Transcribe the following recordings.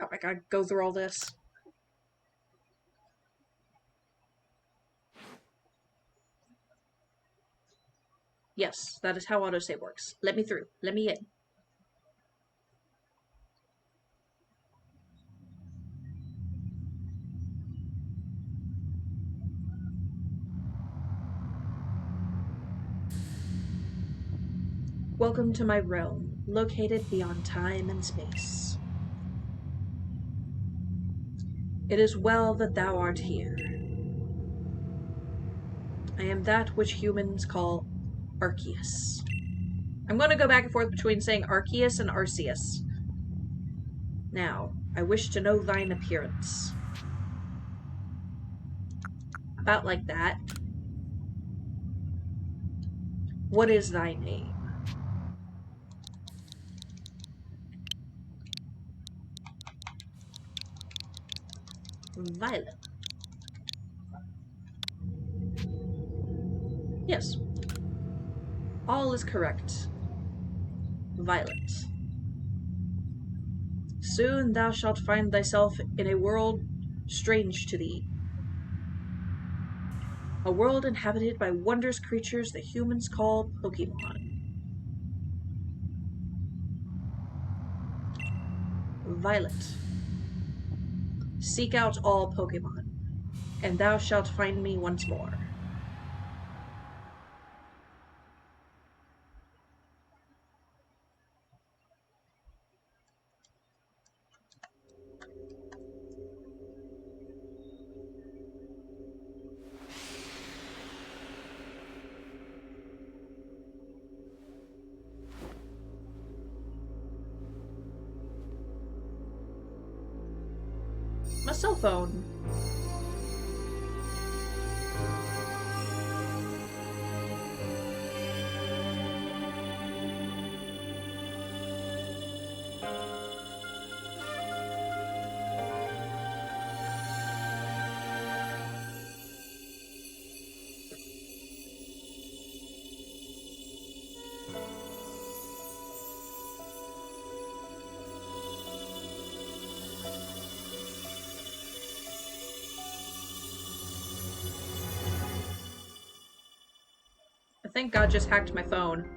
crap, I gotta go through all this. Yes, that is how autosave works. Let me through. Let me in. Welcome to my realm, located beyond time and space. It is well that thou art here. I am that which humans call Arceus. I'm going to go back and forth between saying Arceus and Arceus. Now, I wish to know thine appearance. About like that. What is thy name? Violet. Yes. All is correct. Violet. Soon thou shalt find thyself in a world strange to thee. A world inhabited by wondrous creatures that humans call Pokemon. Violet. Seek out all Pokemon, and thou shalt find me once more. My cell phone. I think God just hacked my phone.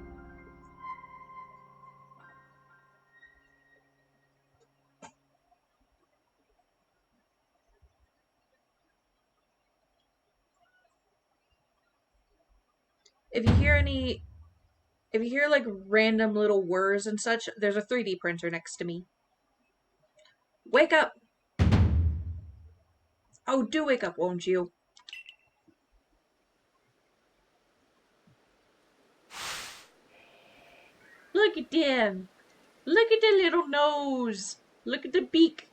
If you hear like random little whirs and such, there's a 3D printer next to me. Wake up! Oh, do wake up, won't you? Look at them! Look at the little nose! Look at the beak!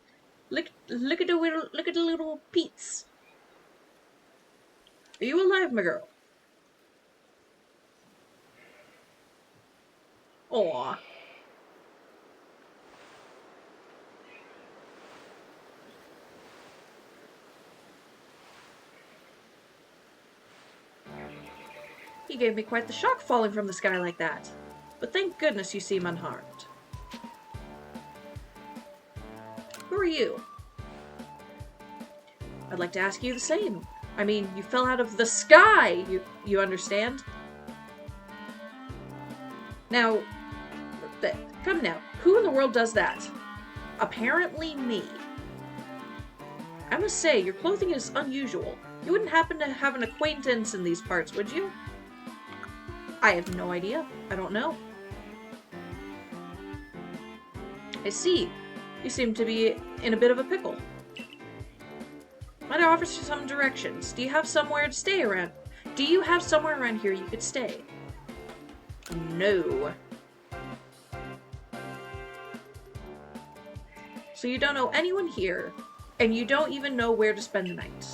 Look at the little peats! Are you alive, my girl? Aw. He gave me quite the shock falling from the sky like that. But thank goodness you seem unharmed. Who are you? I'd like to ask you the same. I mean, you fell out of the sky, you understand? Now, come now, who in the world does that? Apparently me. I must say, your clothing is unusual. You wouldn't happen to have an acquaintance in these parts, would you? I have no idea. I don't know. I see. You seem to be in a bit of a pickle. Might I offer you some directions? Do you have somewhere to stay around? Do you have somewhere around here you could stay? No. So you don't know anyone here, and you don't even know where to spend the night.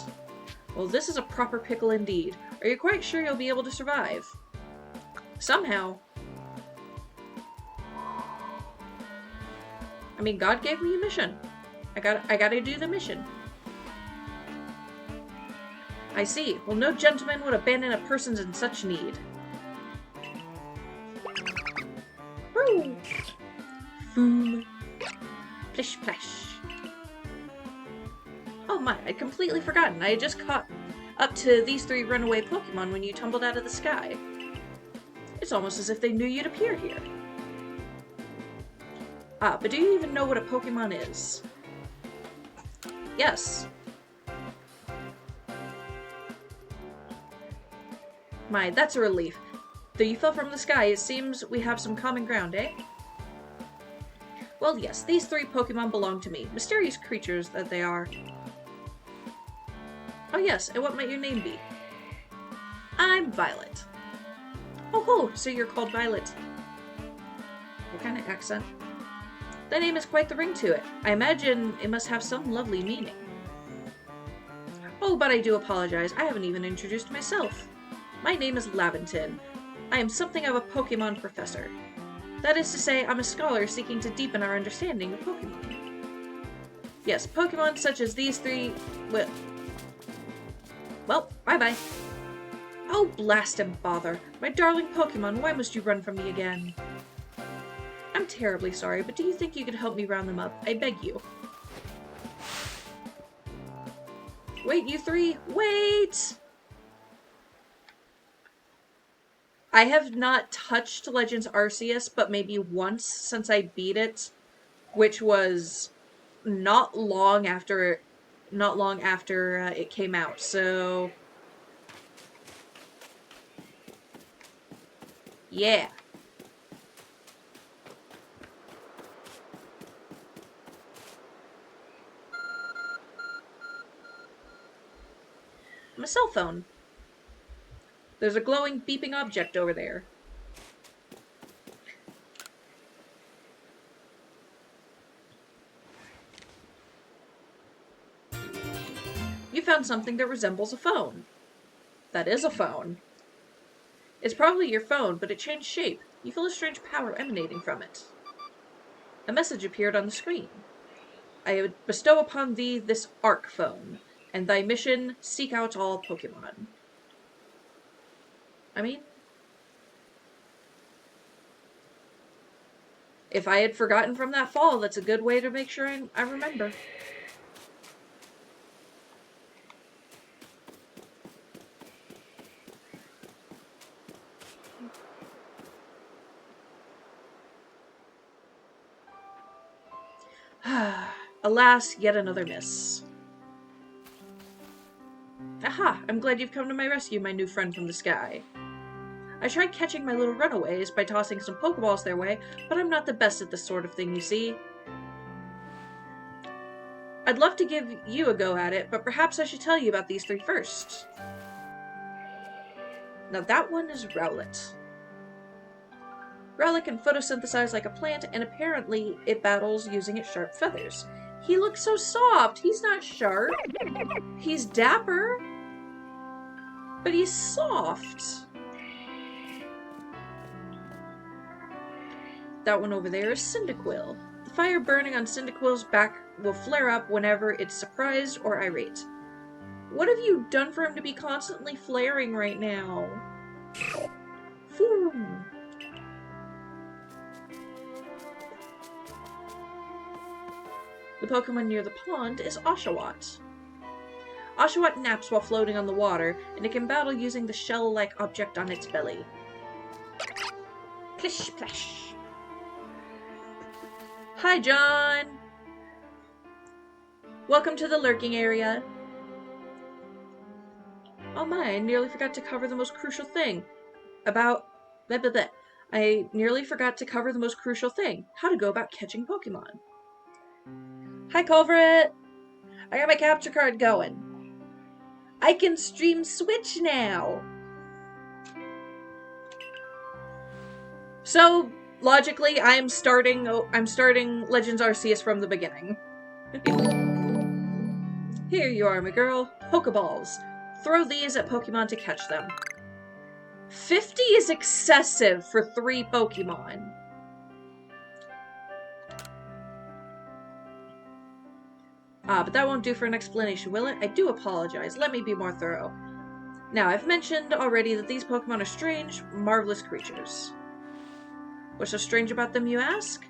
Well, this is a proper pickle indeed. Are you quite sure you'll be able to survive? Somehow. I mean, God gave me a mission. I gotta do the mission. I see. Well, no gentleman would abandon a person in such need. Woo! Boom. Plish plash. completely forgotten. I had just caught up to these 3 runaway Pokemon when you tumbled out of the sky. It's almost as if they knew you'd appear here. Ah, but do you even know what a Pokemon is? Yes. My, that's a relief. Though you fell from the sky, it seems we have some common ground, eh? Well, yes, these 3 Pokemon belong to me. Mysterious creatures that they are. Oh yes, and what might your name be? I'm Violet. Oh ho, so you're called Violet. What kind of accent? That name has quite the ring to it. I imagine it must have some lovely meaning. Oh, but I do apologize. I haven't even introduced myself. My name is Laventon. I am something of a Pokemon professor. That is to say, I'm a scholar seeking to deepen our understanding of Pokemon. Yes, Pokemon such as these 3 will... Well, bye-bye. Oh, blast and bother. My darling Pokemon, why must you run from me again? I'm terribly sorry, but do you think you could help me round them up? I beg you. Wait, you 3! Wait! I have not touched Legends Arceus, but maybe once since I beat it, which was not long after it came out, so... Yeah. My cell phone. There's a glowing, beeping object over there. You found something that resembles a phone. That is a phone. It's probably your phone, but it changed shape. You feel a strange power emanating from it. A message appeared on the screen. I would bestow upon thee this Arc phone, and thy mission, seek out all Pokemon. I mean, if I had forgotten from that fall, that's a good way to make sure I remember. Alas, yet another miss. Aha! I'm glad you've come to my rescue, my new friend from the sky. I tried catching my little runaways by tossing some Pokeballs their way, but I'm not the best at this sort of thing, you see. I'd love to give you a go at it, but perhaps I should tell you about these 3 first. Now that one is Rowlet. Rowlet can photosynthesize like a plant, and apparently it battles using its sharp feathers. He looks so soft! He's not sharp. He's dapper. But he's soft. That one over there is Cyndaquil. The fire burning on Cyndaquil's back will flare up whenever it's surprised or irate. What have you done for him to be constantly flaring right now? Phew. The Pokemon near the pond is Oshawott. Oshawott naps while floating on the water, and it can battle using the shell-like object on its belly. Plish plash. Hi, John! Welcome to the lurking area. Oh my, I nearly forgot to cover the most crucial thing. I nearly forgot to cover the most crucial thing. How to go about catching Pokemon. Hi, Culvert! I got my capture card going. I can stream Switch now! So, logically, I'm starting Legends Arceus from the beginning. Here you are, my girl. Pokeballs. Throw these at Pokemon to catch them. 50 is excessive for 3 Pokemon. But that won't do for an explanation, will it? I do apologize. Let me be more thorough. Now, I've mentioned already that these Pokemon are strange, marvelous creatures. What's so strange about them, you ask?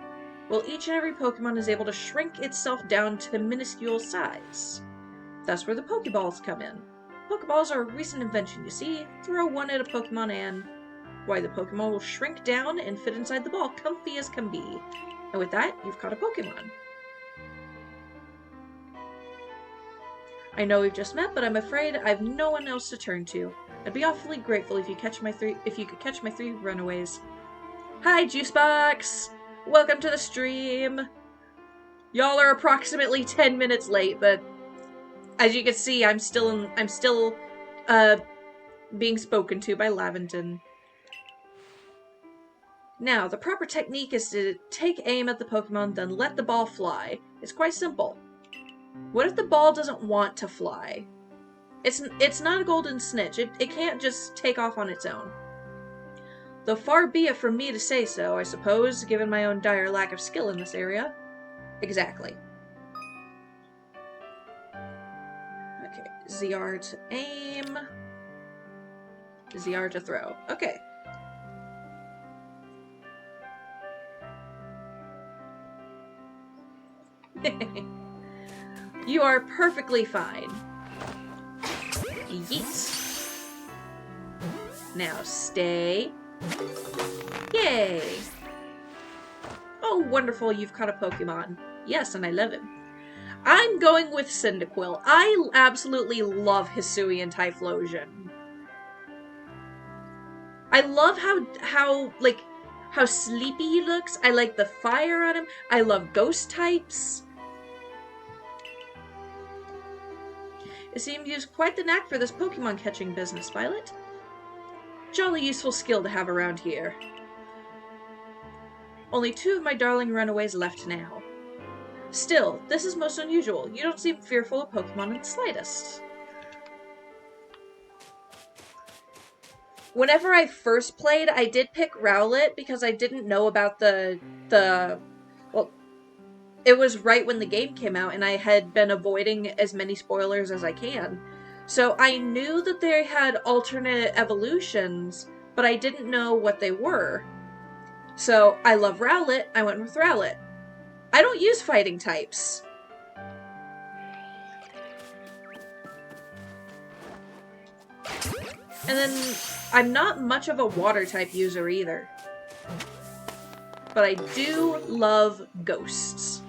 Well, each and every Pokemon is able to shrink itself down to minuscule size. That's where the Pokeballs come in. Pokeballs are a recent invention, you see. Throw one at a Pokemon and... why, the Pokemon will shrink down and fit inside the ball, comfy as can be. And with that, you've caught a Pokemon. I know we've just met, but I'm afraid I've no one else to turn to. I'd be awfully grateful if you could catch my three runaways. Hi, Juicebox! Welcome to the stream! Y'all are approximately 10 minutes late, but as you can see, I'm still being spoken to by Laventon. Now, the proper technique is to take aim at the Pokemon, then let the ball fly. It's quite simple. What if the ball doesn't want to fly? It's not a golden snitch. It can't just take off on its own. Though far be it from me to say so, I suppose, given my own dire lack of skill in this area. Exactly. Okay, ZR to aim. ZR to throw. Okay. You are perfectly fine. Yeet. Now stay. Yay! Oh, wonderful, you've caught a Pokemon. Yes, and I love him. I'm going with Cyndaquil. I absolutely love Hisuian Typhlosion. I love how sleepy he looks. I like the fire on him. I love ghost types. It seems you use quite the knack for this Pokemon catching business, Violet. Jolly useful skill to have around here. Only 2 of my darling runaways left now. Still, this is most unusual. You don't seem fearful of Pokemon in the slightest. Whenever I first played, I did pick Rowlet because I didn't know about well, it was right when the game came out and I had been avoiding as many spoilers as I can. So I knew that they had alternate evolutions, but I didn't know what they were. So I love Rowlet, I went with Rowlet. I don't use fighting types. And then I'm not much of a water type user either. But I do love ghosts.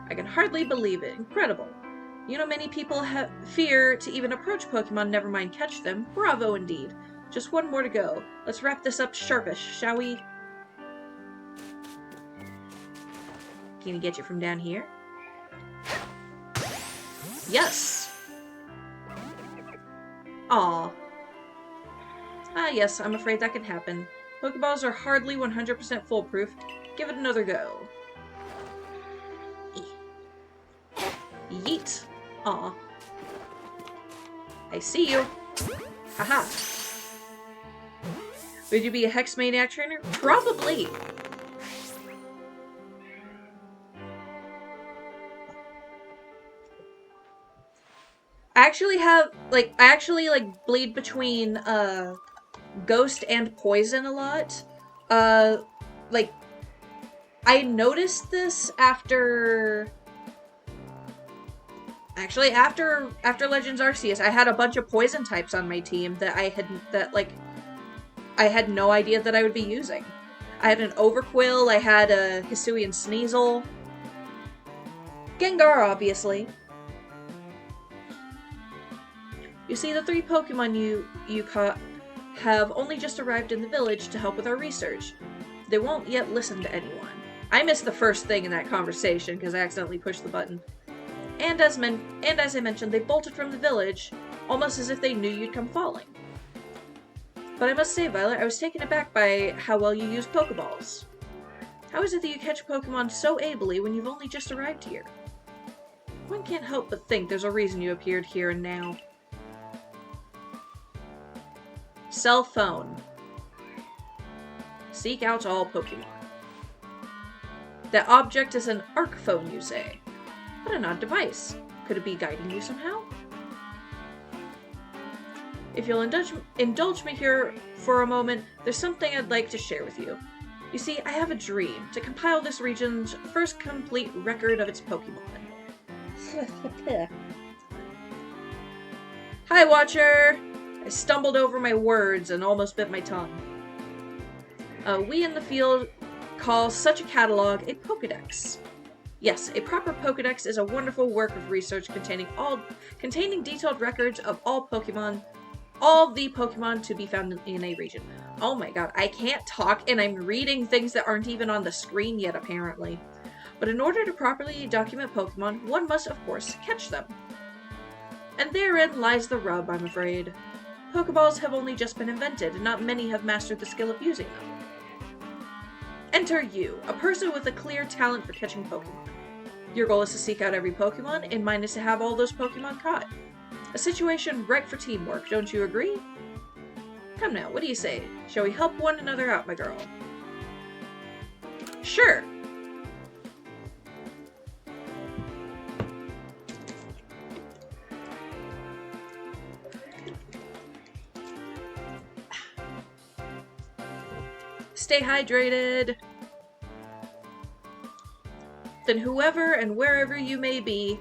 I can hardly believe it. Incredible. You know, many people fear to even approach Pokemon, never mind catch them. Bravo indeed. Just one more to go. Let's wrap this up sharpish, shall we? Can I get you from down here? Yes! Aw. Ah yes, I'm afraid that can happen. Pokeballs are hardly 100% foolproof. Give it another go. Yeet. Aw. I see you. Haha. Would you be a Hex Maniac trainer? Probably. I actually bleed between Ghost and Poison a lot. I noticed this after Legends Arceus. I had a bunch of Poison types on my team that I had no idea that I would be using. I had an Overquill, I had a Hisuian Sneasel. Gengar, obviously. You see, the 3 Pokemon you caught have only just arrived in the village to help with our research. They won't yet listen to anyone. I missed the first thing in that conversation because I accidentally pushed the button. And as I mentioned, they bolted from the village, almost as if they knew you'd come falling. But I must say, Violet, I was taken aback by how well you use Pokeballs. How is it that you catch Pokemon so ably when you've only just arrived here? One can't help but think there's a reason you appeared here and now. Cell phone. Seek out all Pokemon. That object is an arc phone, you say. What an odd device. Could it be guiding you somehow? If you'll indulge me here for a moment, there's something I'd like to share with you. You see, I have a dream to compile this region's first complete record of its Pokemon. Hi, Watcher! I stumbled over my words and almost bit my tongue. We in the field call such a catalog a Pokedex. Yes, a proper Pokedex is a wonderful work of research containing detailed records of all the Pokemon to be found in a region. Oh my god, I can't talk and I'm reading things that aren't even on the screen yet, apparently. But in order to properly document Pokemon, one must, of course, catch them. And therein lies the rub, I'm afraid. Pokeballs have only just been invented, and not many have mastered the skill of using them. Enter you, a person with a clear talent for catching Pokemon. Your goal is to seek out every Pokemon, and mine is to have all those Pokemon caught. A situation ripe for teamwork, don't you agree? Come now, what do you say? Shall we help one another out, my girl? Sure! Stay hydrated! Then whoever and wherever you may be,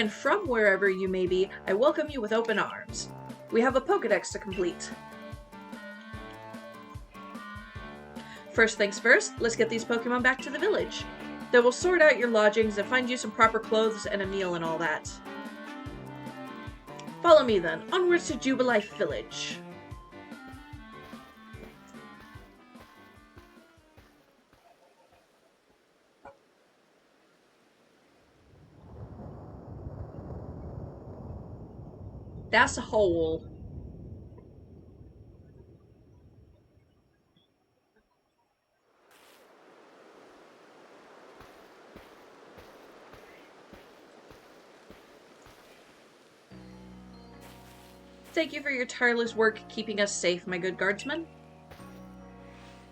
from wherever you may be, I welcome you with open arms. We have a Pokedex to complete. First things first, let's get these Pokemon back to the village. Then we'll sort out your lodgings and find you some proper clothes and a meal and all that. Follow me then, onwards to Jubilife Village. That's a hole. Thank you for your tireless work keeping us safe, my good guardsman.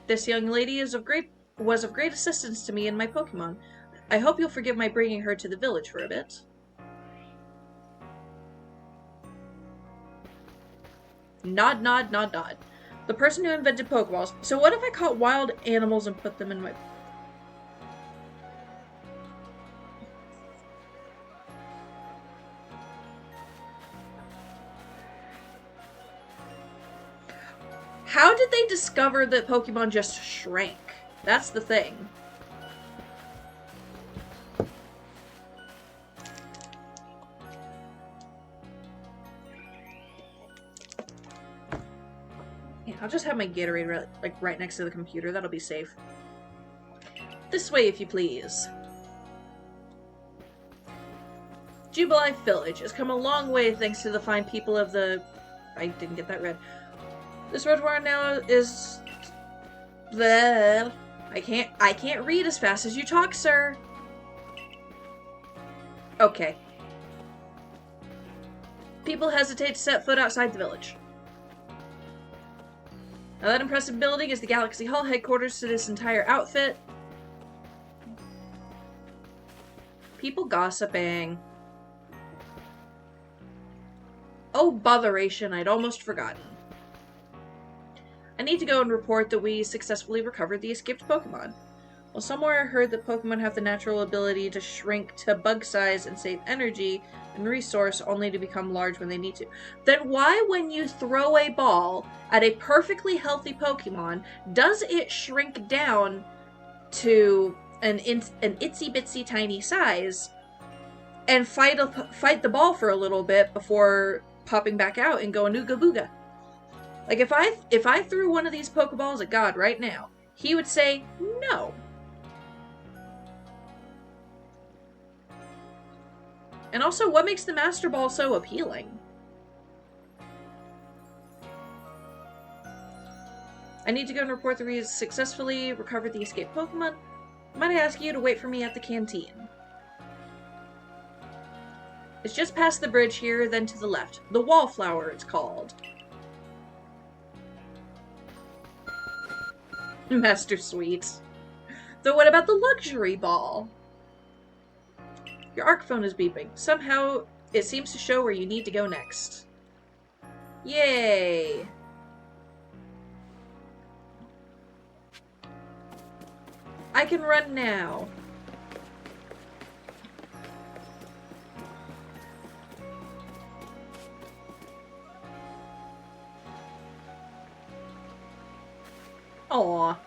This young lady was of great assistance to me and my Pokemon. I hope you'll forgive my bringing her to the village for a bit. Nod, nod, nod, nod. The person who invented Pokeballs. So what if I caught wild animals and put them in my... How did they discover that Pokemon just shrank? That's the thing. Yeah, I'll just have my Gatorade right next to the computer. That'll be safe. This way, if you please. Jubilife Village has come a long way thanks to the fine people of the... I didn't get that read. This road we're on now is... I can't read as fast as you talk, sir. Okay. People hesitate to set foot outside the village. Now that impressive building is the Galaxy Hall, headquarters to this entire outfit. People gossiping. Oh, botheration, I'd almost forgotten. I need to go and report that we successfully recovered the escaped Pokemon. Well, somewhere I heard that Pokemon have the natural ability to shrink to bug size and save energy and resource only to become large when they need to. Then why, when you throw a ball at a perfectly healthy Pokemon, does it shrink down to an itsy bitsy tiny size and fight the ball for a little bit before popping back out and going ooga booga? Like, if I threw one of these Pokeballs at God right now, he would say no. And also, what makes the Master Ball so appealing? I need to go and report that we successfully recovered the escaped Pokemon. Might I ask you to wait for me at the canteen? It's just past the bridge here, then to the left. The Wallflower, it's called. Master Suite. Though what about the Luxury Ball? Your ARC phone is beeping. Somehow, it seems to show where you need to go next. Yay! I can run now. Aw.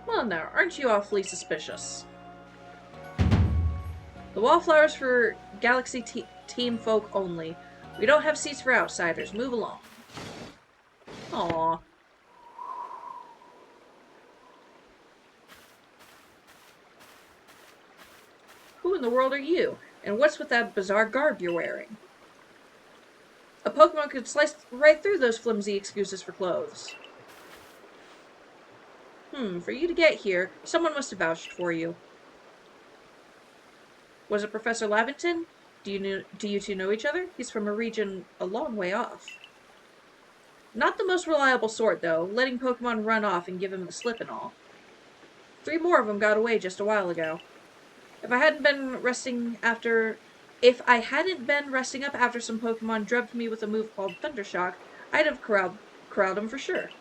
Well now, aren't you awfully suspicious? The wallflowers for Galaxy Team folk only. We don't have seats for outsiders. Move along. Aw. Who in the world are you? And what's with that bizarre garb you're wearing? A Pokemon could slice right through those flimsy excuses for clothes. For you to get here, someone must have vouched for you. Was it Professor Lavington? Do you two know each other? He's from a region a long way off. Not the most reliable sort, though, letting Pokemon run off and give him the slip and all. 3 more of them got away just a while ago. If I hadn't been resting up after some Pokemon drubbed me with a move called Thundershock, I'd have corralled them for sure.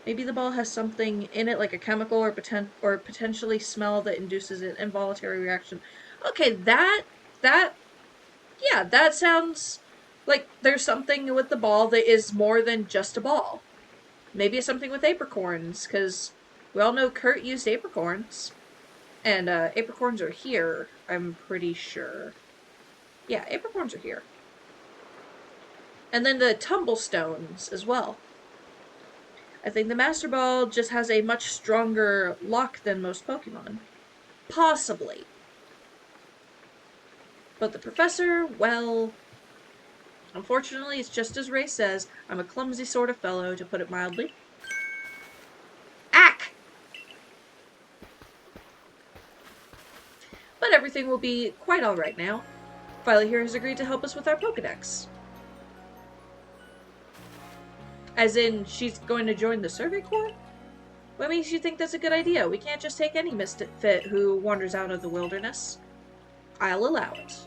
Maybe the ball has something in it, like a chemical or potentially smell that induces an involuntary reaction. Okay, that sounds like there's something with the ball that is more than just a ball. Maybe it's something with apricorns, because we all know Kurt used apricorns. And apricorns are here, I'm pretty sure. Yeah, apricorns are here. And then the tumblestones as well. I think the Master Ball just has a much stronger lock than most Pokemon. Possibly. But the Professor, well... Unfortunately, it's just as Ray says, I'm a clumsy sort of fellow, to put it mildly. Ack! But everything will be quite alright now. Violet here has agreed to help us with our Pokedex. As in, she's going to join the Survey Corps? What makes you think that's a good idea? We can't just take any misfit who wanders out of the wilderness. I'll allow it.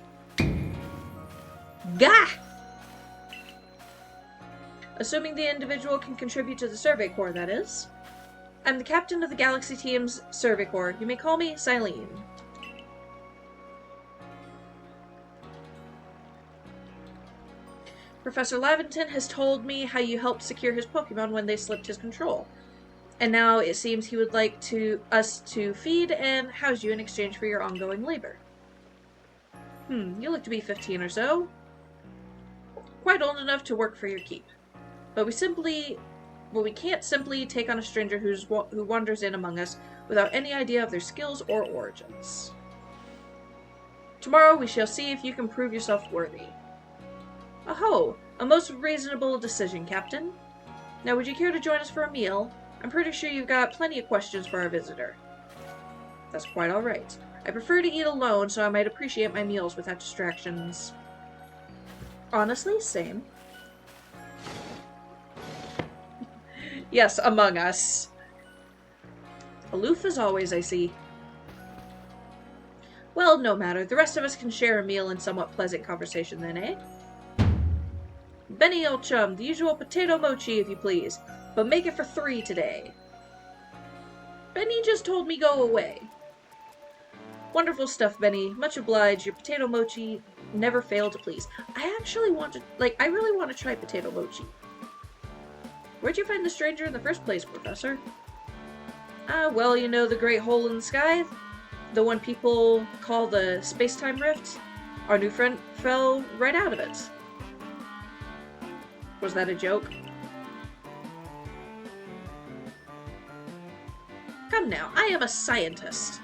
Gah! Assuming the individual can contribute to the Survey Corps, that is. I'm the captain of the Galaxy Team's Survey Corps. You may call me Silene. Professor Lavington has told me how you helped secure his Pokemon when they slipped his control. And now it seems he would like us to feed and house you in exchange for your ongoing labor. You look to be 15 or so. Quite old enough to work for your keep. But we can't simply take on a stranger who wanders in among us without any idea of their skills or origins. Tomorrow we shall see if you can prove yourself worthy. Aho! A most reasonable decision, Captain. Now, would you care to join us for a meal? I'm pretty sure you've got plenty of questions for our visitor. That's quite alright. I prefer to eat alone, so I might appreciate my meals without distractions. Honestly, same. Yes, among us. Aloof as always, I see. Well, no matter. The rest of us can share a meal and somewhat pleasant conversation then, eh? Benny, old chum, the usual potato mochi, if you please. But make it for 3 today. Benny just told me go away. Wonderful stuff, Benny. Much obliged. Your potato mochi never failed to please. I really want to try potato mochi. Where'd you find the stranger in the first place, Professor? Well, you know the great hole in the sky? The one people call the space-time rift? Our new friend fell right out of it. Was that a joke? Come now, I am a scientist.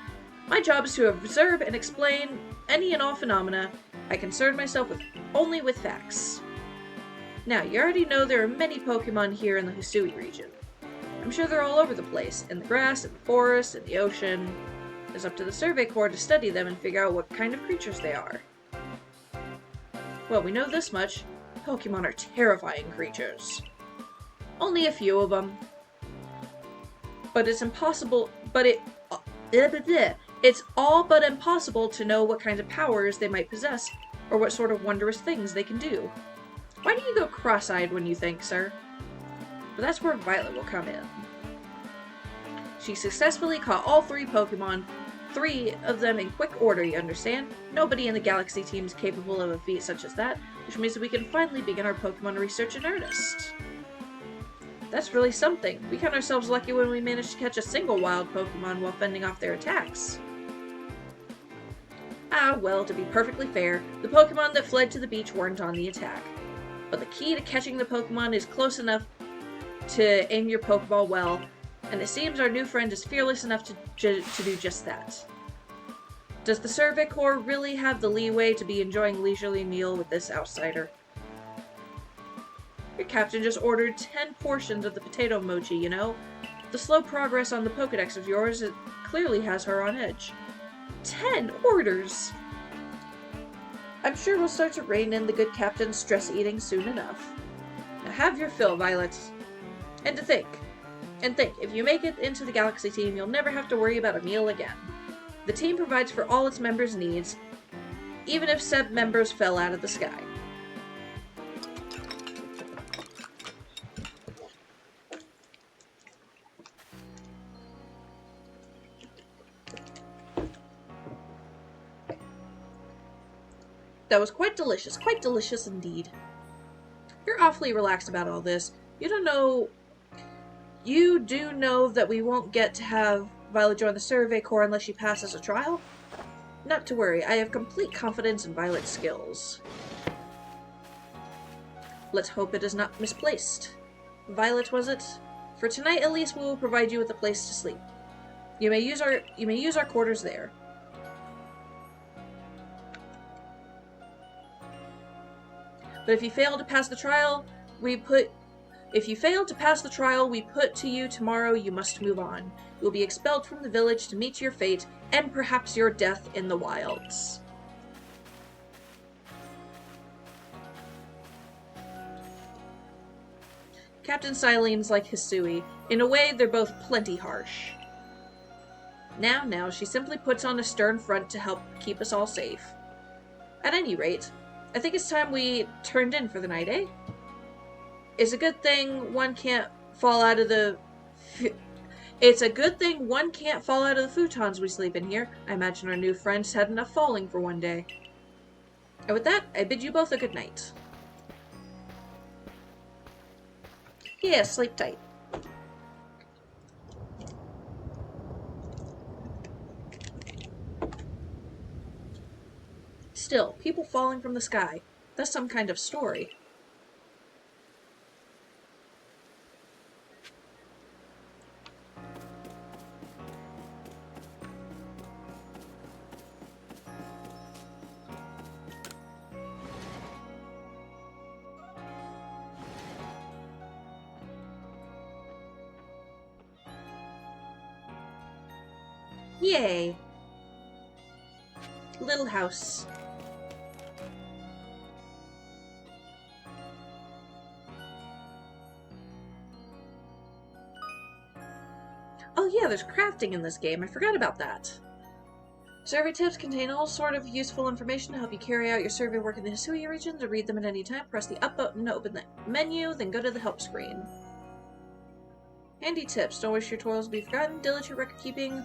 My job is to observe and explain any and all phenomena. I concern myself only with facts. Now, you already know there are many Pokemon here in the Hisui region. I'm sure they're all over the place, in the grass, in the forest, in the ocean. It's up to the Survey Corps to study them and figure out what kind of creatures they are. Well, we know this much. Pokemon are terrifying creatures. Only a few of them. But it's it's all but impossible to know what kinds of powers they might possess, or what sort of wondrous things they can do. Why do you go cross-eyed when you think, sir? But that's where Violet will come in. She successfully caught all 3 Pokemon, 3 of them in quick order, you understand? Nobody in the Galaxy team is capable of a feat such as that, which means that we can finally begin our Pokemon research in earnest. That's really something. We count ourselves lucky when we manage to catch a single wild Pokemon while fending off their attacks. Ah, well, to be perfectly fair, the Pokemon that fled to the beach weren't on the attack. But the key to catching the Pokemon is close enough to aim your Pokeball well, and it seems our new friend is fearless enough to do just that. Does the Survey Corps really have the leeway to be enjoying a leisurely meal with this outsider? Your captain just ordered 10 portions of the potato mochi, you know? The slow progress on the Pokedex of yours, it clearly has her on edge. 10 orders! I'm sure we'll start to rein in the good captain's stress eating soon enough. Now have your fill, Violet. And think, if you make it into the Galaxy team, you'll never have to worry about a meal again. The team provides for all its members' needs, even if said members fell out of the sky. That was quite delicious indeed. You're awfully relaxed about all this. You do know that we won't get to have Violet join the Survey Corps unless she passes a trial? Not to worry, I have complete confidence in Violet's skills. Let's hope it is not misplaced. Violet, was it? For tonight at least, we will provide you with a place to sleep. You may use our quarters there. But if you fail to pass the trial, we put to you tomorrow, you must move on. You will be expelled from the village to meet your fate, and perhaps your death in the wilds. Captain Silene's like Hisui. In a way, they're both plenty harsh. Now, she simply puts on a stern front to help keep us all safe. At any rate, I think it's time we turned in for the night, eh? It's a good thing one can't fall out of the futons we sleep in here. I imagine our new friends had enough falling for one day. And with that, I bid you both a good night. Yeah, sleep tight. Still, people falling from the sky. That's some kind of story. Yay! Little house. Oh yeah, there's crafting in this game. I forgot about that. Survey tips contain all sort of useful information to help you carry out your survey work in the Hisui region. To read them at any time, press the up button to open the menu, then go to the help screen. Handy tips. Don't wish your toils to be forgotten. Diligent record keeping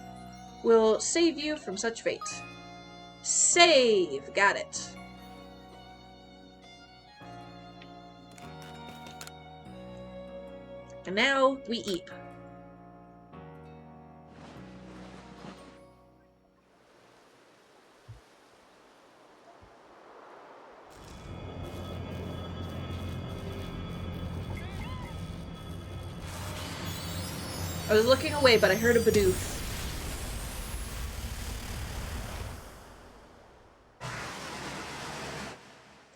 will save you from such fate. Save! Got it. And now, we eat. I was looking away, but I heard a Bidoof.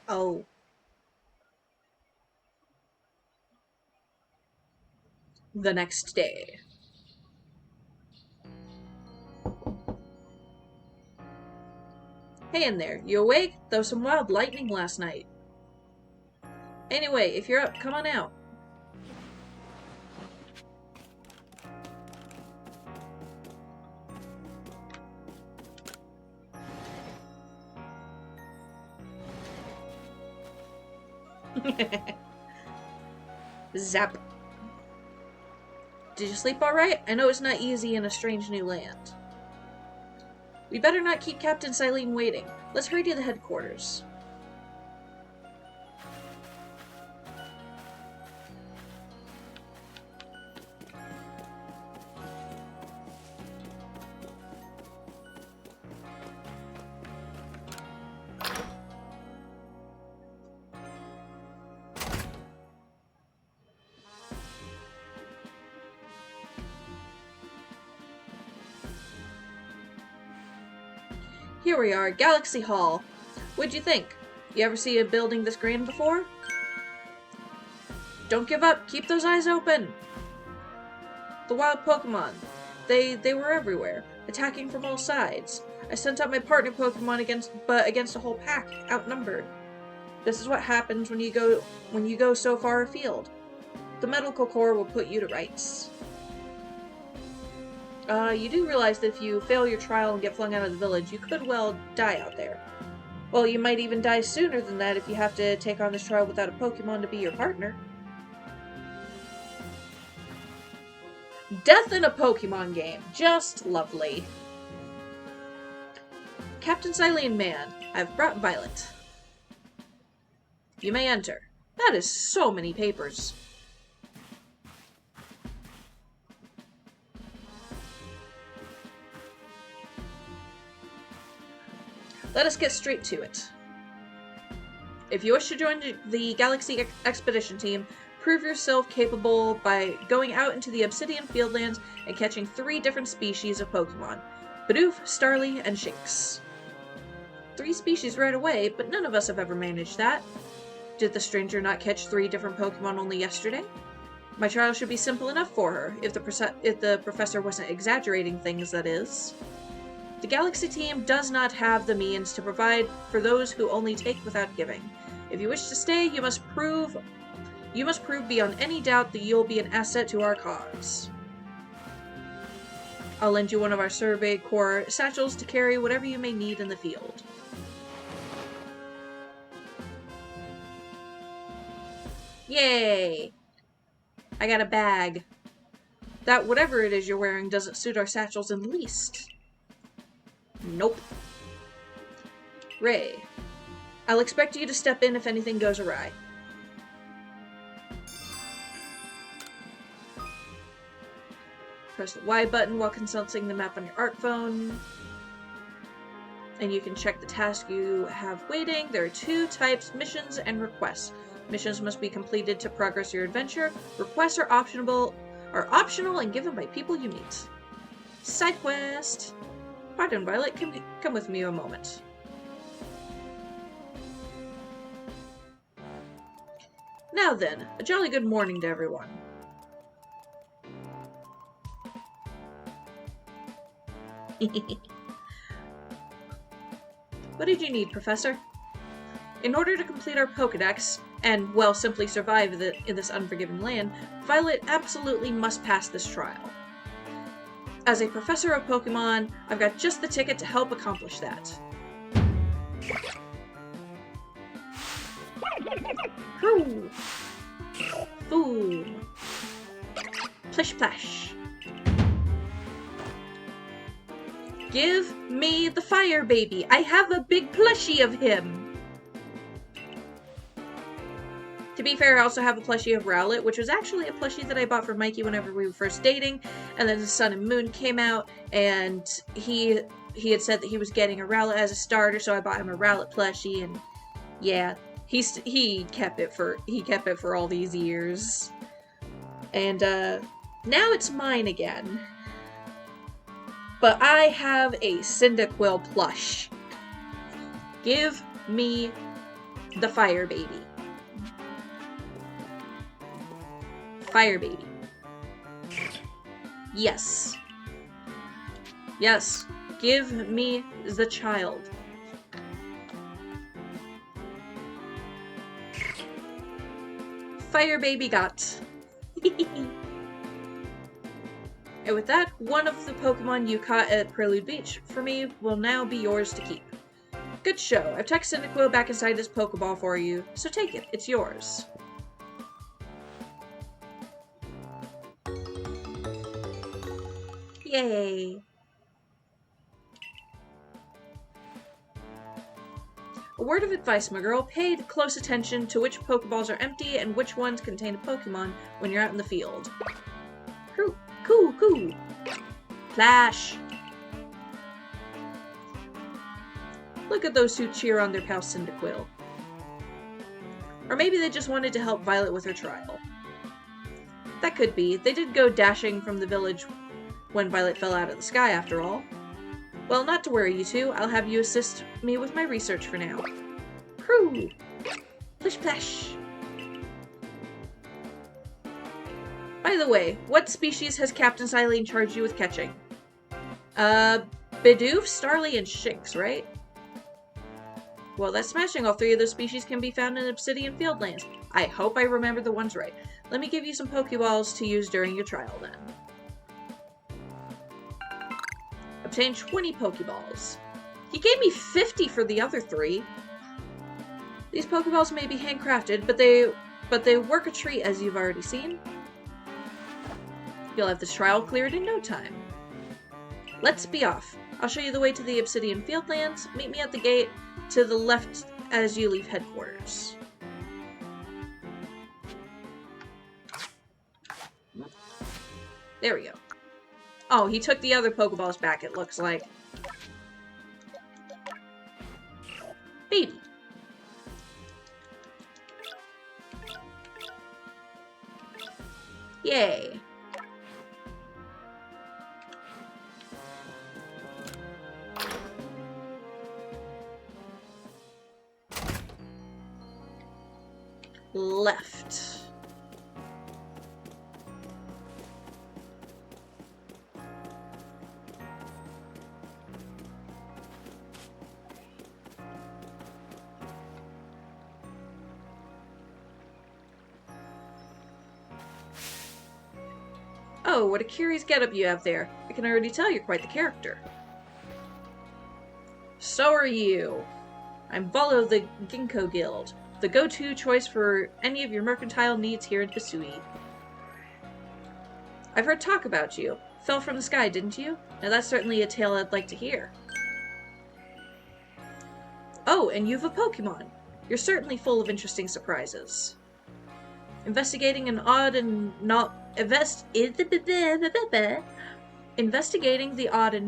Oh. The next day. Hey in there, you awake? There was some wild lightning last night. Anyway, if you're up, come on out. Zap. Did you sleep alright? I know it's not easy in a strange new land. We better not keep Captain Silene waiting. Let's hurry to the headquarters. Here we are, Galaxy Hall. What'd you think? You ever see a building this grand before? Don't give up. Keep those eyes open. The wild Pokemon. They were everywhere, attacking from all sides. I sent out my partner Pokemon against a whole pack, outnumbered. This is what happens when you go so far afield. The medical corps will put you to rights. You do realize that if you fail your trial and get flung out of the village, you could well die out there. Well, you might even die sooner than that if you have to take on this trial without a Pokemon to be your partner. Death in a Pokemon game. Just lovely. Captain Silene Man, I've brought Violet. You may enter. That is so many papers. Let us get straight to it. If you wish to join the Galaxy Expedition Team, prove yourself capable by going out into the Obsidian Fieldlands and catching 3 different species of Pokemon. Bidoof, Starly, and Shinx. 3 species right away, but none of us have ever managed that. Did the stranger not catch 3 different Pokemon only yesterday? My trial should be simple enough for her, if the professor wasn't exaggerating things, that is. The Galaxy team does not have the means to provide for those who only take without giving. If you wish to stay, you must prove beyond any doubt that you'll be an asset to our cause. I'll lend you one of our Survey Corps satchels to carry whatever you may need in the field. Yay! I got a bag. That whatever it is you're wearing doesn't suit our satchels in the least. Nope. Ray, I'll expect you to step in if anything goes awry. Press the Y button while consulting the map on your ARC phone. And you can check the task you have waiting. There are 2 types, missions and requests. Missions must be completed to progress your adventure. Requests are optional and given by people you meet. Side quest! Pardon, Violet, come with me a moment. Now then, a jolly good morning to everyone. What did you need, Professor? In order to complete our Pokédex, and, well, simply survive in this unforgiving land, Violet absolutely must pass this trial. As a professor of Pokemon, I've got just the ticket to help accomplish that. Hoo! Boom! Plish plash! Give me the fire baby! I have a big plushie of him! To be fair, I also have a plushie of Rowlet, which was actually a plushie that I bought for Mikey whenever we were first dating, and then the Sun and Moon came out, and he had said that he was getting a Rowlet as a starter, so I bought him a Rowlet plushie, and yeah, he kept it for all these years. And now it's mine again. But I have a Cyndaquil plush. Give me the fire baby. Fire baby. Yes. Yes. Give me the child. Fire baby got. And with that, one of the Pokemon you caught at Prelude Beach for me will now be yours to keep. Good show. I've tucked Cyndaquil back inside this Pokeball for you, so take it. It's yours. Yay! A word of advice, my girl. Pay close attention to which Pokeballs are empty and which ones contain a Pokemon when you're out in the field. Coo! Coo! Coo! Flash! Look at those who cheer on their pal Cyndaquil. Or maybe they just wanted to help Violet with her trial. That could be. They did go dashing from the village when Violet fell out of the sky, after all. Well, not to worry, you two. I'll have you assist me with my research for now. Crew! Plish plash! By the way, what species has Captain Silene charged you with catching? Bidoof, Starly, and Shinx, right? Well, that's smashing. All 3 of those species can be found in Obsidian Fieldlands. I hope I remember the ones right. Let me give you some Pokeballs to use during your trial, then. Obtain 20 Pokeballs. He gave me 50 for the other 3. These Pokeballs may be handcrafted, but they work a treat, as you've already seen. You'll have this trial cleared in no time. Let's be off. I'll show you the way to the Obsidian Fieldlands. Meet me at the gate to the left as you leave headquarters. There we go. Oh, he took the other Pokeballs back, it looks like. Baby. Yay. Left. Oh, what a curious getup you have there. I can already tell you're quite the character. So are you. I'm Volo of the Ginkgo Guild, the go-to choice for any of your mercantile needs here in Hisui. I've heard talk about you. Fell from the sky, didn't you? Now that's certainly a tale I'd like to hear. Oh, and you've a Pokemon. You're certainly full of interesting surprises. Investigating the odd and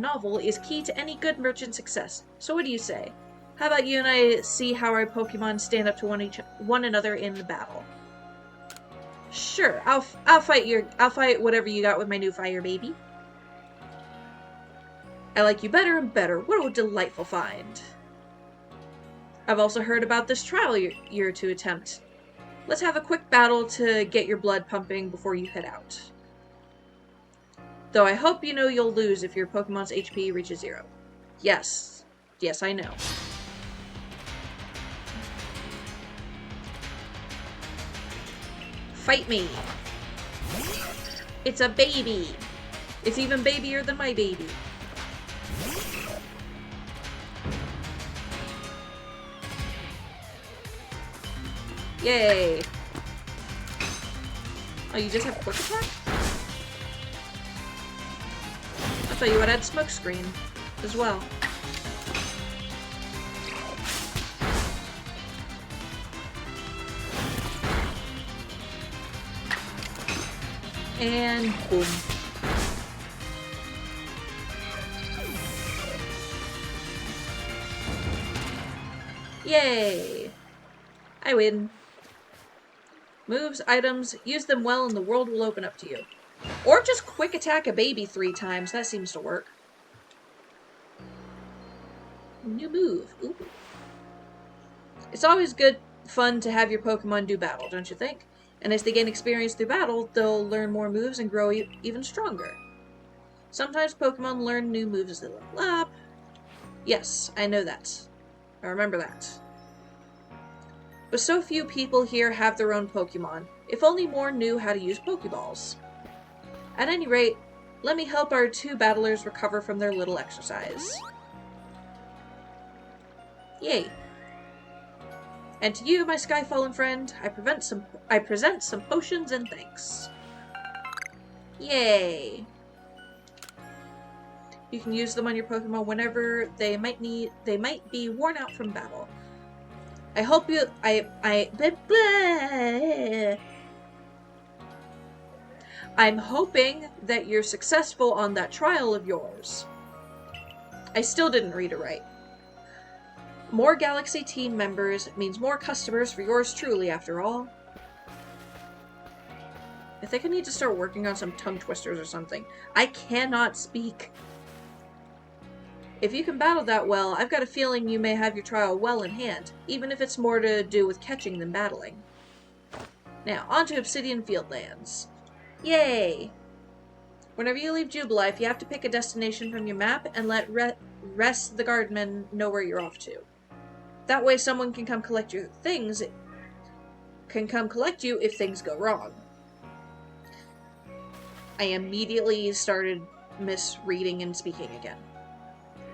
novel is key to any good merchant success. So what do you say? How about you and I see how our Pokemon stand up to one another in the battle? Sure, I'll fight whatever you got with my new fire baby. I like you better and better. What a delightful find. I've also heard about this trial you're to attempt. Let's have a quick battle to get your blood pumping before you head out. Though I hope you know you'll lose if your Pokemon's HP reaches 0. Yes. Yes, I know. Fight me! It's a baby! It's even babier than my baby. Yay! Oh, you just have quick attack? I thought you would add smoke screen as well. And boom. Yay! I win. Moves, items, use them well and the world will open up to you. Or just quick attack a baby 3 times, that seems to work. New move. Ooh. It's always good fun to have your Pokemon do battle, don't you think? And as they gain experience through battle, they'll learn more moves and grow even stronger. Sometimes Pokemon learn new moves as they level up. Yes, I know that. I remember that. But so few people here have their own Pokemon. If only more knew how to use Pokeballs. At any rate, let me help our 2 battlers recover from their little exercise. Yay. And to you, my Skyfallen friend, I present some potions and thanks. Yay. You can use them on your Pokemon whenever they might be worn out from battle. I hope you I'm hoping that you're successful on that trial of yours. I still didn't read it right. More Galaxy team members means more customers for yours truly, after all. I think I need to start working on some tongue twisters or something. I cannot speak. If you can battle that well, I've got a feeling you may have your trial well in hand, even if it's more to do with catching than battling. Now, on to Obsidian Fieldlands. Yay! Whenever you leave Jubilife, you have to pick a destination from your map and let rest the guardmen know where you're off to. That way someone can come collect your things, can come collect you if things go wrong. I immediately started misreading and speaking again.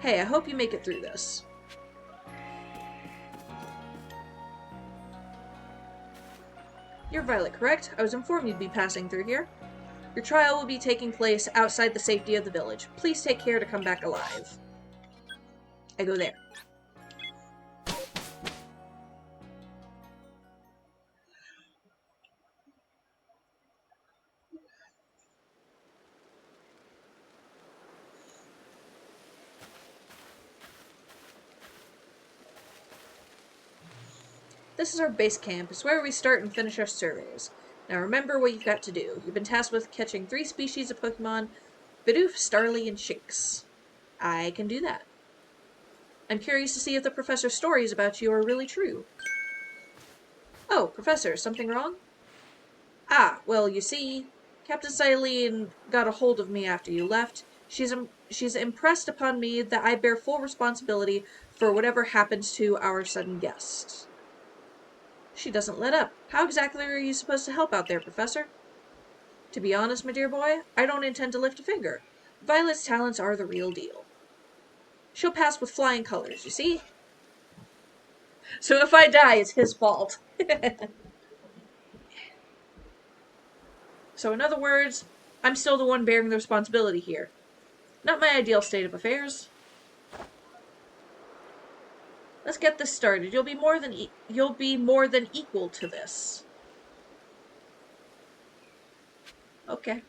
Hey, I hope you make it through this. You're Violet, correct? I was informed you'd be passing through here. Your trial will be taking place outside the safety of the village. Please take care to come back alive. I go there. This is our base camp. It's where we start and finish our surveys. Now remember what you've got to do. You've been tasked with catching 3 species of Pokemon, Bidoof, Starly, and Shinx. I can do that. I'm curious to see if the professor's stories about you are really true. Oh, Professor, something wrong? Ah, well, you see, Captain Silene got a hold of me after you left. She's impressed upon me that I bear full responsibility for whatever happens to our sudden guest. She doesn't let up. How exactly are you supposed to help out there, Professor? To be honest, my dear boy, I don't intend to lift a finger. Violet's talents are the real deal. She'll pass with flying colors, you see? So if I die, it's his fault. So in other words, I'm still the one bearing the responsibility here. Not my ideal state of affairs. Let's get this started. You'll be more than equal to this. Okay.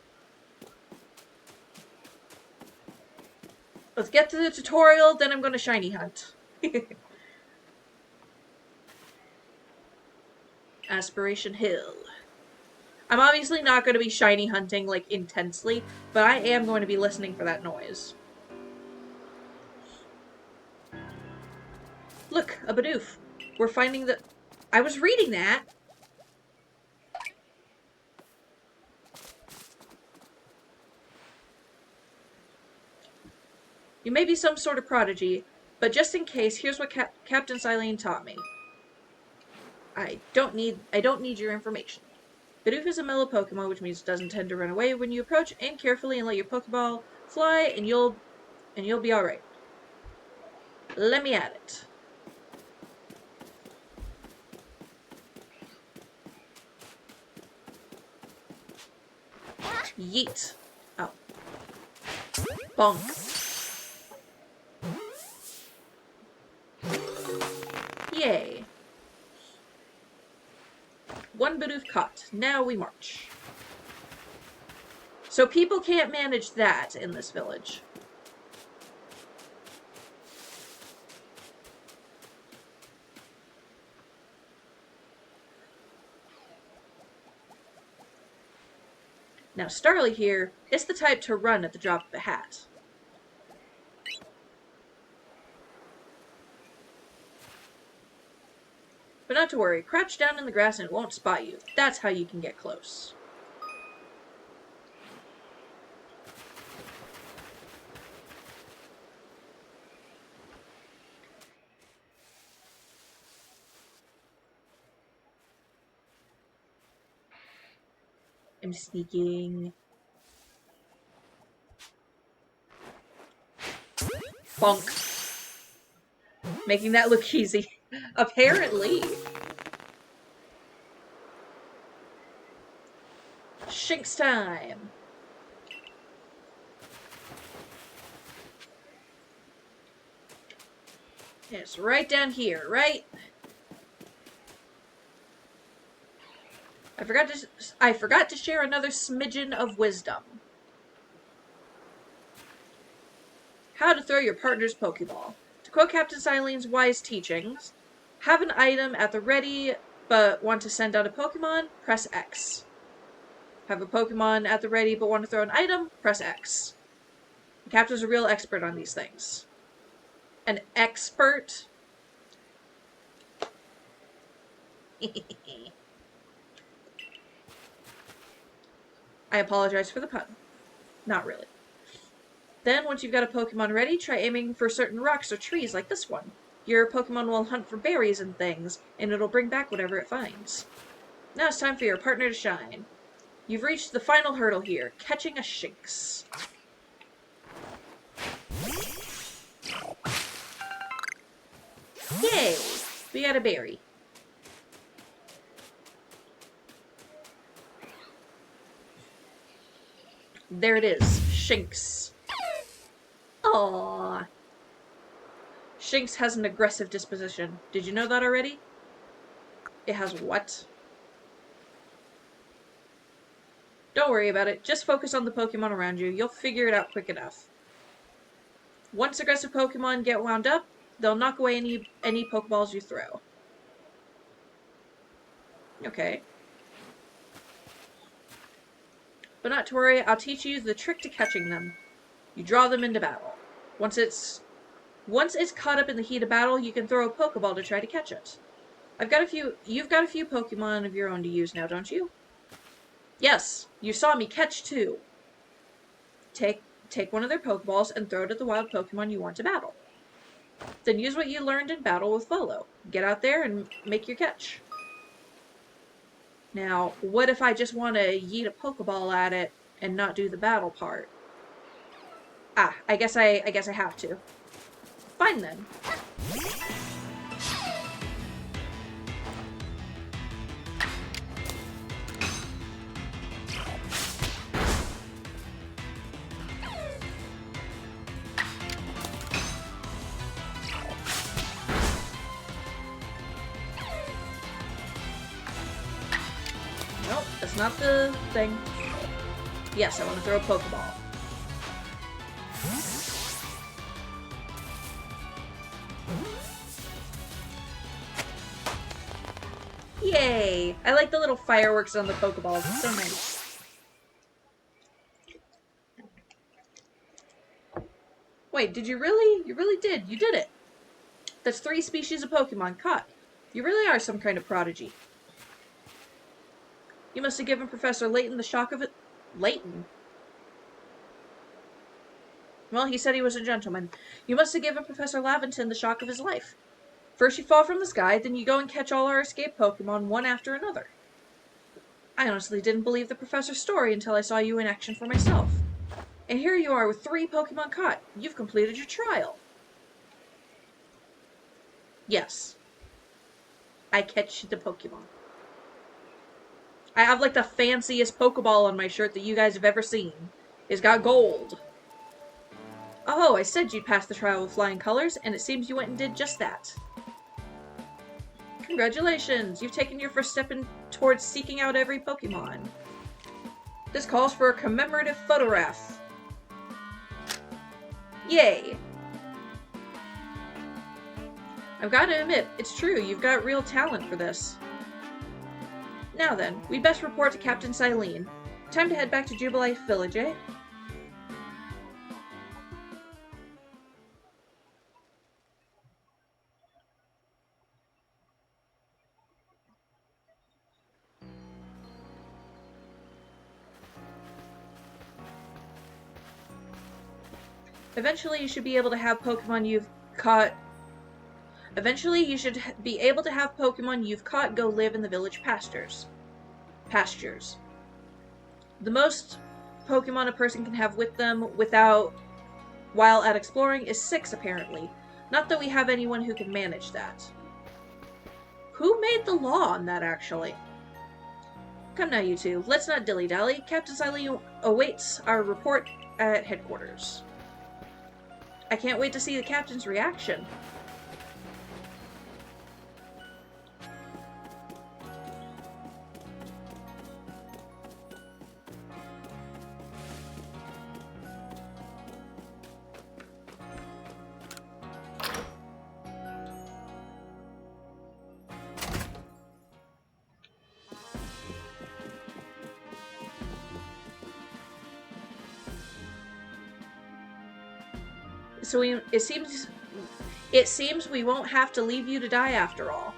Let's get to the tutorial, then I'm going to shiny hunt. Aspiration Hill. I'm obviously not going to be shiny hunting, like, intensely, but I am going to be listening for that noise. Look, a Bidoof. We're finding the... I was reading that! You may be some sort of prodigy, but just in case, here's what Captain Silene taught me. I don't need your information. Bidoof is a mellow Pokemon, which means it doesn't tend to run away when you approach. Aim carefully and let your Pokeball fly, and you'll be alright. Let me at it. Yeet. Oh. Bonk. Yay. 1 Bidoof caught. Now we march. So people can't manage that in this village. Now Starly here is the type to run at the drop of a hat. But not to worry, crouch down in the grass and it won't spot you. That's how you can get close. I'm sneaking. Bonk. Making that look easy. Apparently. Shinx time. It's right down here, right? I forgot to share another smidgen of wisdom. How to throw your partner's Pokeball. To quote Captain Silene's wise teachings, have an item at the ready but want to send out a Pokemon, press X. Have a Pokemon at the ready but want to throw an item, press X. The Captain's a real expert on these things. An expert? I apologize for the pun. Not really. Then, once you've got a Pokemon ready, try aiming for certain rocks or trees like this one. Your Pokemon will hunt for berries and things, and it'll bring back whatever it finds. Now it's time for your partner to shine. You've reached the final hurdle here, catching a Shinx. Yay! We got a berry. There it is, Shinx. Aww. Shinx has an aggressive disposition. Did you know that already? It has what? Don't worry about it. Just focus on the Pokemon around you. You'll figure it out quick enough. Once aggressive Pokemon get wound up, they'll knock away any Pokeballs you throw. Okay. But not to worry, I'll teach you the trick to catching them. You draw them into battle. Once it's caught up in the heat of battle, you can throw a Pokeball to try to catch it. You've got a few Pokemon of your own to use now, don't you? Yes, you saw me catch two. Take one of their Pokeballs and throw it at the wild Pokemon you want to battle. Then use what you learned in battle with Volo. Get out there and make your catch. Now, what if I just want to yeet a Pokeball at it and not do the battle part? Ah, I guess I have to. Fine then. Nope, that's not the thing. Yes, I want to throw a Pokeball. Yay! I like the little fireworks on the Pokeballs. It's so nice. Wait, did you really? You really did. You did it. That's 3 species of Pokemon caught. You really are some kind of prodigy. You must have given Professor Layton the shock of it. Layton? Well, he said he was a gentleman. You must have given Professor Laventon the shock of his life. First you fall from the sky, then you go and catch all our escaped Pokemon one after another. I honestly didn't believe the professor's story until I saw you in action for myself. And here you are with 3 Pokemon caught. You've completed your trial. Yes. I catch the Pokemon. I have like the fanciest Pokeball on my shirt that you guys have ever seen. It's got gold. Oh, I said you'd pass the trial with flying colors, and it seems you went and did just that. Congratulations! You've taken your first step towards seeking out every Pokemon. This calls for a commemorative photograph. Yay! I've got to admit, it's true, you've got real talent for this. Now then, we'd best report to Captain Silene. Time to head back to Jubilife Village, eh? Eventually you should be able to have Pokemon you've caught... Eventually you should be able to have Pokemon you've caught go live in the village pastures. The most Pokemon a person can have with them while out exploring is 6, apparently. Not that we have anyone who can manage that. Who made the law on that, actually? Come now, you two. Let's not dilly-dally. Captain Silene awaits our report at headquarters. I can't wait to see the captain's reaction. So it seems It seems we won't have to leave you to die after all.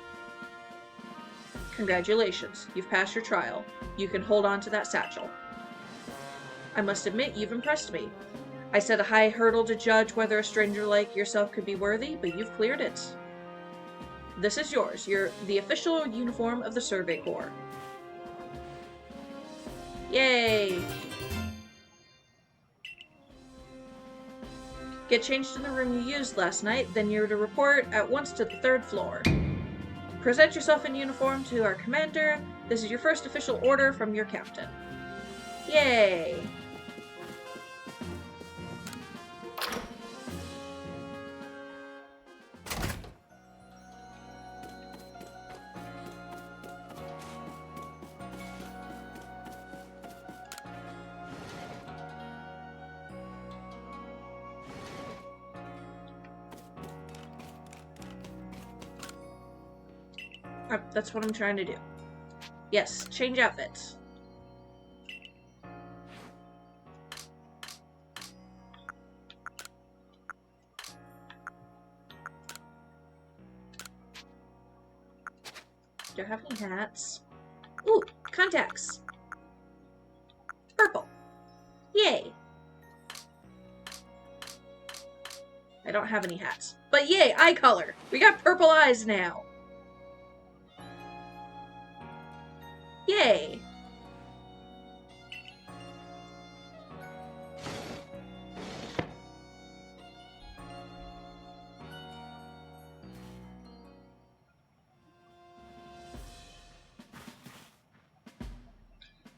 Congratulations, you've passed your trial. You can hold on to that satchel. I must admit, you've impressed me. I set a high hurdle to judge whether a stranger like yourself could be worthy, but you've cleared it. This is yours. You're the official uniform of the Survey Corps. Yay! Get changed in the room you used last night, then you're to report at once to the 3rd floor. Present yourself in uniform to our commander. This is your first official order from your captain. Yay! That's what I'm trying to do. Yes, change outfits. Do I have any hats? Ooh, contacts. Purple. Yay. I don't have any hats. But yay, eye color. We got purple eyes now. Yay!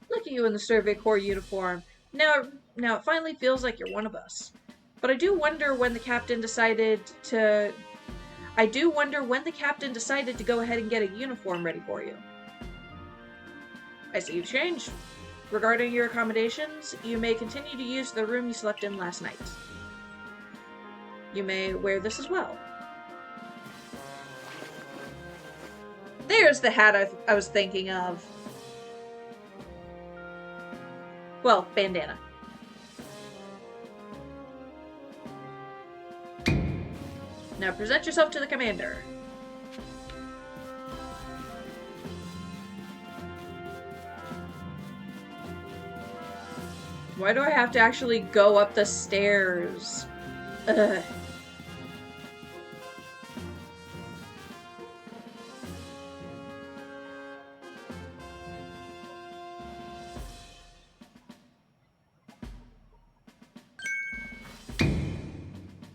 Look at you in the Survey Corps uniform. Now it finally feels like you're one of us. But I do wonder when the captain decided to go ahead and get a uniform ready for you. I see you've changed. Regarding your accommodations, you may continue to use the room you slept in last night. You may wear this as well. There's the hat I was thinking of. Well, bandana. Now present yourself to the commander. Why do I have to actually go up the stairs? Ugh.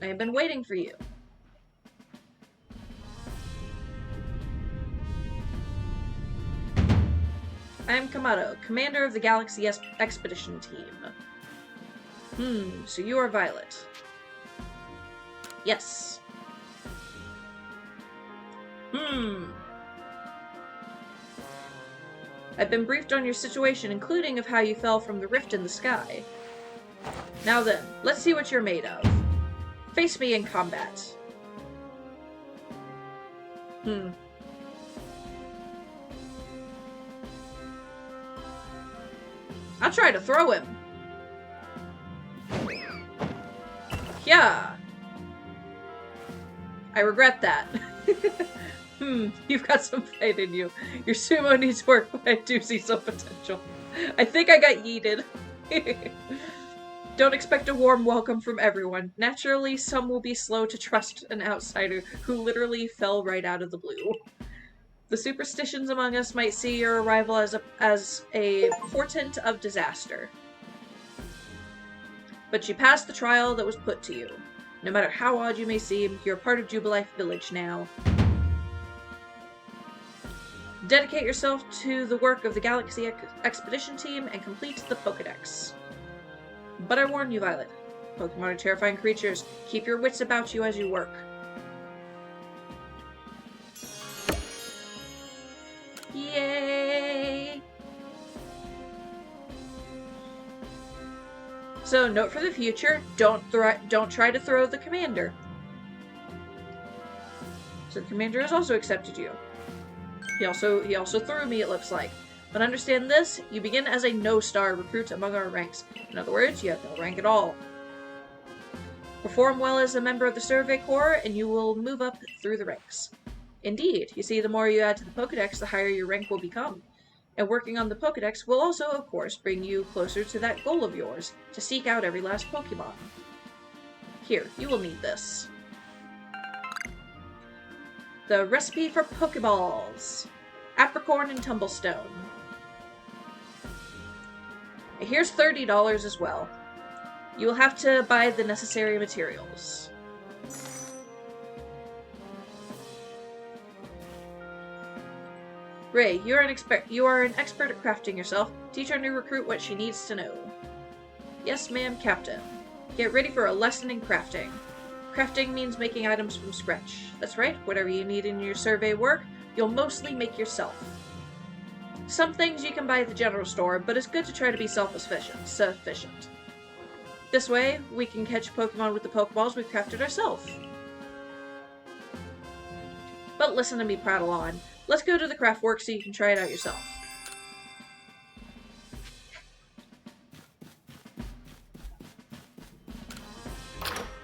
I have been waiting for you. I am Kamado, commander of the Galaxy Expedition Team. So you are Violet. Yes. I've been briefed on your situation, including of how you fell from the rift in the sky. Now then, let's see what you're made of. Face me in combat. I'll try to throw him. Yeah. I regret that. You've got some fight in you. Your sumo needs work, but I do see some potential. I think I got yeeted. Don't expect a warm welcome from everyone. Naturally, some will be slow to trust an outsider who literally fell right out of the blue. The superstitions among us might see your arrival as a portent of disaster. But you passed the trial that was put to you. No matter how odd you may seem, you're a part of Jubilife Village now. Dedicate yourself to the work of the Galaxy Expedition Team and complete the Pokedex. But I warn you, Violet. Pokemon are terrifying creatures. Keep your wits about you as you work. Yay! So, note for the future, don't try to throw the commander. So the commander has also accepted you. He also threw me, it looks like. But understand this, you begin as a no-star recruit among our ranks. In other words, you have no rank at all. Perform well as a member of the Survey Corps, and you will move up through the ranks. Indeed, you see, the more you add to the Pokedex, the higher your rank will become. And working on the Pokedex will also, of course, bring you closer to that goal of yours, to seek out every last Pokemon. Here, you will need this. The recipe for Pokeballs. Apricorn and Tumblestone. Here's $30 as well. You will have to buy the necessary materials. Ray, you are an expert at crafting yourself. Teach our new recruit what she needs to know. Yes, ma'am, Captain. Get ready for a lesson in crafting. Crafting means making items from scratch. That's right, whatever you need in your survey work, you'll mostly make yourself. Some things you can buy at the general store, but it's good to try to be sufficient. This way, we can catch Pokemon with the Pokeballs we've crafted ourselves. But listen to me prattle on. Let's go to the craft work so you can try it out yourself.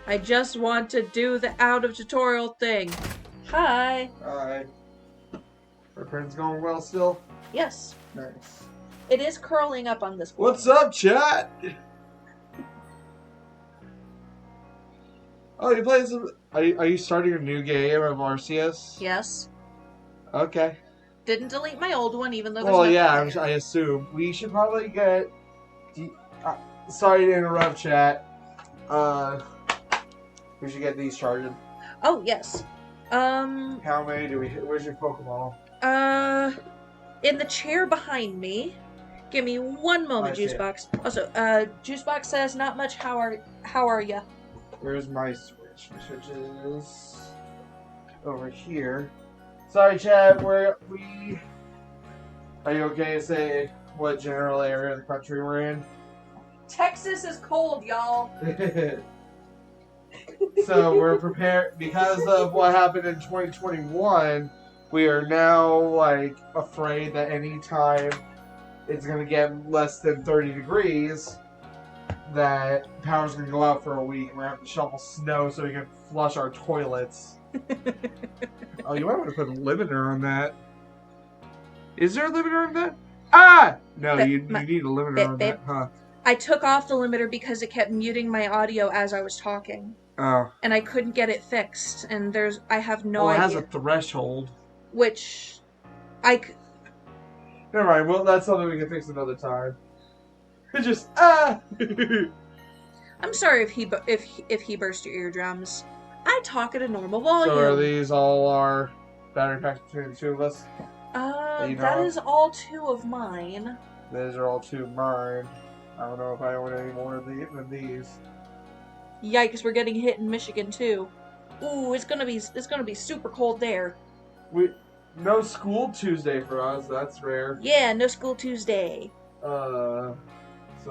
I just want to do the out-of-tutorial thing. Hi! Hi. Repairing's going well still? Yes. Nice. It is curling up on this point. What's up, chat? Oh, you playing some... Are you starting a new game of Arceus? Yes. Okay. Didn't delete my old one, even though there's Well, nothing yeah, there. I assume. We should probably get... sorry to interrupt, chat. We should get these charged. Oh, yes. How many do we... Where's your Pokeball? In the chair behind me. Give me one moment, Juicebox. Also, Juicebox says, not much, how are ya? Where's my switch? My switch is over here. Sorry, Chad. Are you okay to say what general area of the country we're in? Texas is cold, y'all. So we're prepared because of what happened in 2021. We are now like afraid that any time it's gonna get less than 30 degrees, that power's gonna go out for a week. We're gonna have to shovel snow so we can flush our toilets. Oh, you might want to put a limiter on that. Is there a limiter on that? Ah! No, you need a limiter on that, huh? I took off the limiter because it kept muting my audio as I was talking. Oh. And I couldn't get it fixed, and I have no idea. It has a threshold. Which, Never mind, well, that's something we can fix another time. It just, ah! I'm sorry if he burst your eardrums. I talk at a normal volume. So are these all our battery packs between the two of us? That is all two of mine. These are all two of mine. I don't know if I own any more than these. Yikes, we're getting hit in Michigan too. Ooh, it's gonna be super cold there. No school Tuesday for us, that's rare. Yeah, no school Tuesday. So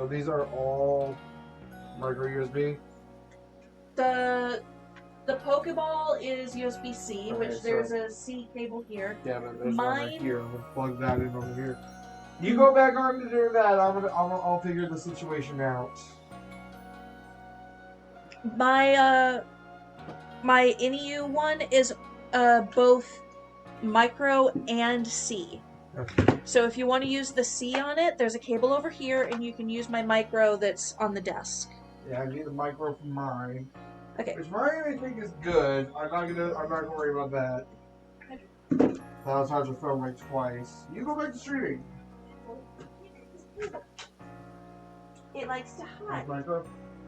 these are all micro USB? The Pokeball is USB-C, okay, which there's a C cable here. Yeah, but there's one right here. I'm gonna plug that in over here. You go back on to do that. I'll figure the situation out. My Inu one is both micro and C. Okay. So if you want to use the C on it, there's a cable over here, and you can use my micro that's on the desk. Yeah, I need the micro for mine. Okay. Which mine I think is good. I'm not gonna worry about that. I'll charge the phone like twice. You go back to streaming. It likes to hide. Micro?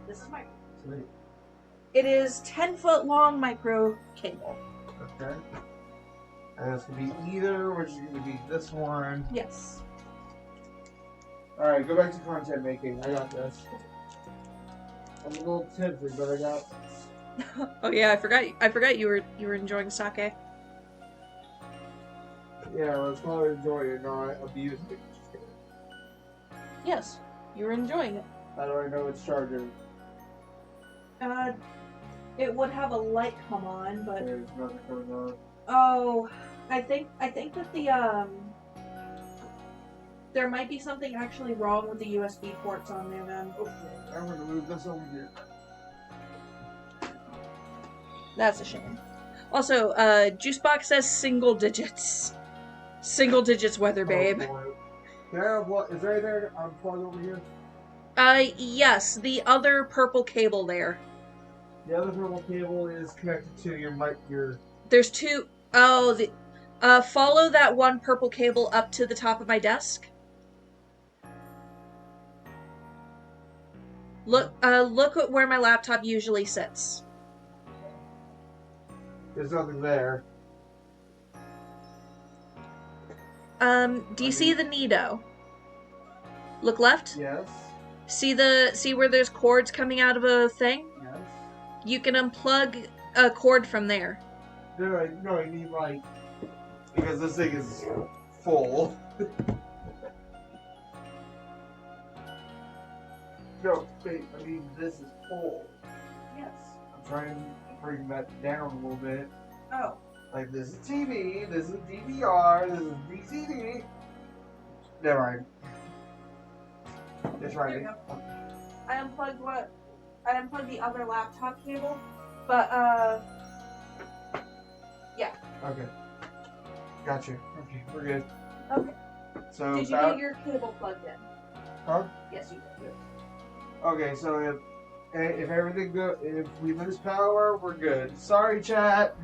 This is micro. Sweet. It is 10-foot long micro cable. Okay. And this could be either, which is going to be this one. Yes. Alright, go back to content making. I got this. I'm a little tipsy, but I got this. Oh yeah, I forgot you were enjoying sake. Yeah, I was probably enjoying it, not abusing it. Yes, you were enjoying it. How do I know it's charging? It would have a light come on, but There's nothing going on. oh, I think that there might be something actually wrong with the USB ports on there then. Okay, I'm gonna move this over here. That's a shame. Also, Juicebox says single digits. Single digits weather, babe. Oh, boy. Can I unplug? Is there anything unplug over here? Yes, the other purple cable there. The other purple cable is connected to your mic. There's two. Oh, follow that one purple cable up to the top of my desk. Look at where my laptop usually sits. There's nothing there. Do you see the Nido? Look left. Yes. See where there's cords coming out of a thing? Yes. You can unplug a cord from there. No, I need like because this thing is full. No, wait, I mean this is full. Yes. I'm trying to bring that down a little bit. Oh. Like this is TV, this is DVR, this is VCD. Never mind. It's right. I unplugged the other laptop cable, but yeah. Okay. Gotcha. Okay, we're good. Okay. So Did you get your cable plugged in? Huh? Yes, you did. Okay, so if everything go, if we lose power, we're good. Sorry, chat.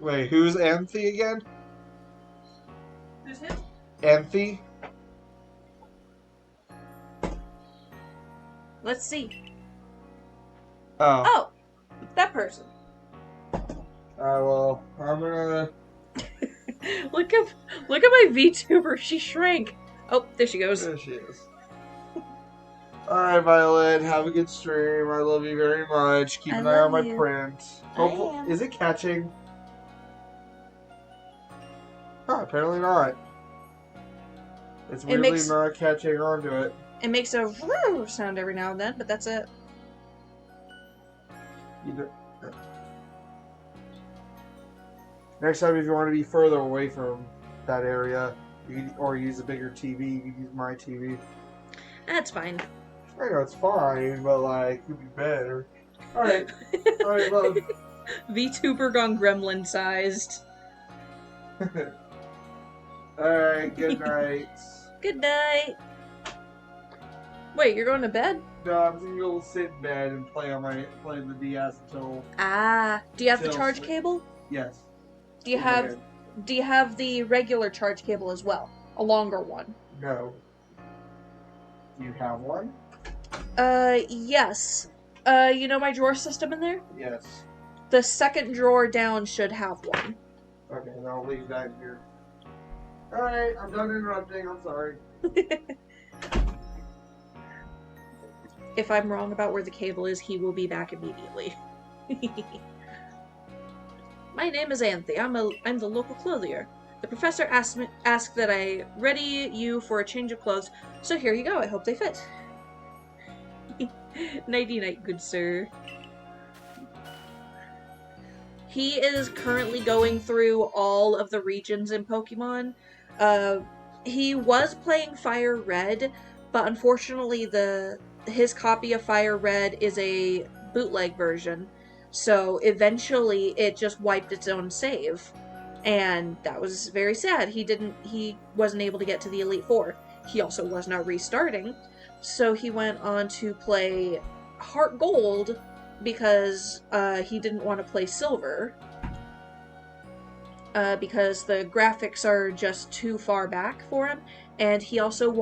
Wait, who's Anthe again? Who's him? Anthe? Let's see. Oh. Oh, that person. Well, I'm gonna. Look at my VTuber. She shrank. Oh, there she goes. There she is. Alright, Violet, have a good stream. I love you very much. Keep an eye on my print. am. Is it catching? Huh, apparently not. It's weirdly not catching onto it. It makes a sound every now and then, but that's it. Next time, if you want to be further away from that area, or use a bigger TV, you can use my TV. That's fine. I know it's fine, but like, it could be better. Alright. Alright, love. VTuber gone gremlin sized. Alright, good night. Good night. Wait, you're going to bed? No, I'm just gonna go sit in bed and play the DS until. Do you have the charge cable? Yes. Do you have the regular charge cable as well? A longer one? No. Do you have one? Yes. You know my drawer system in there? Yes. The second drawer down should have one. Okay, then I'll leave that here. Alright, I'm done interrupting, I'm sorry. If I'm wrong about where the cable is, he will be back immediately. My name is Anthe. I'm the local clothier. The professor asked that I ready you for a change of clothes, so here you go. I hope they fit. Nighty-night, good sir. He is currently going through all of the regions in Pokemon. He was playing Fire Red, but unfortunately his copy of Fire Red is a bootleg version. So eventually it just wiped its own save. And that was very sad. He wasn't able to get to the Elite Four. He also was not restarting. So he went on to play Heart Gold because he didn't want to play Silver. Because the graphics are just too far back for him. And he also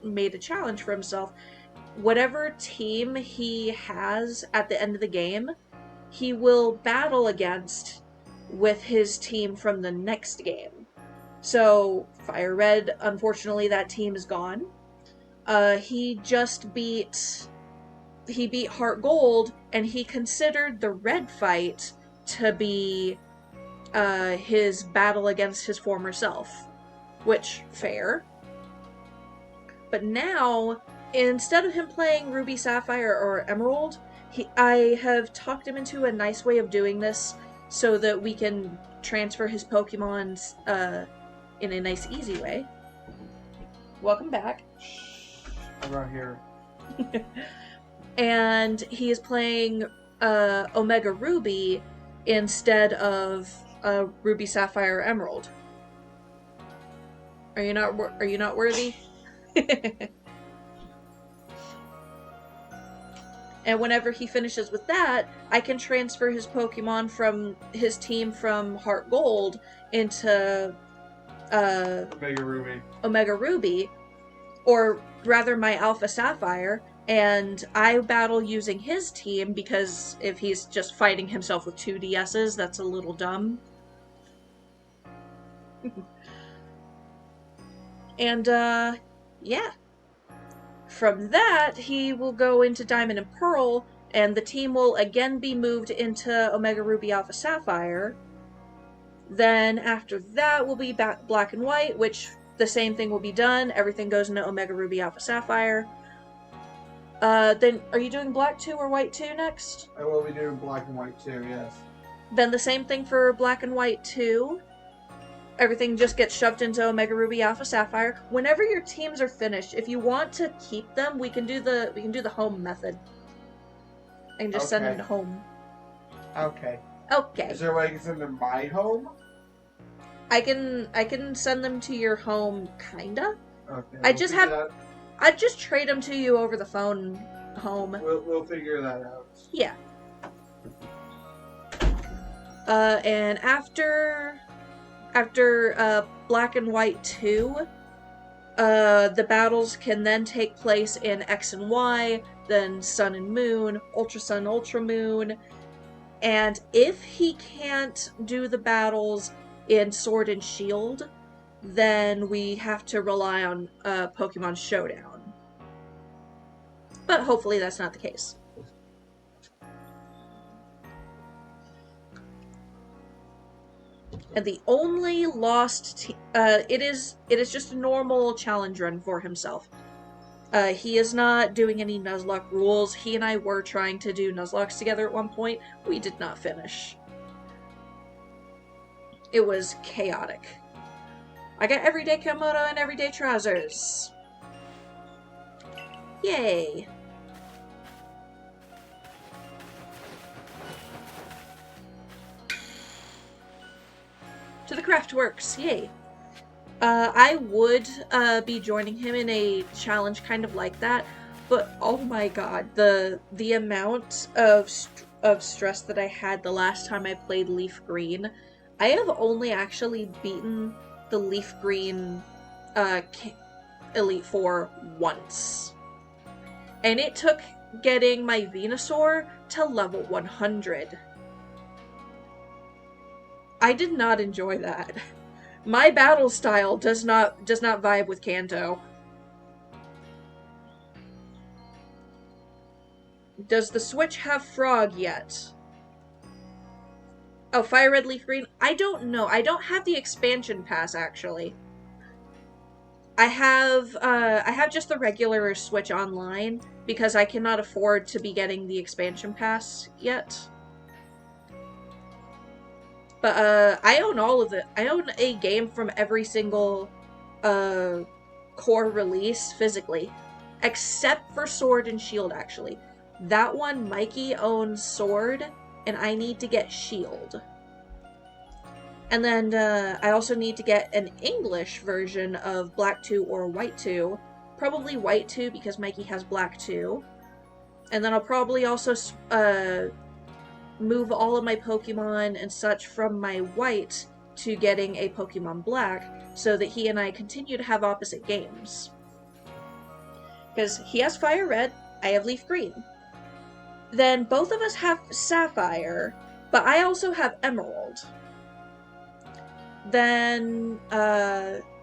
made a challenge for himself. Whatever team he has at the end of the game, he will battle against with his team from the next game. So, Fire Red, unfortunately, that team is gone. He beat Heart Gold, and he considered the Red fight to be his battle against his former self. Which, fair. But now, instead of him playing Ruby, Sapphire, or Emerald, I have talked him into a nice way of doing this so that we can transfer his Pokemons in a nice, easy way. Welcome back. I'm right here. And he is playing Omega Ruby instead of Ruby Sapphire Emerald. Are you not worthy? And whenever he finishes with that, I can transfer his Pokemon from his team from Heart Gold into Omega Ruby, or rather my Alpha Sapphire, and I battle using his team because if he's just fighting himself with 2 DSs, that's a little dumb. And, yeah. From that, he will go into Diamond and Pearl, and the team will again be moved into Omega Ruby Alpha Sapphire. Then after that will be Black and White, which the same thing will be done. Everything goes into Omega Ruby Alpha Sapphire. Then are you doing Black 2 or White 2 next? I will be doing Black and White 2, yes. Then the same thing for Black and White 2. Everything just gets shoved into Omega Ruby Alpha Sapphire. Whenever your teams are finished, if you want to keep them, we can do the home method. I can just send them to home. Okay. Okay. Is there a way I can send them to my home? I can send them to your home, kinda. Okay. I just trade them to you over the phone home. We'll figure that out. Yeah. And after Black and White 2, the battles can then take place in X and Y, then Sun and Moon, Ultra Sun, Ultra Moon, and if he can't do the battles in Sword and Shield, then we have to rely on Pokemon Showdown. But hopefully that's not the case. And the only lost it is just a normal challenge run for himself. He is not doing any Nuzlocke rules. He and I were trying to do Nuzlocks together at one point. We did not finish. It was chaotic. I got everyday Komodo and everyday trousers. Yay! To the Craftworks, yay! I would be joining him in a challenge kind of like that, but oh my god, the amount of stress that I had the last time I played Leaf Green. I have only actually beaten the Leaf Green Elite Four once. And it took getting my Venusaur to level 100. I did not enjoy that. My battle style does not vibe with Kanto. Does the Switch have Frog yet? Oh, Fire Red, Leaf Green? I don't know. I don't have the expansion pass, actually. I have just the regular Switch Online, because I cannot afford to be getting the expansion pass yet. But, I own all of it. I own a game from every single, core release physically. Except for Sword and Shield, actually. That one, Mikey owns Sword, and I need to get Shield. And then, I also need to get an English version of Black 2 or White 2. Probably White 2, because Mikey has Black 2. And then I'll probably also, move all of my Pokemon and such from my White to getting a Pokemon Black, so that he and I continue to have opposite games. Because he has Fire Red, I have Leaf Green. Then both of us have Sapphire, but I also have Emerald. Then,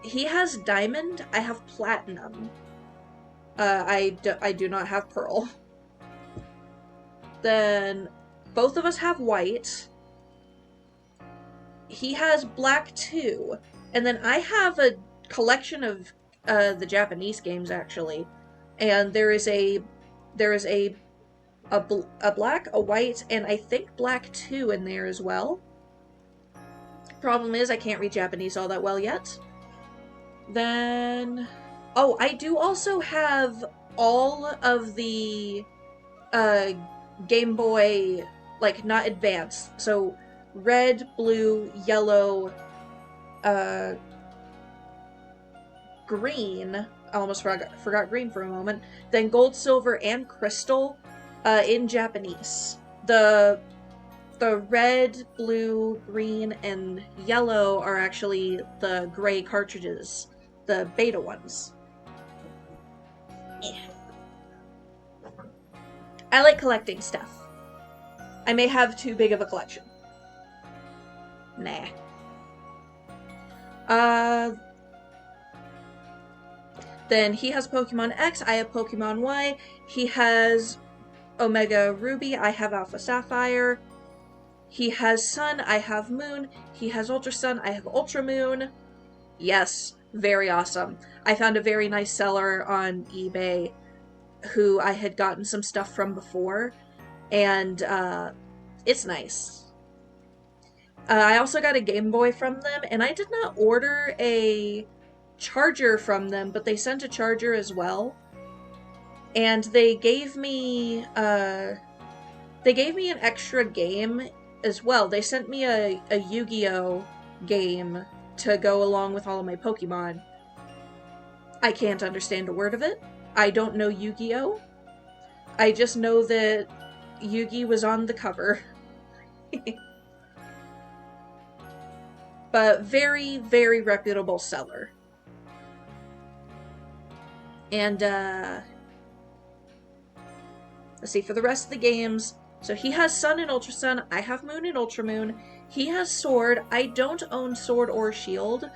he has Diamond, I have Platinum. I do not have Pearl. Then, both of us have White. He has Black 2. And then I have a collection of, the Japanese games, actually. And there is a Black, a White, and I think Black 2 in there as well. Problem is, I can't read Japanese all that well yet. Then, Oh, I do also have all of the uh, Game Boy, like, not advanced. So, red, blue, yellow, uh, green. I almost forgot green for a moment. Then gold, silver, and crystal in Japanese. The red, blue, green, and yellow are actually the gray cartridges, the beta ones. I like collecting stuff. I may have too big of a collection. Nah. Then he has Pokemon X, I have Pokemon Y. He has Omega Ruby, I have Alpha Sapphire. He has Sun, I have Moon. He has Ultra Sun, I have Ultra Moon. Yes, very awesome. I found a very nice seller on eBay who I had gotten some stuff from before, and it's nice. I also got a Game Boy from them, and I did not order a charger from them, but they sent a charger as well. And they gave me an extra game as well. They sent me a Yu-Gi-Oh game to go along with all of my Pokemon. I can't understand a word of it. I don't know Yu-Gi-Oh! I just know that Yugi was on the cover. But very, very reputable seller. And, let's see, for the rest of the games, so he has Sun and Ultra Sun, I have Moon and Ultra Moon, he has Sword, I don't own Sword or Shield,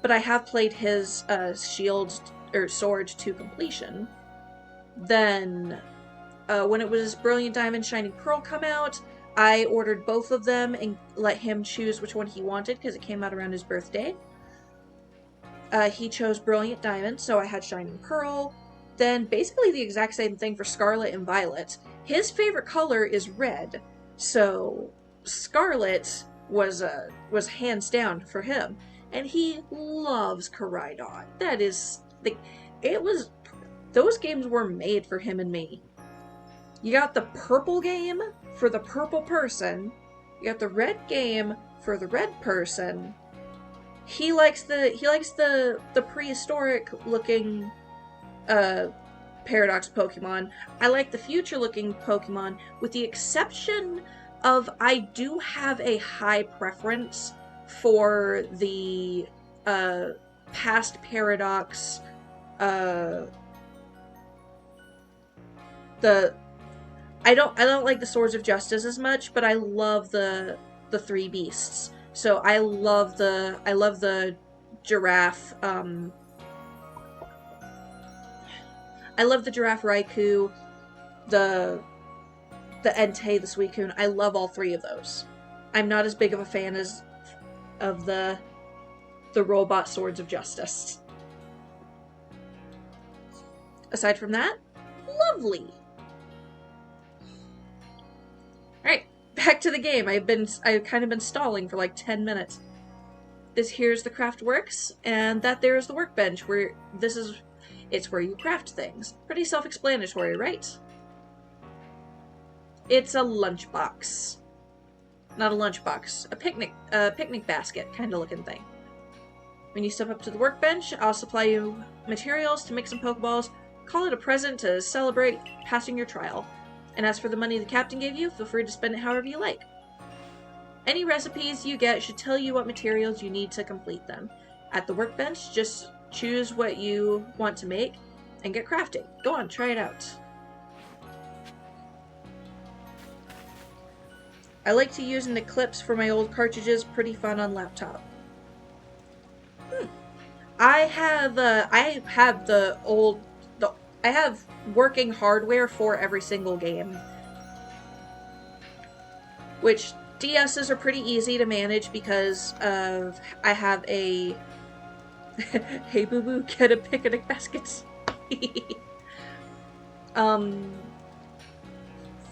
but I have played his, Shield, or Sword to completion. Then, when it was Brilliant Diamond, Shining Pearl come out, I ordered both of them and let him choose which one he wanted, because it came out around his birthday. He chose Brilliant Diamond, so I had Shining Pearl. Then basically the exact same thing for Scarlet and Violet. His favorite color is red, so Scarlet was hands down for him, and he loves Koraidon. That is, those games were made for him and me. You got the purple game for the purple person. You got the red game for the red person. He likes the prehistoric looking Paradox Pokemon. I like the future looking Pokemon, with the exception of I do have a high preference for the past Paradox I don't like the Swords of Justice as much, but I love the three beasts. So I love the giraffe. I love the giraffe Raikou, the Entei, the Suicune. I love all three of those. I'm not as big of a fan of the robot Swords of Justice. Aside from that, lovely. Alright, back to the game. I've kind of been stalling for like 10 minutes. This here's the craft works, and that there is the workbench, it's where you craft things. Pretty self-explanatory, right? It's a lunchbox. Not a lunchbox. A picnic basket kind of looking thing. When you step up to the workbench, I'll supply you materials to make some Pokeballs. Call it a present to celebrate passing your trial. And as for the money the captain gave you, feel free to spend it however you like. Any recipes you get should tell you what materials you need to complete them. At the workbench, just choose what you want to make and get crafting. Go on, try it out. I like to use an Eclipse for my old cartridges, pretty fun on laptop. I have working hardware for every single game. Which DSs are pretty easy to manage because I have a hey boo boo, get a picnic basket.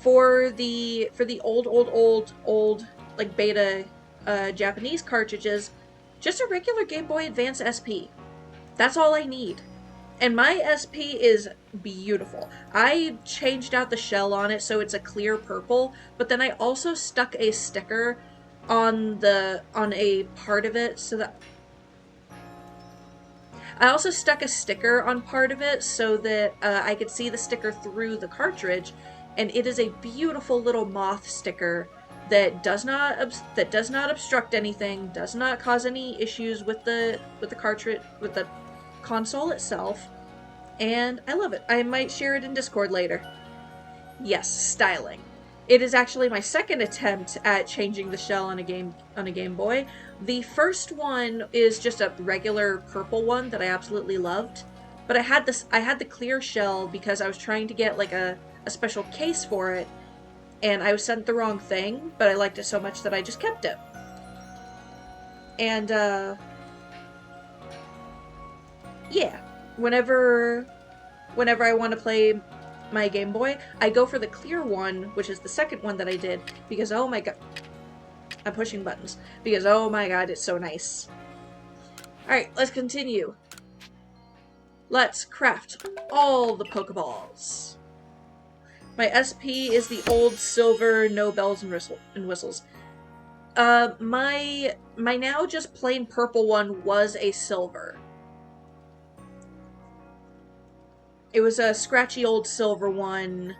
For the old like beta Japanese cartridges, just a regular Game Boy Advance SP. That's all I need. And my SP is beautiful. I changed out the shell on it so it's a clear purple, but then I also stuck a sticker on a part of it so that I also stuck a sticker on part of it so that I could see the sticker through the cartridge, and it is a beautiful little moth sticker that does not obstruct anything, does not cause any issues with the cartridge, with the console itself, and I love it. I might share it in Discord later. Yes, styling. It is actually my second attempt at changing the shell on a Game Boy. The first one is just a regular purple one that I absolutely loved, but I had the clear shell because I was trying to get like a special case for it, and I was sent the wrong thing, but I liked it so much that I just kept it. And yeah, whenever I want to play my Game Boy, I go for the clear one, which is the second one that I did, because oh my god, I'm pushing buttons, because oh my god, it's so nice. Alright, let's continue. Let's craft all the Pokeballs. My SP is the old silver, no bells and whistles. My now just plain purple one was a silver. It was a scratchy old silver one,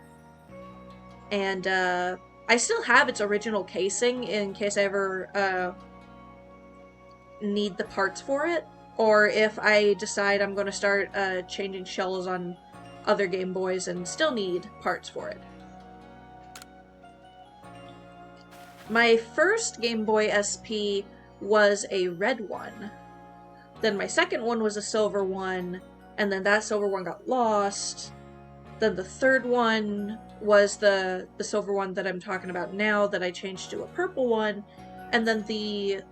and I still have its original casing in case I ever need the parts for it, or if I decide I'm going to start changing shells on other Game Boys and still need parts for it. My first Game Boy SP was a red one. Then my second one was a silver one, and then that silver one got lost. Then the third one was the silver one that I'm talking about now that I changed to a purple one. And then the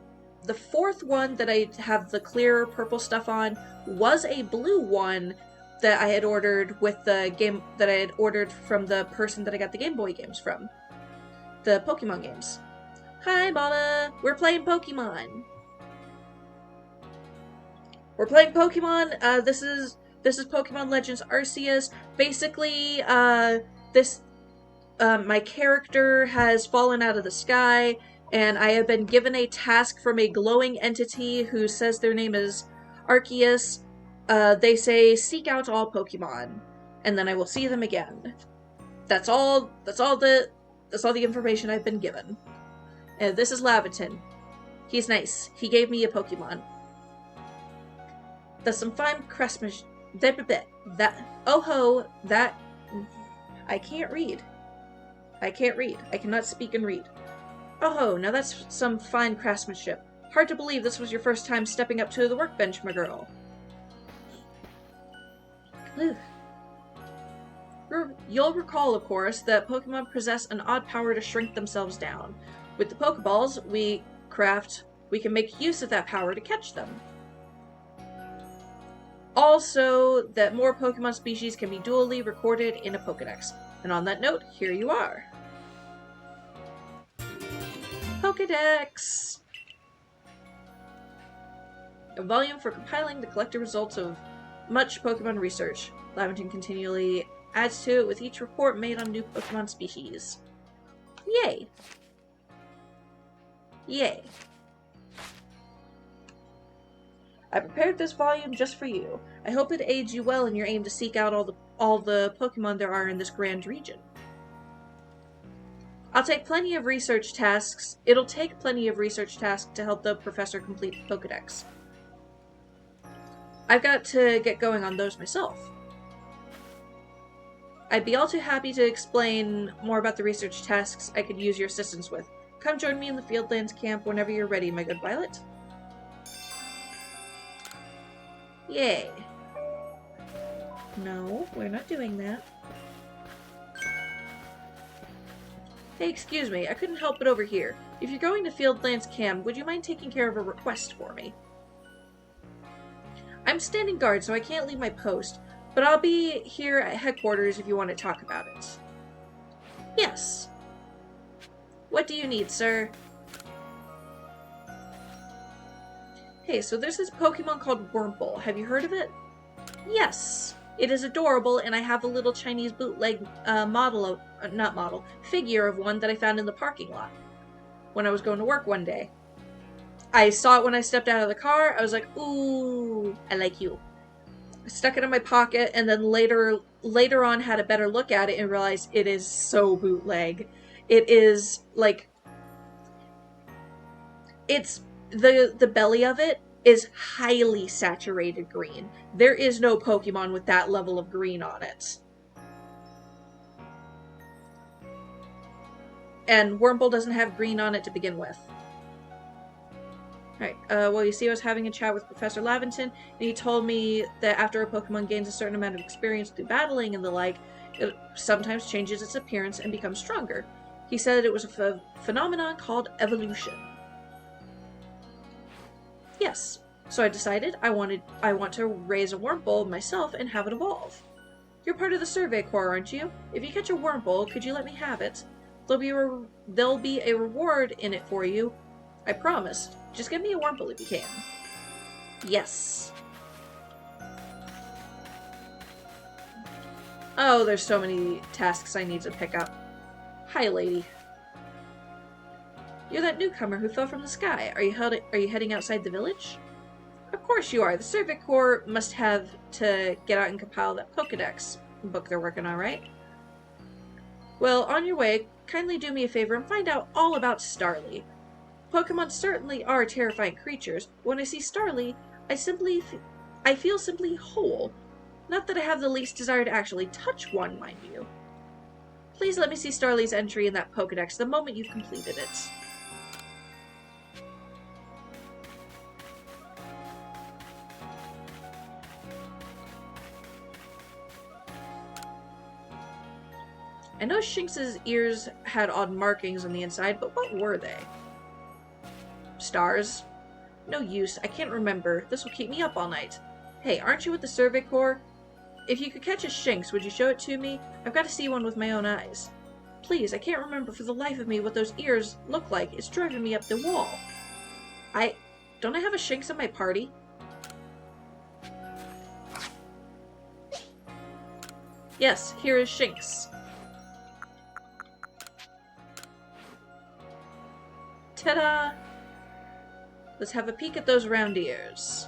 fourth one that I have the clear purple stuff on was a blue one that I had ordered with the game that I had ordered from the person that I got the Game Boy games from. The Pokemon games. Hi, Mama! We're playing Pokemon! We're playing Pokemon. This is Pokemon Legends Arceus. Basically, my character has fallen out of the sky, and I have been given a task from a glowing entity who says their name is Arceus. They say, seek out all Pokemon, and then I will see them again. That's all the information I've been given. And this is Laviton. He's nice. He gave me a Pokemon. That's some fine craftsmanship. I can't read. I cannot speak and read. Oh, now that's some fine craftsmanship. Hard to believe this was your first time stepping up to the workbench, my girl. You'll recall, of course, that Pokemon possess an odd power to shrink themselves down. With the Pokeballs we craft, we can make use of that power to catch them. Also, that more Pokemon species can be dually recorded in a Pokedex. And on that note, here you are. Pokedex! A volume for compiling the collected results of much Pokemon research. Laventon continually adds to it with each report made on new Pokemon species. Yay! Yay. I prepared this volume just for you. I hope it aids you well in your aim to seek out all the Pokemon there are in this grand region. It'll take plenty of research tasks to help the professor complete the Pokedex. I've got to get going on those myself. I'd be all too happy to explain more about the research tasks I could use your assistance with. Come join me in the Fieldlands camp whenever you're ready, my good Violet. Yay. No, we're not doing that. Hey, excuse me, I couldn't help but overhear. If you're going to Fieldlands camp, would you mind taking care of a request for me? I'm standing guard, so I can't leave my post, but I'll be here at headquarters if you want to talk about it. Yes. What do you need, sir? Hey, so there's this Pokemon called Wurmple. Have you heard of it? Yes, it is adorable, and I have a little Chinese bootleg figure of one that I found in the parking lot when I was going to work one day. I saw it when I stepped out of the car. I was like, ooh, I like you. I stuck it in my pocket, and then later on had a better look at it and realized it is so bootleg. It is like it's the belly of it is highly saturated green. There is no Pokemon with that level of green on it. And Wurmple doesn't have green on it to begin with. Alright, well, you see, I was having a chat with Professor Laventon, and he told me that after a Pokemon gains a certain amount of experience through battling and the like, it sometimes changes its appearance and becomes stronger. He said it was a phenomenon called evolution. Yes, so I decided I want to raise a Wurmple myself and have it evolve. You're part of the Survey Corps, aren't you? If you catch a Wurmple, could you let me have it? There'll be a reward in it for you. I promised. Just give me a Wurmple if you can. Yes. Oh, there's so many tasks I need to pick up. Hi, lady. You're that newcomer who fell from the sky. Are you heading outside the village? Of course you are. The Survey Corps must have to get out and compile that Pokedex book they're working on, right? Well, on your way, kindly do me a favor and find out all about Starly. Pokemon certainly are terrifying creatures. When I see Starly, I feel simply whole. Not that I have the least desire to actually touch one, mind you. Please let me see Starly's entry in that Pokedex the moment you've completed it. I know Shinx's ears had odd markings on the inside, but what were they? Stars? No use, I can't remember. This will keep me up all night. Hey, aren't you with the Survey Corps? If you could catch a Shinx, would you show it to me? I've got to see one with my own eyes. Please, I can't remember for the life of me what those ears look like. It's driving me up the wall. Don't I have a Shinx in my party? Yes, here is Shinx. Ta-da! Let's have a peek at those round ears.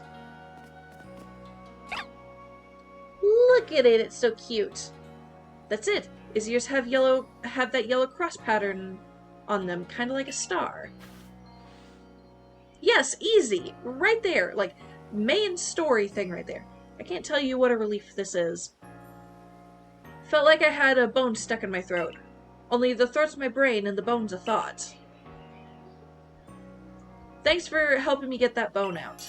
Look at it, it's so cute. That's it. His ears have that yellow cross pattern on them, kind of like a star. Yes, easy. Right there. Like, main story thing right there. I can't tell you what a relief this is. Felt like I had a bone stuck in my throat. Only the throat's my brain and the bone's a thought. Thanks for helping me get that bone out.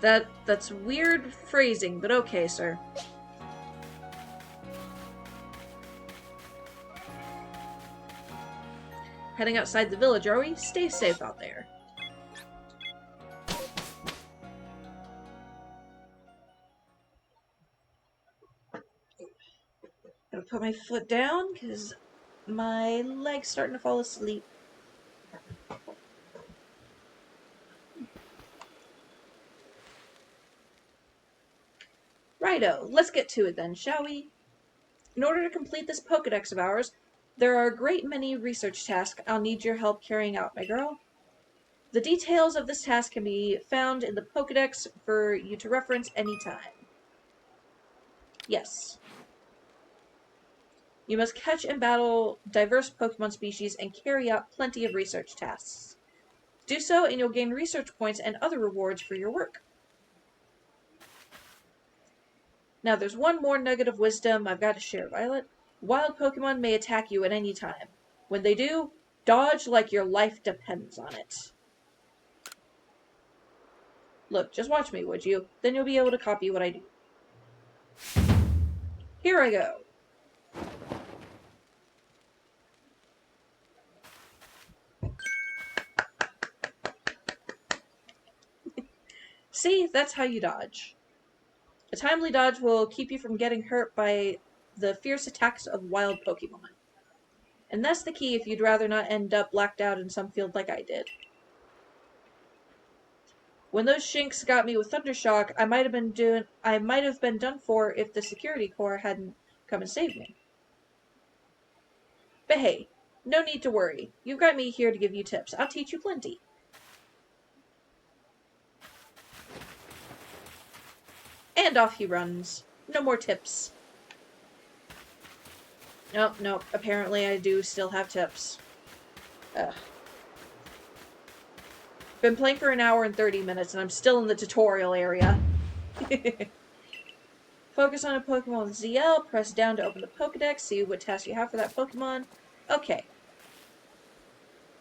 That's weird phrasing, but okay, sir. Heading outside the village, are we? Stay safe out there. Gotta put my foot down, because my leg's starting to fall asleep. Righto, let's get to it then, shall we? In order to complete this Pokedex of ours, there are a great many research tasks I'll need your help carrying out, my girl. The details of this task can be found in the Pokedex for you to reference anytime. Yes. You must catch and battle diverse Pokemon species and carry out plenty of research tasks. Do so and you'll gain research points and other rewards for your work. Now there's one more nugget of wisdom I've got to share, Violet. Wild Pokemon may attack you at any time. When they do, dodge like your life depends on it. Look, just watch me, would you? Then you'll be able to copy what I do. Here I go. See, that's how you dodge. A timely dodge will keep you from getting hurt by the fierce attacks of wild Pokemon. And that's the key if you'd rather not end up blacked out in some field like I did. When those Shinx got me with Thundershock, I might have been done for if the security corps hadn't come and saved me. But hey, no need to worry. You've got me here to give you tips. I'll teach you plenty. And off he runs. No more tips. Nope. Apparently I do still have tips. Ugh. Been playing for an hour and 30 minutes and I'm still in the tutorial area. Focus on a Pokemon with ZL, press down to open the Pokedex, see what task you have for that Pokemon. Okay.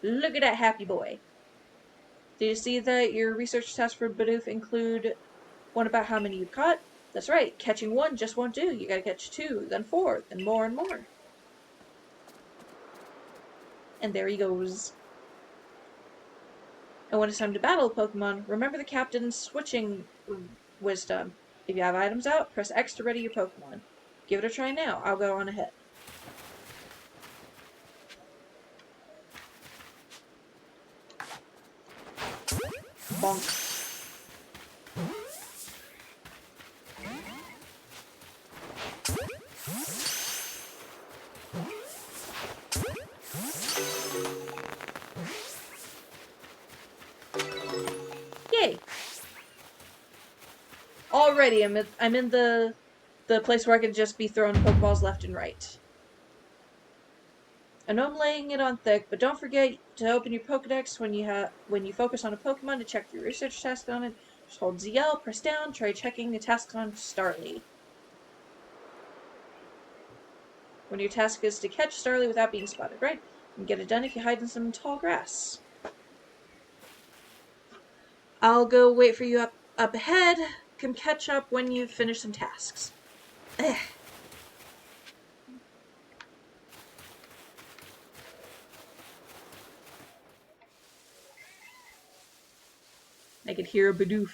Look at that happy boy. Do you see that your research tasks for Bidoof include one about how many you caught? That's right, catching one just won't do. You gotta catch 2, then 4, then more and more. And there he goes. And when it's time to battle a Pokemon, remember the captain's switching wisdom. If you have items out, press X to ready your Pokemon. Give it a try now. I'll go on ahead. Bonk. Yay! Already, I'm in the place where I can just be throwing Pokeballs left and right. I know I'm laying it on thick, but don't forget to open your Pokedex when you focus on a Pokemon to check your research task on it. Just hold ZL, press down, try checking the task on Starly. When your task is to catch Starly without being spotted, right? You can get it done if you hide in some tall grass. I'll go wait for you up ahead. Come catch up when you've finished some tasks. Ugh. I could hear a Bidoof.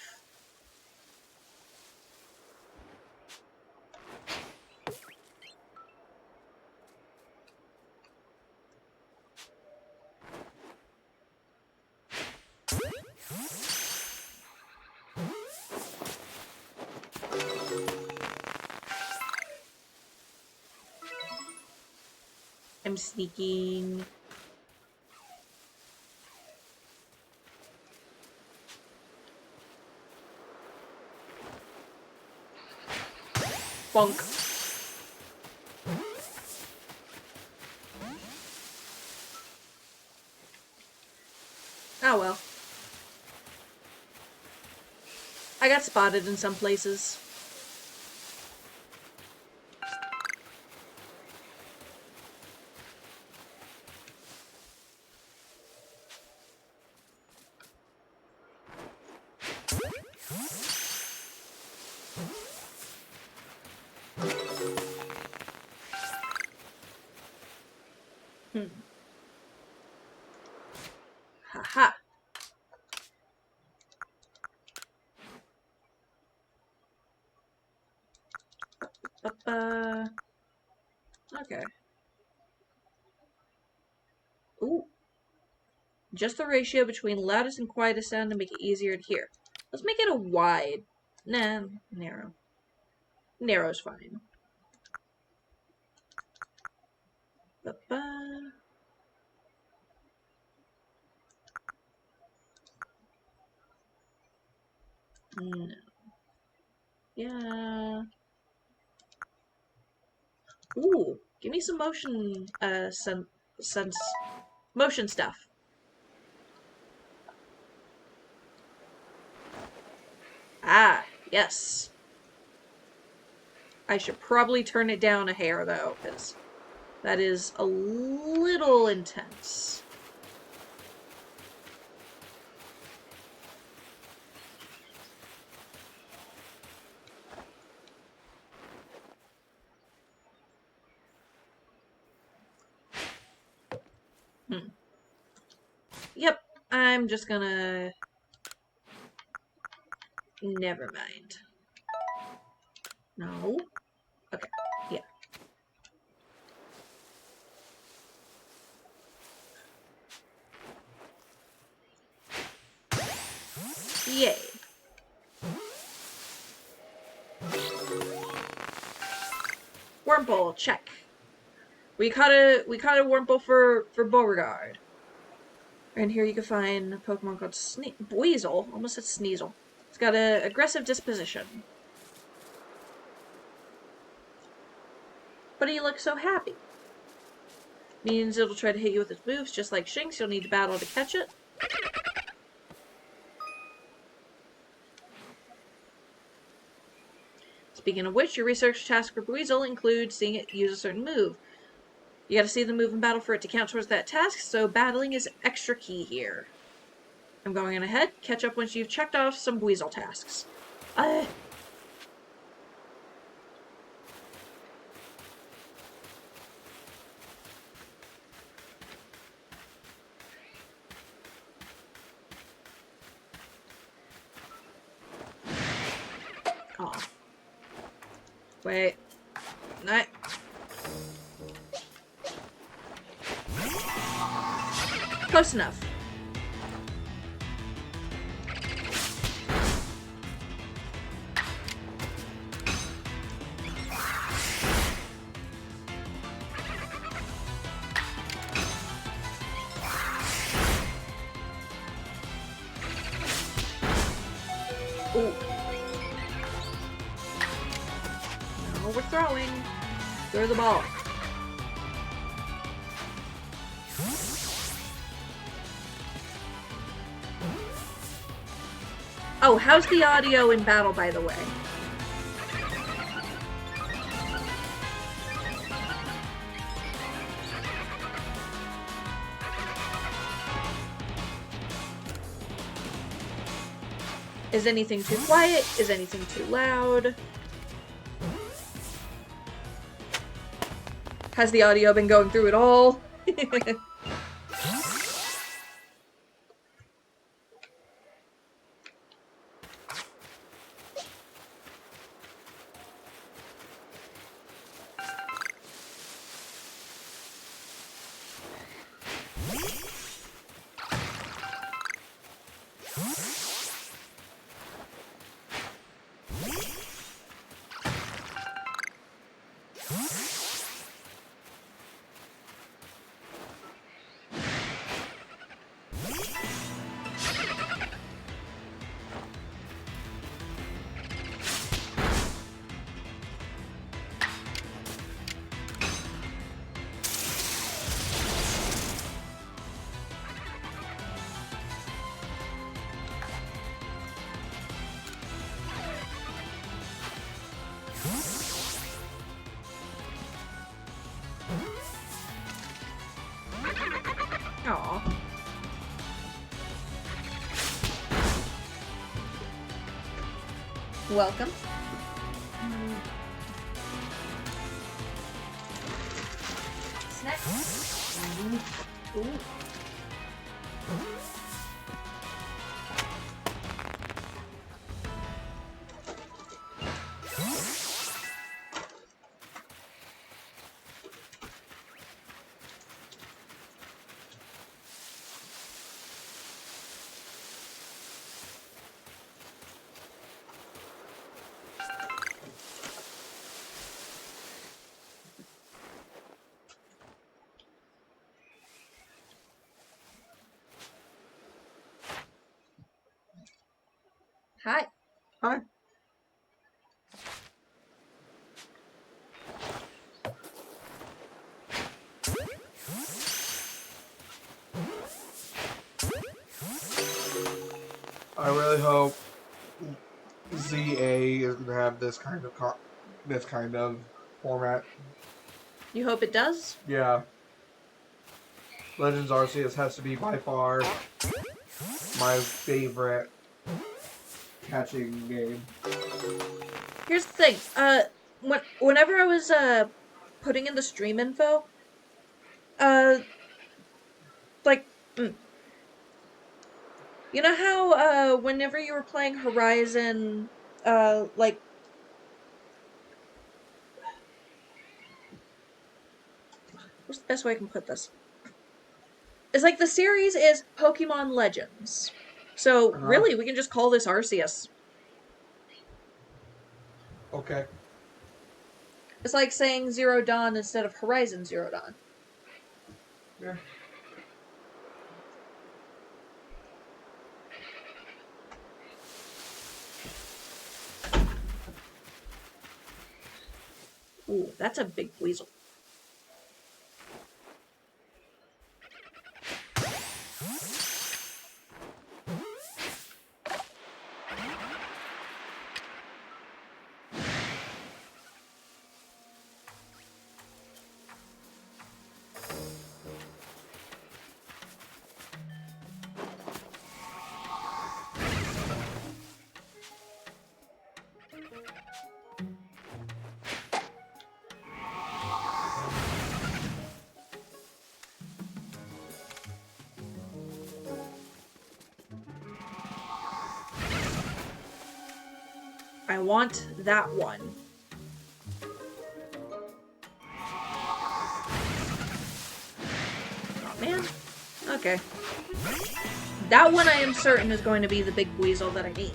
I'm sneaking. Bonk. Oh well. I got spotted in some places. Haha. Okay. Ooh. Just the ratio between loudest and quietest sound to make it easier to hear. Let's make it a wide. Nah, narrow. Narrow's fine. No. Yeah. Ooh, give me some motion, motion stuff. Ah, yes. I should probably turn it down a hair, though, because that is a little intense. Yep, I'm just gonna... Never mind. No? Okay, yeah. Yay. Wurmple, check. We caught a Wurmple for Beauregard. And here you can find a Pokemon called Weasel. Almost said Sneasel. It's got an aggressive disposition. But he looks so happy. Means it'll try to hit you with its moves, just like Shinx. You'll need to battle to catch it. Speaking of which, your research task for Weasel includes seeing it use a certain move. You gotta see the move in battle for it to count towards that task, so battling is extra key here. I'm going on ahead. Catch up once you've checked off some Weasel tasks. Aw. Wait. No. Close enough. Ooh. No, we're throwing. Throw the ball. Oh, how's the audio in battle, by the way? Is anything too quiet? Is anything too loud? Has the audio been going through it all? Aw. Welcome. Snacks. Ooh. Hi. Hi. I really hope ZA is gonna have this kind of format. You hope it does? Yeah. Legends Arceus has to be by far my favorite catching game. Here's the thing. Whenever I was putting in the stream info, like, you know how whenever you were playing Horizon, like, what's the best way I can put this? It's like the series is Pokemon Legends. So, Uh-huh. really, we can just call this Arceus. Okay. It's like saying Zero Dawn instead of Horizon Zero Dawn. Yeah. Ooh, that's a big weasel. I want that one. Oh, man. Okay. That one I am certain is going to be the big weasel that I need.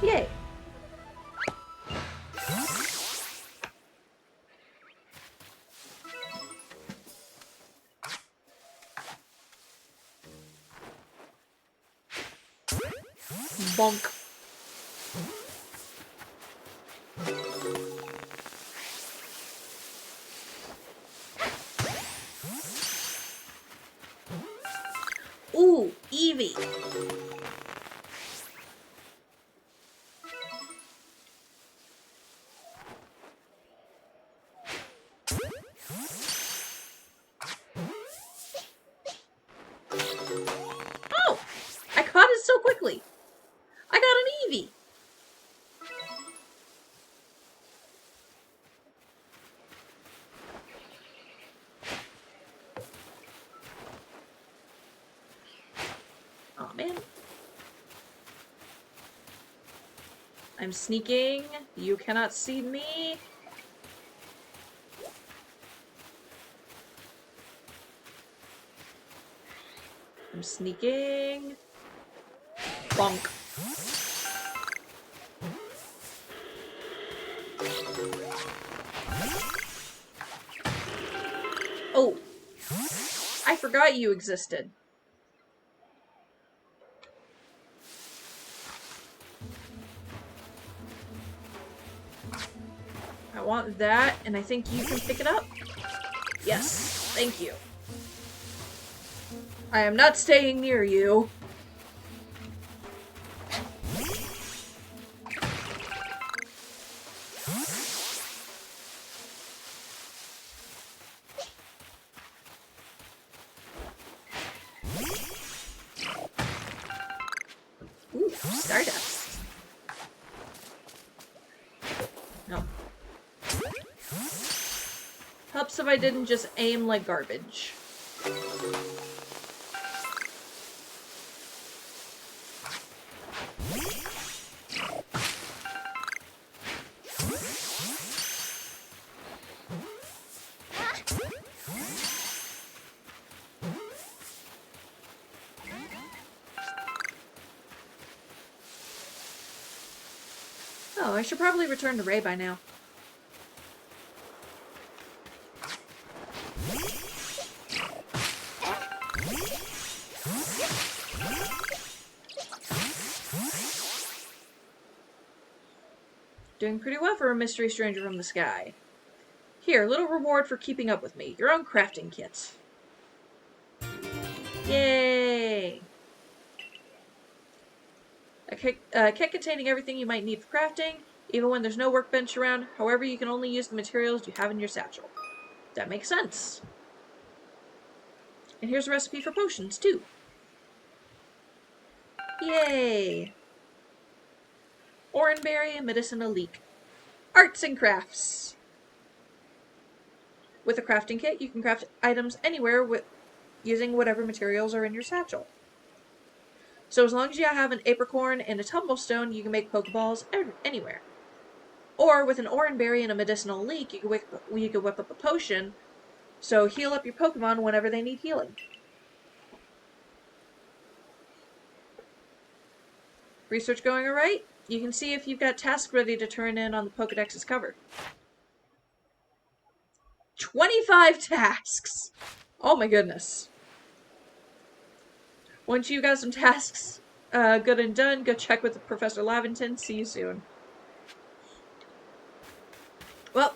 Yay. Bonk. Ooh, Eevee. Oh! I caught it so quickly. I got an Eevee. Oh, man. I'm sneaking. You cannot see me. I'm sneaking. Bonk. Oh. I forgot you existed. I want that, and I think you can pick it up. Yes, thank you. I am not staying near you. Ooh, Stardust. No. Helps if I didn't just aim like garbage. Oh, I should probably return to Ray by now. Doing pretty well for a mystery stranger from the sky. Here, little reward for keeping up with me. Your own crafting kit. Yay! A kit containing everything you might need for crafting, even when there's no workbench around. However, you can only use the materials you have in your satchel. That makes sense. And here's a recipe for potions, too. Yay! Oranberry and medicinal leek. Arts and crafts. With a crafting kit, you can craft items anywhere using whatever materials are in your satchel. So as long as you have an apricorn and a tumblestone, you can make Pokeballs anywhere. Or with an oranberry and a medicinal leek, you can whip up a potion. So heal up your Pokemon whenever they need healing. Research going alright? You can see if you've got tasks ready to turn in on the Pokedex's cover. 25 tasks! Oh my goodness. Once you've got some tasks good and done, go check with Professor Lavington. See you soon. Well,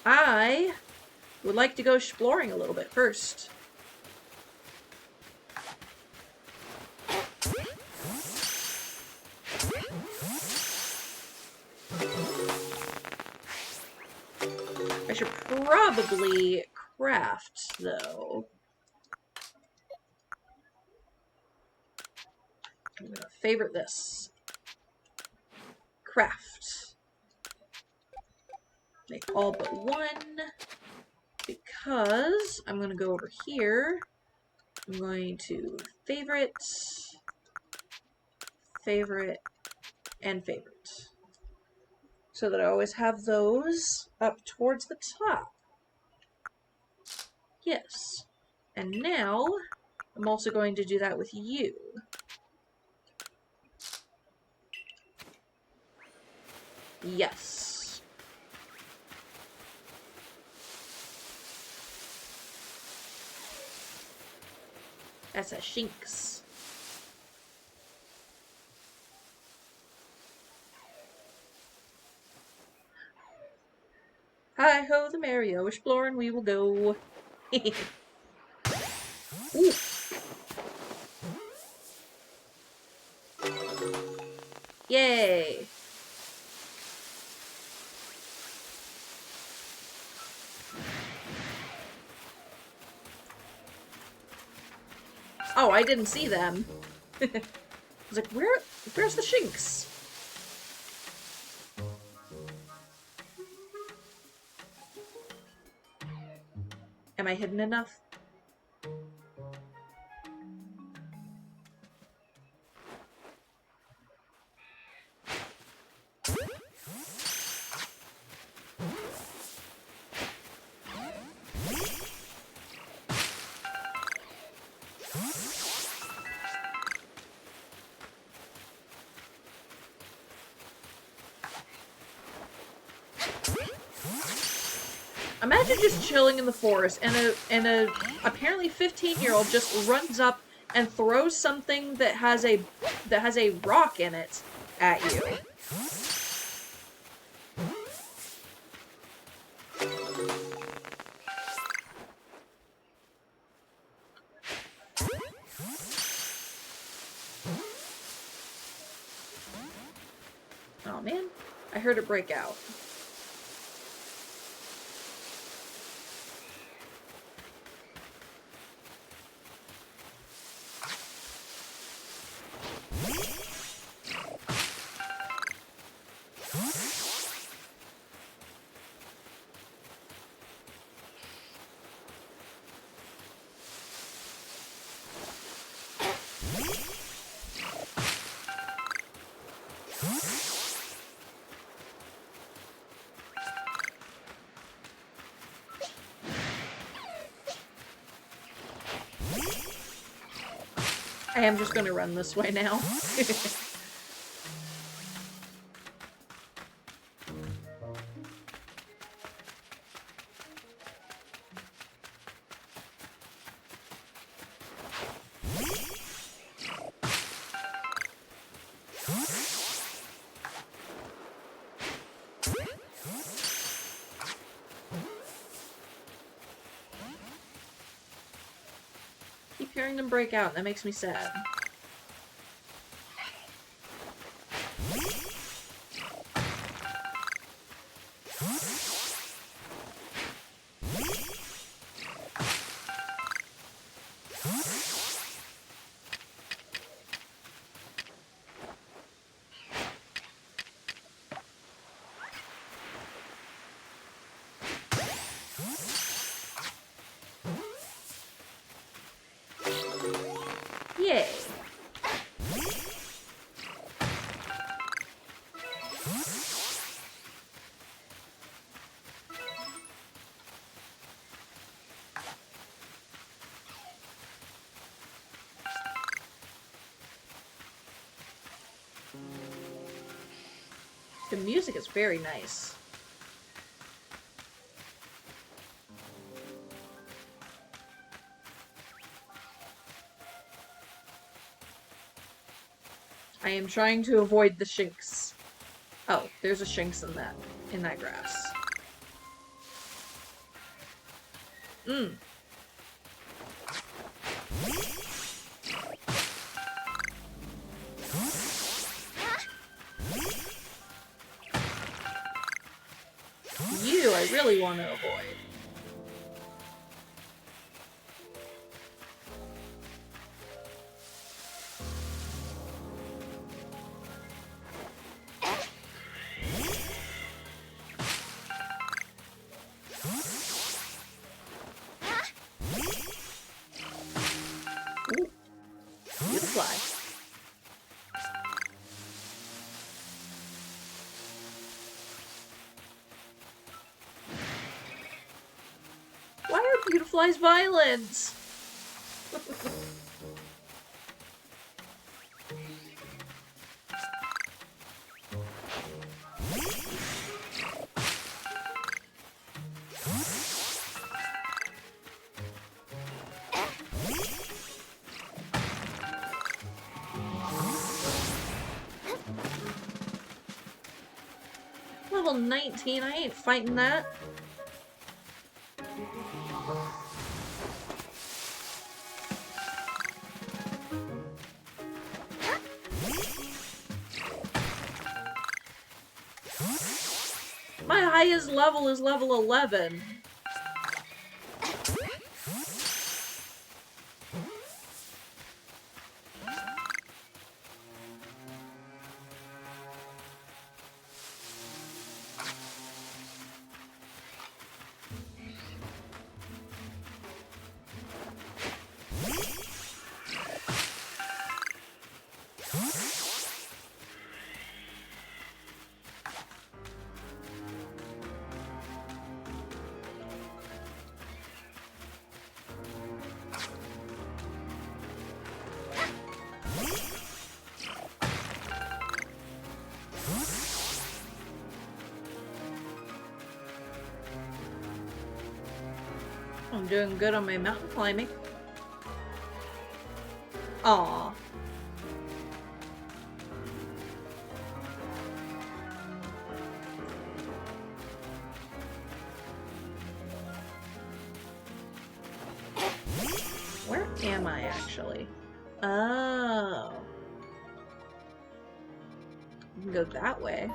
I would like to go exploring a little bit first. I should probably craft, though. I'm gonna favorite this. Craft. Make all but one. Because I'm gonna go over here. I'm going to favorite, and favorite. So that I always have those up towards the top. Yes. And now, I'm also going to do that with you. Yes. That's a Shinx. Hi-ho the Mario, exploring we will go. Ooh. Yay! Oh, I didn't see them. I was like, where's the Shinx? Am I hidden enough? Imagine just chilling in the forest and a apparently 15-year-old just runs up and throws something that has a rock in it at you. Oh man, I heard it break out. I am just gonna run this way now. Keep hearing them break out, that makes me sad. Yay! The music is very nice. I am trying to avoid the Shinx. Oh, there's a Shinx in that grass. Mmm. You, I really want to avoid. Ooh. Beautiful. Why are Beautiflies violent? Level 19, I ain't fighting that. My highest level is level 11. I'm doing good on my mountain climbing. Aww. Where am I actually? Oh. I can go that way.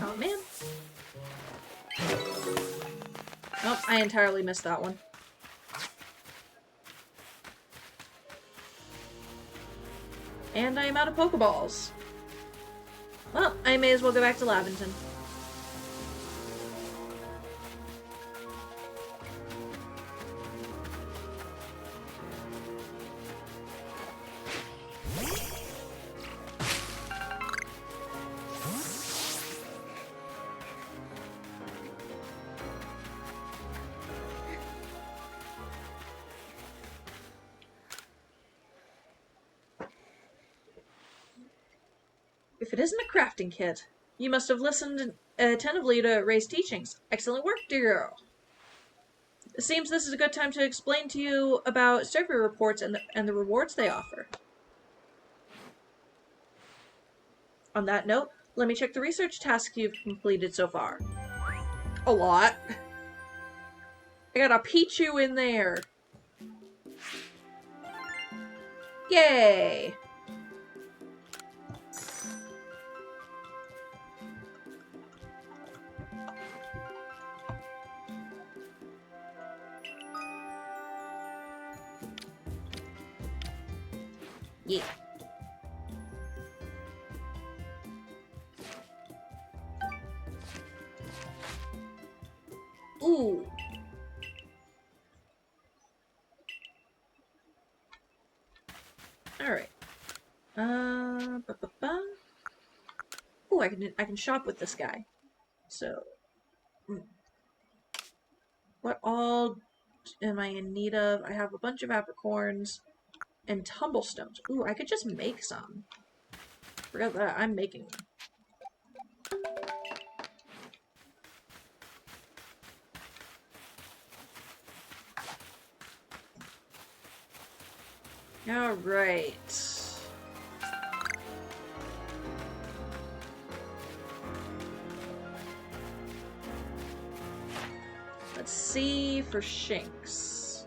Oh man. Oh, I entirely missed that one. And I am out of Pokeballs. Well, I may as well go back to Laventon. If it isn't a crafting kit, you must have listened attentively to Ray's teachings. Excellent work, dear girl. It seems this is a good time to explain to you about survey reports and the rewards they offer. On that note, let me check the research tasks you've completed so far. A lot. I got a Pichu in there. Yay! Yeah. Ooh. All right. Ooh, I can shop with this guy. So, what all am I in need of? I have a bunch of apricorns and tumblestones. Ooh, I could just make some. Forgot that I'm making them. All right. Let's see for Shinx.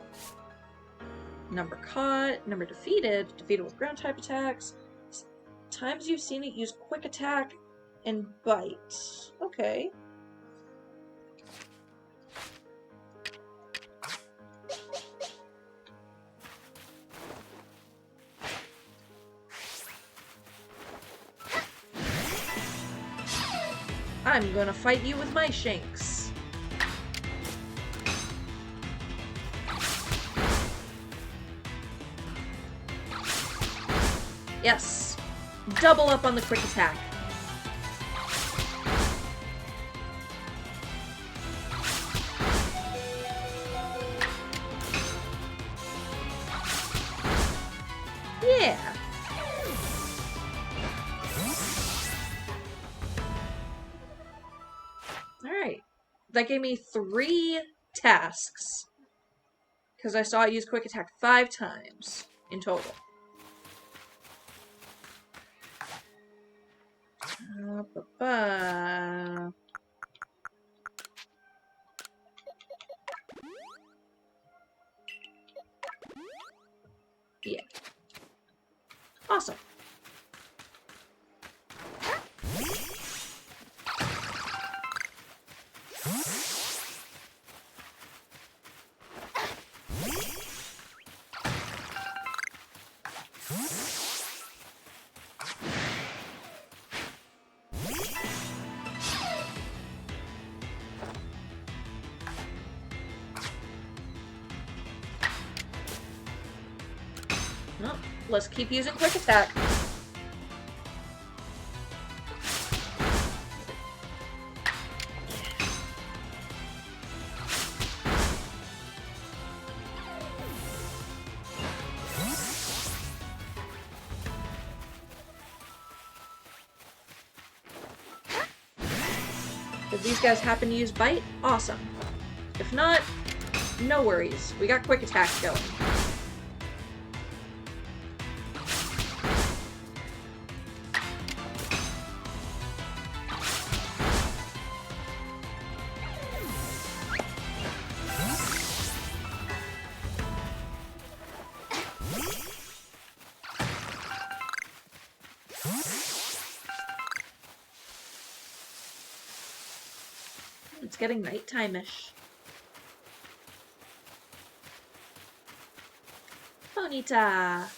Number caught, number defeated, defeated with ground type attacks. Times you've seen it use quick attack and bite. Okay. I'm gonna fight you with my Shinx. Yes. Double up on the quick attack. Yeah. Alright. That gave me 3 tasks. Because I saw it use quick attack 5 times in total. Yeah. Awesome. Well, let's keep using quick attack. If these guys happen to use bite, awesome. If not, no worries. We got quick attack going. It's getting nighttime-ish. Bonita!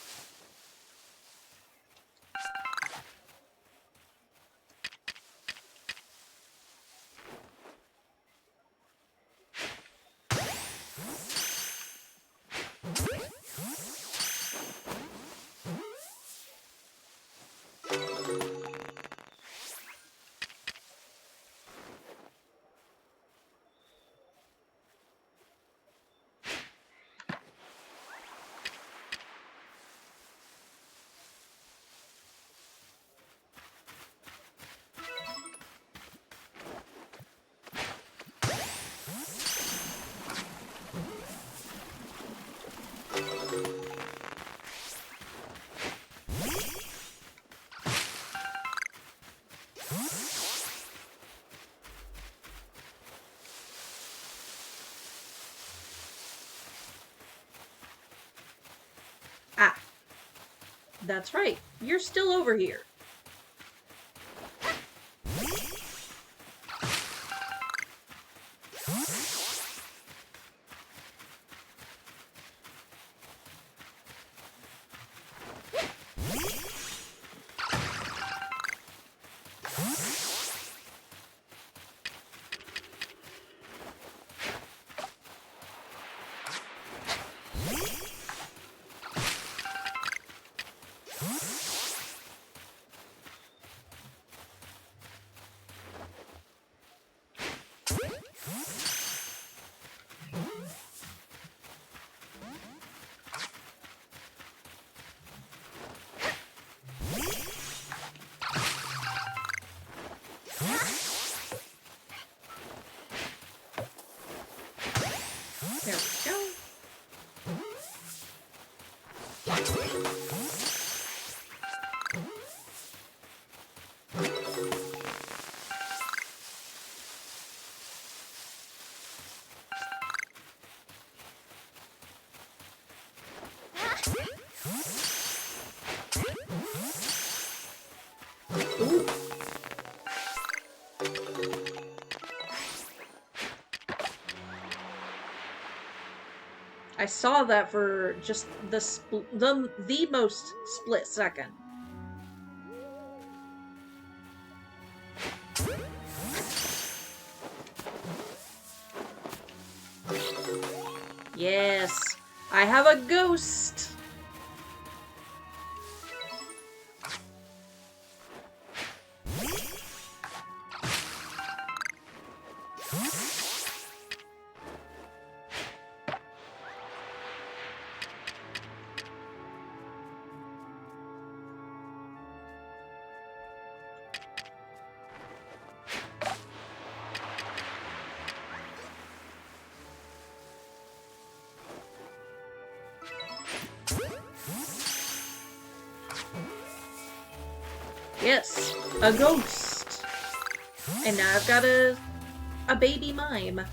That's right. You're still over here. There we go. Ooh. I saw that for just the most split second. Yes, I have a ghost. Yes, a ghost. And now I've got a baby mime.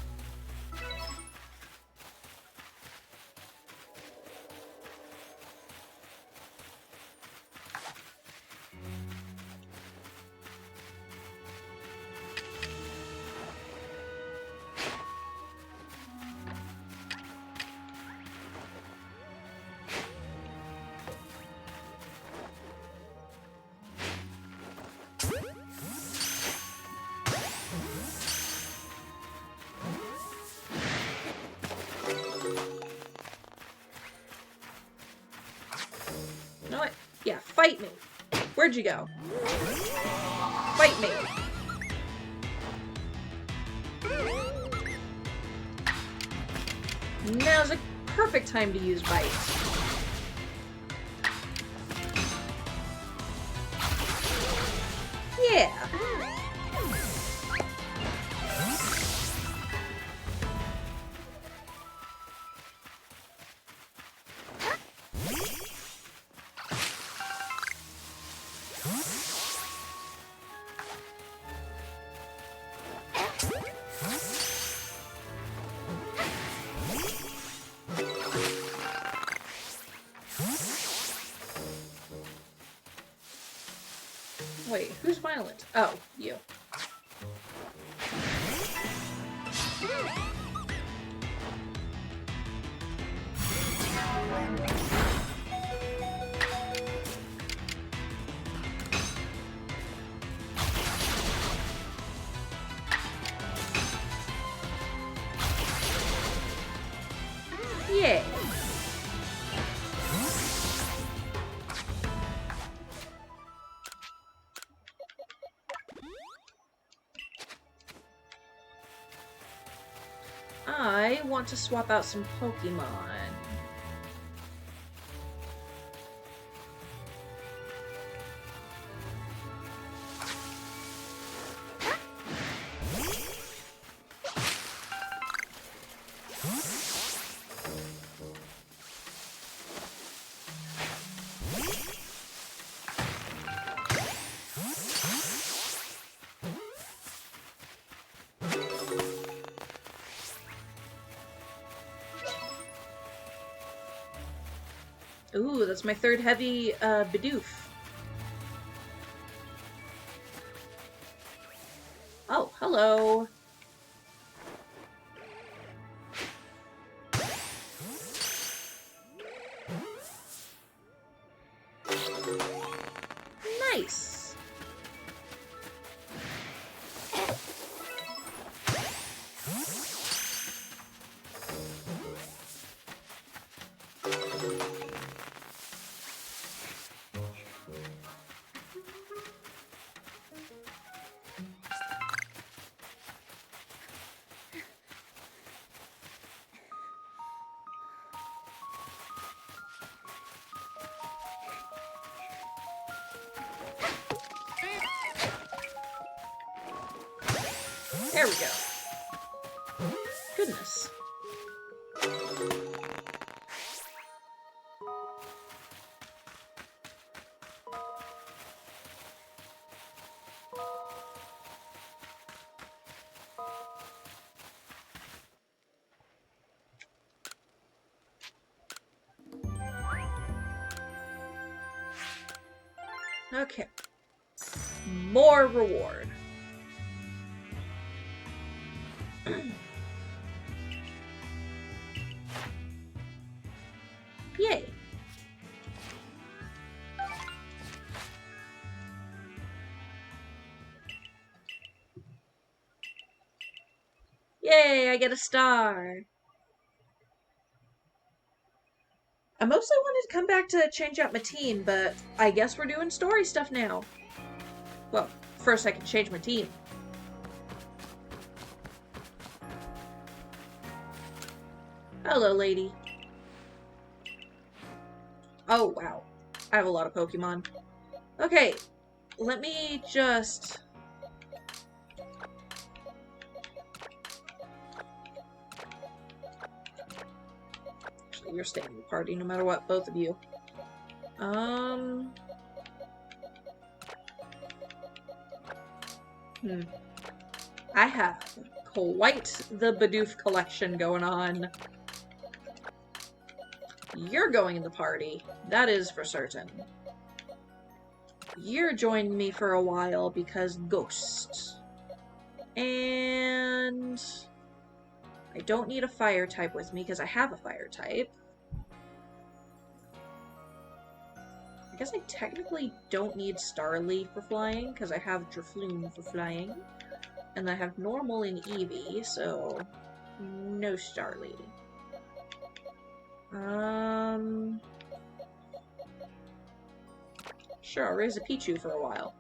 No, what? Yeah, fight me. Where'd you go? Fight me. Now's a perfect time to use bite. Yeah. Wait, who's violent? Oh, you. Yay. I want to swap out some Pokemon. Ooh, that's my third heavy, Bidoof. Oh, hello. Nice. There we go. Goodness. Okay. More reward. Yay. Yay, I get a star. I mostly wanted to come back to change out my team, but I guess we're doing story stuff now. Well, first I can change my team. Hello, lady. Oh, wow. I have a lot of Pokemon. Okay, let me just... Actually, you're staying in the party no matter what, both of you. I have quite the Bidoof collection going on. You're going in the party. That is for certain. You're joining me for a while because Ghost. And... I don't need a fire type with me because I have a fire type. I guess I technically don't need Starly for flying because I have Drifloon for flying. And I have normal in Eevee, so no Starly. Sure, I'll raise a Pichu for a while.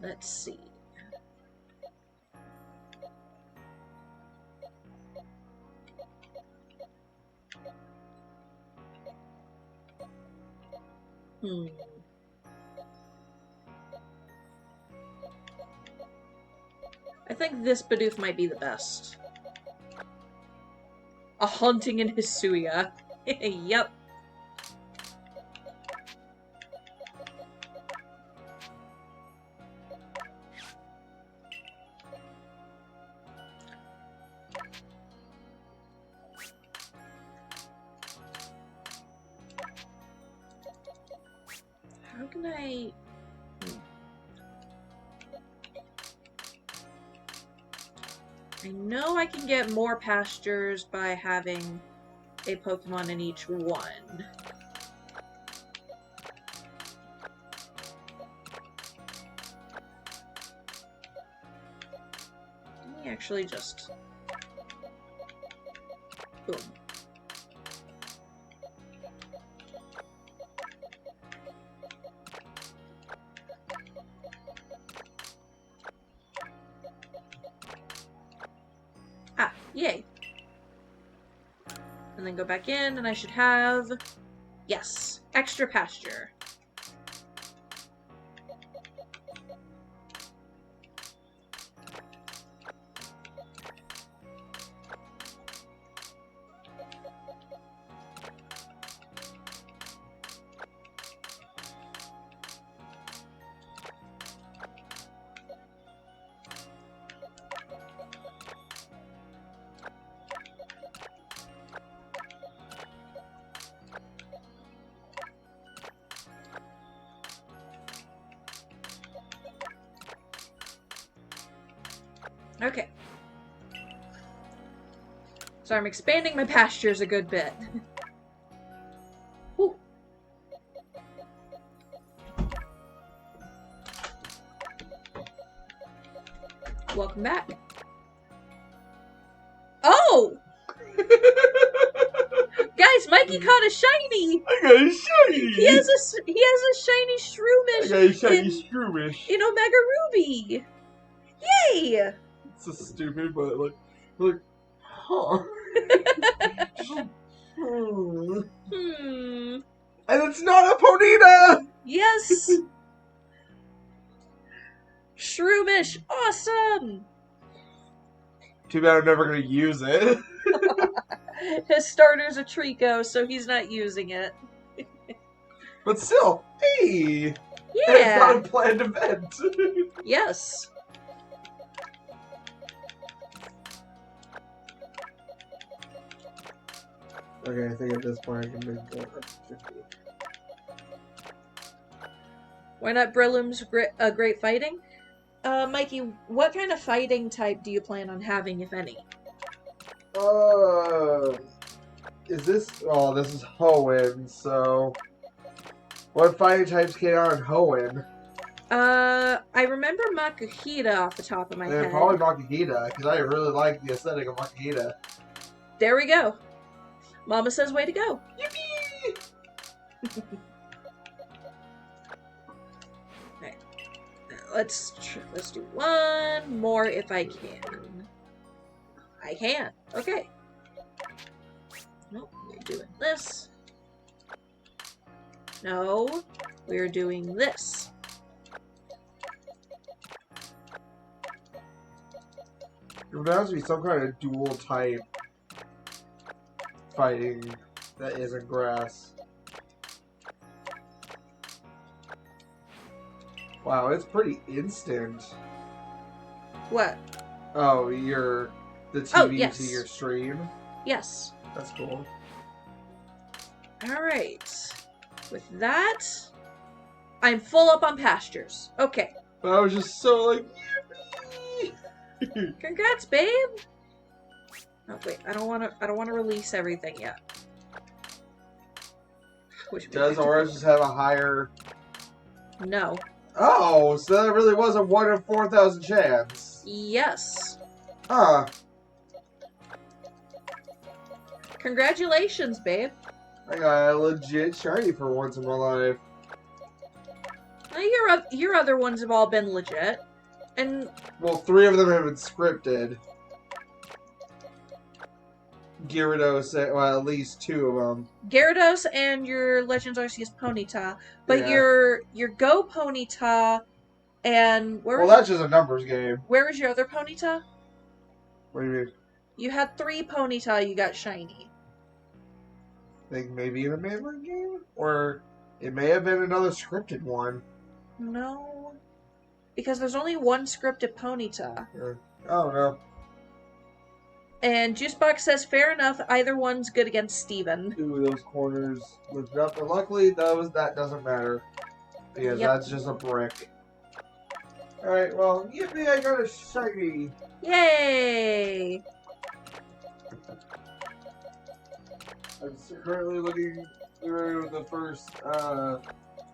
Let's see. I think this Bidoof might be the best. A hunting in Hisuiya. Yep. How can I... I know I can get more pastures by having a Pokemon in each one. Let me actually just... Boom. Ah, yay. And then go back in, and I should have... Yes, extra pasture. Okay. So I'm expanding my pastures a good bit. Whew. Welcome back. Oh! Guys, Mikey caught a shiny! I got a shiny! He has a shiny Shroomish I got a shiny Shroomish. in Omega Ruby! Yay! It's so stupid, but like, huh. Hmm. And it's not a Ponyta! Yes! Shroomish! Awesome! Too bad I'm never gonna use it. His starter's a Trico, so he's not using it. But still, hey! Yeah! It's not a planned event. Yes. Okay, I think at this point I can make it 50. Why not Breloom's great fighting? Mikey, what kind of fighting type do you plan on having, if any? Is this... Oh, this is Hoenn, so... What fighting types came out in Hoenn? I remember Makuhita off the top of my head. Probably Makuhita, because I really like the aesthetic of Makuhita. There we go. Mama says way to go. Yippee! Alright. Let's do one more if I can. I can. Okay. Nope, we're doing this. No, we're doing this. There has to be some kind of dual type fighting that isn't grass. Wow, it's pretty instant. What? Oh, the TV yes. to your stream? Yes. That's cool. Alright. With that, I'm full up on pastures. Okay. But I was just so like, yippee! Congrats, babe! Oh wait, I don't wanna release everything yet. Does ours just have a higher... No. Oh, so that really was a 1 in 4,000 chance. Yes. Huh. Congratulations, babe. I got a legit shiny for once in my life. Now your other ones have all been legit. And Well, 3 of them have been scripted. Gyarados, well, at least 2 of them. Gyarados and your Legends Arceus Ponyta, but Yeah. your Go Ponyta and Well, that's just a numbers game. where was your other Ponyta? What do you mean? You had 3 Ponyta you got shiny. I think maybe in a mainline game? Or it may have been another scripted one. No. Because there's only one scripted Ponyta. I don't know. And Juicebox says, fair enough, either one's good against Steven. Ooh, those corners lifted up. But luckily, that doesn't matter. Because that's just a brick. Alright, well, yippee, I got a shiny. Yay! I'm currently looking through the first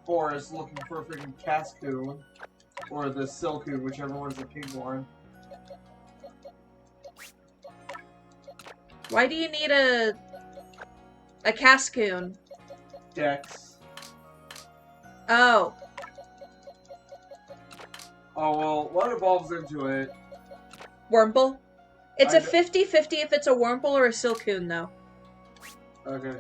forest looking for a freaking Cascoon. Or the Silcoon, whichever one's the pink one. Why do you need a Cascoon? Dex. Oh. Oh, well, what evolves into it? Wurmple? It's I a 50-50 if it's a Wurmple or a Silcoon, though. Okay.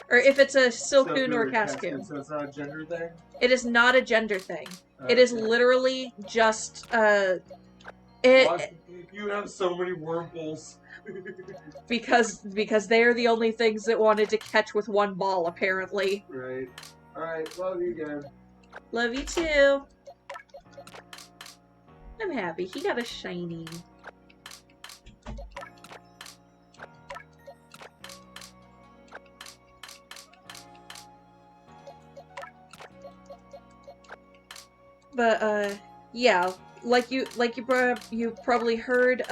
Or if it's a Silcoon or a Cascoon. So it's not a gender thing? It is not a gender thing. Okay. It is literally just, You have so many Wurmples. because they are the only things that wanted to catch with one ball, apparently. Right. Alright, love you again. Love you too. I'm happy. He got a shiny. But, yeah. you probably heard,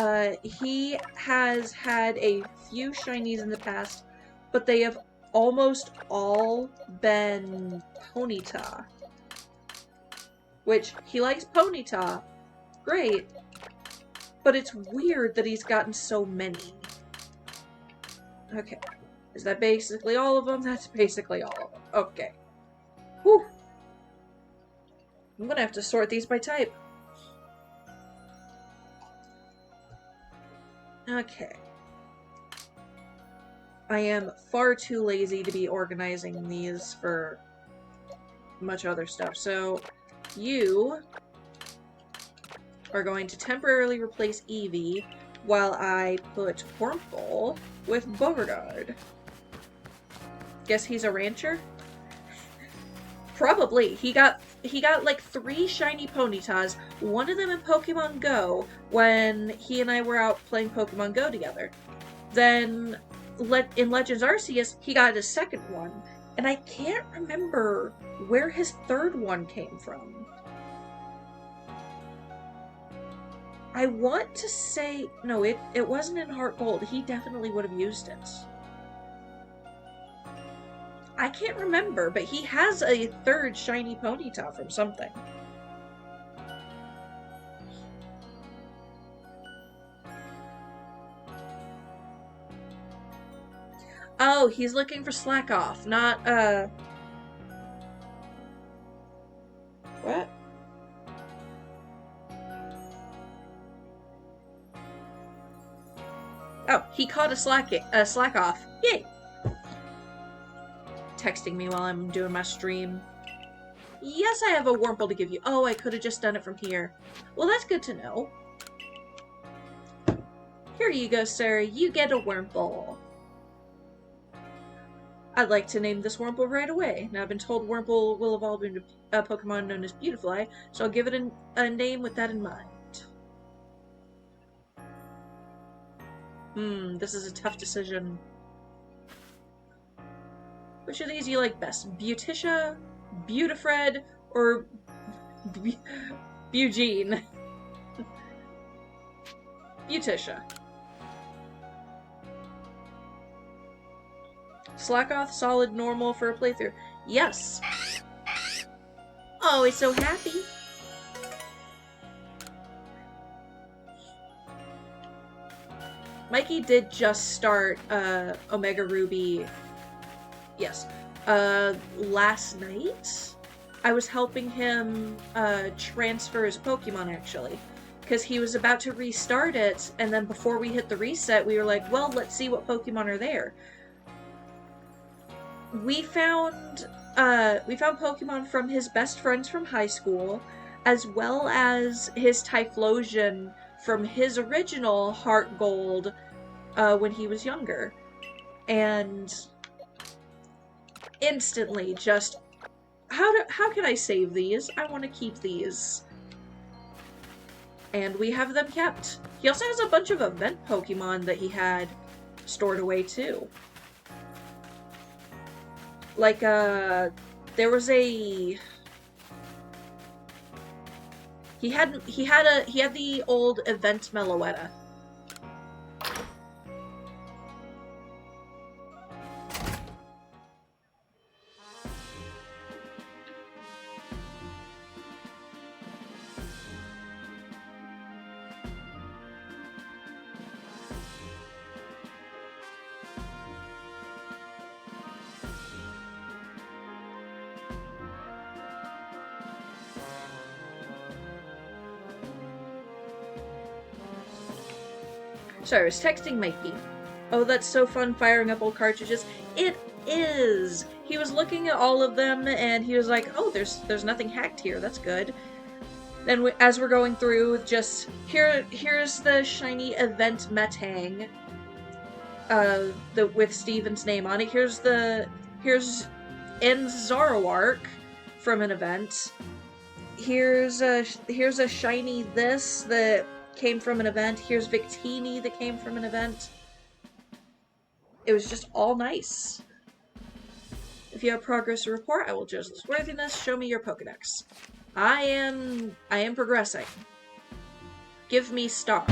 he has had a few shinies in the past, but they have almost all been Ponyta. Which, he likes Ponyta, great, but it's weird that he's gotten so many. Okay, is that basically all of them? That's basically all of them. Okay. Whew. I'm gonna have to sort these by type. Okay. I am far too lazy to be organizing these for much other stuff, so you are going to temporarily replace Eevee while I put Wurmple with Beauregard. Guess he's a rancher? Probably. He got like 3 shiny Ponytas, one of them in Pokemon Go, when he and I were out playing Pokemon Go together. Then, in Legends Arceus, he got his second one, and I can't remember where his third one came from. I want to say... No, it wasn't in Heart Gold. He definitely would have used it. I can't remember, but he has a third shiny Ponyta from something. Oh, he's looking for Slack Off, not, What? Oh, he caught a Slack Off. Yay! Texting me while I'm doing my stream. Yes, I have a Wurmple to give you. Oh, I could have just done it from here. Well, that's good to know. Here you go, sir. You get a Wurmple. I'd like to name this Wurmple right away. Now, I've been told Wurmple will evolve into a Pokemon known as Beautifly, so I'll give it a name with that in mind. This is a tough decision. Which of these do you like best? Beauticia, Beautifred, or Eugene? Beauticia. Slackoff, solid, normal for a playthrough. Yes! Oh, he's so happy. Mikey did just start Omega Ruby. Yes. Last night? I was helping him transfer his Pokemon, actually. Because he was about to restart it, and then before we hit the reset, we were like, well, let's see what Pokemon are there. We found Pokemon from his best friends from high school, as well as his Typhlosion from his original Heart Gold when he was younger. And instantly just, how can I save these? I want to keep these. And we have them kept. He also has a bunch of event Pokemon that he had stored away too. Like, there was a... He had the old event Meloetta. Sorry, I was texting Mikey. Oh, that's so fun firing up old cartridges. It is! He was looking at all of them, and he was like, oh, there's nothing hacked here, that's good. Then as we're going through, just, here's the shiny event Metang, with Steven's name on it. Here's Zoroark from an event. Here's a shiny this that came from an event. Here's Victini that came from an event. It was just all nice. If you have progress to report, I will judge this worthiness. Show me your Pokedex. I am progressing. Give me star.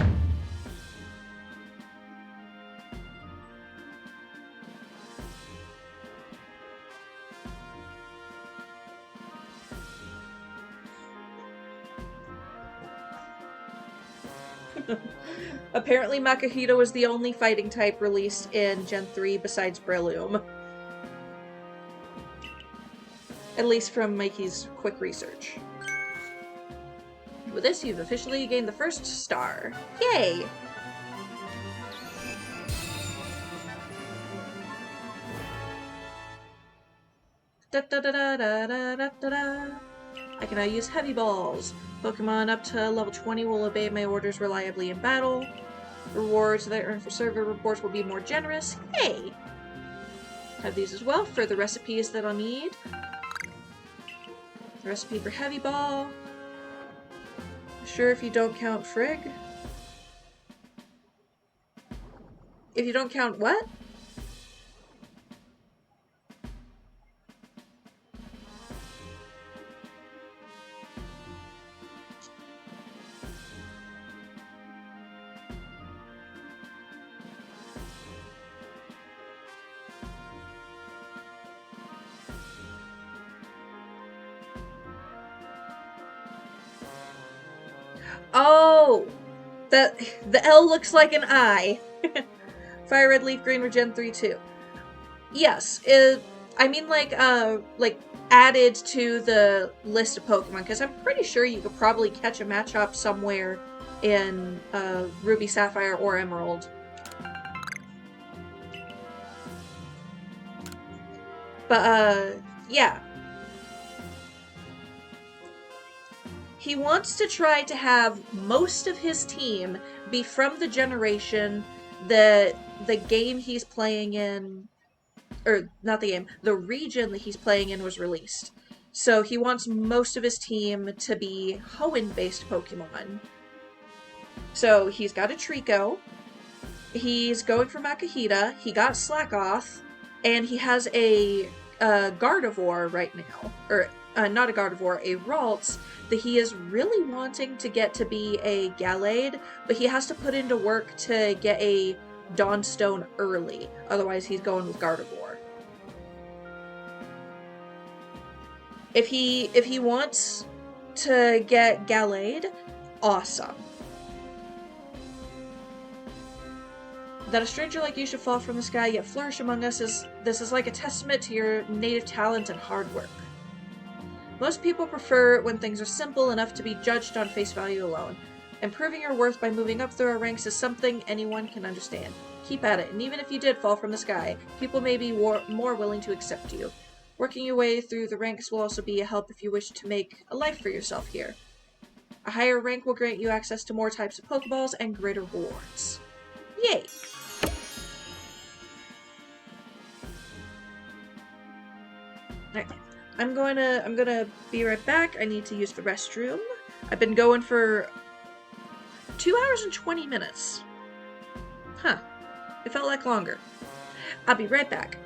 Apparently Makahito was the only fighting type released in Gen 3 besides Breloom. At least from Mikey's quick research. With this, you've officially gained the first star. Yay! Da da da da da da da da. I can now use heavy balls. Pokemon up to level 20 will obey my orders reliably in battle. Rewards that I earn for server reports will be more generous. Yay! Have these as well for the recipes that I'll need. The recipe for heavy ball. Sure, if you don't count Frigg. If you don't count what? Oh! The L looks like an I. Fire Red Leaf Green Regen 3 2. Yes, I mean like added to the list of Pokemon, because I'm pretty sure you could probably catch a Machop somewhere in Ruby, Sapphire, or Emerald. But yeah. He wants to try to have most of his team be from the generation that the game he's playing in, or not the game, the region that he's playing in was released. So he wants most of his team to be Hoenn-based Pokemon. So he's got a Trico, he's going for Makahita, he got Slackoth, and he has a Gardevoir right now. Or, not a Gardevoir, a Ralts, that he is really wanting to get to be a Gallade, but he has to put into work to get a Dawnstone early. Otherwise, he's going with Gardevoir. If he wants to get Gallade, awesome. That a stranger like you should fall from the sky yet flourish among us this is like a testament to your native talent and hard work. Most people prefer when things are simple enough to be judged on face value alone. And proving your worth by moving up through our ranks is something anyone can understand. Keep at it, and even if you did fall from the sky, people may be more willing to accept you. Working your way through the ranks will also be a help if you wish to make a life for yourself here. A higher rank will grant you access to more types of Pokeballs and greater rewards. Yay! Alright. I'm gonna be right back. I need to use the restroom. I've been going for 2 hours and 20 minutes. Huh. It felt like longer. I'll be right back.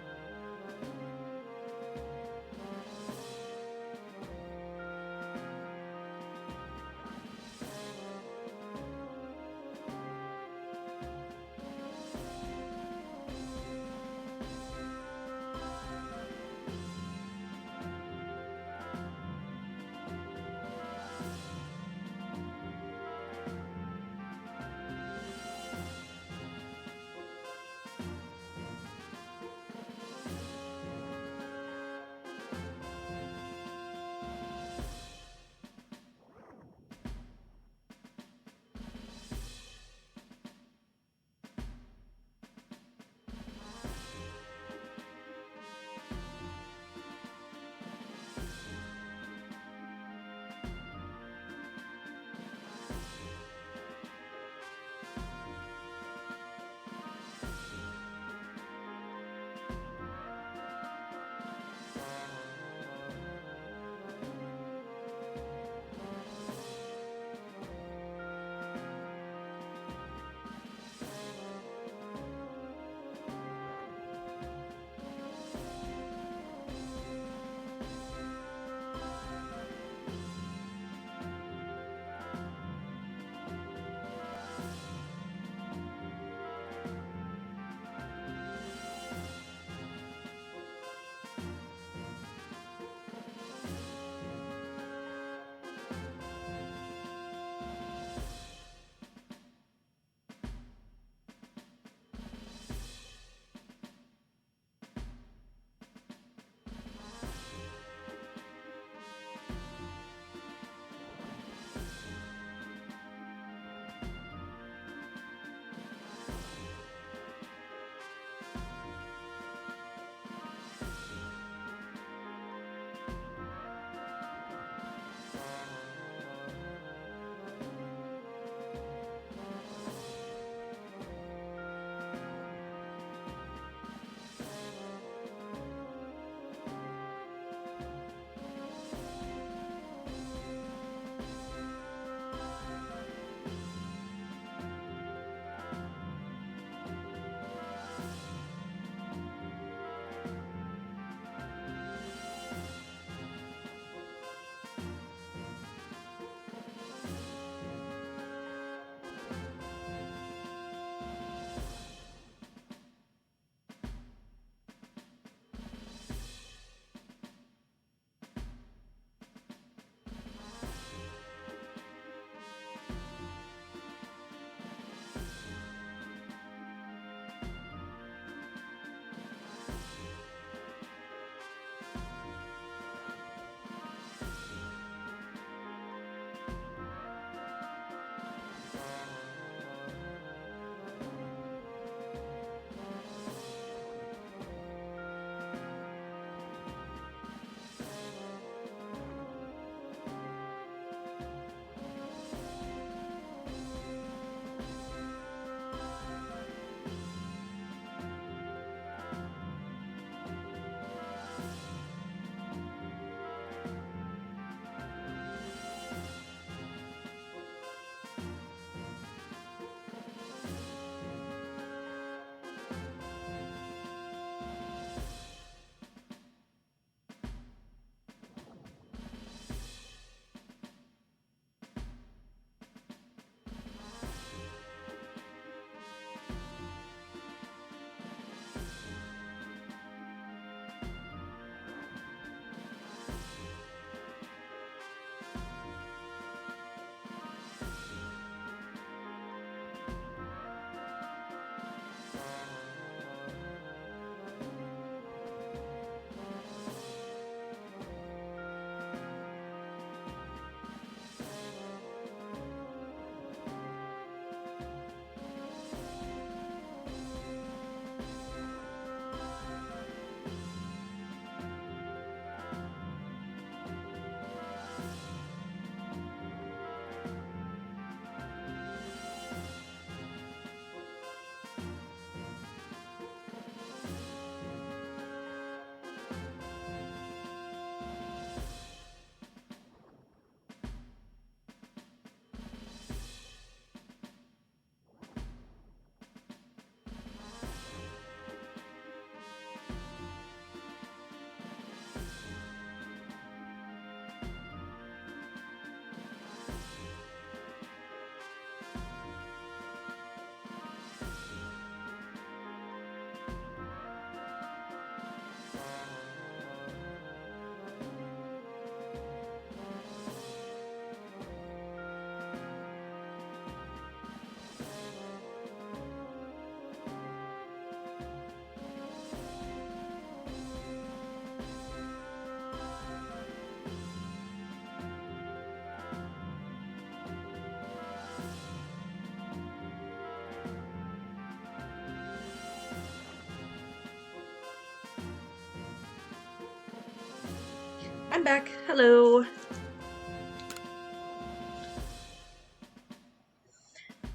I'm back. Hello.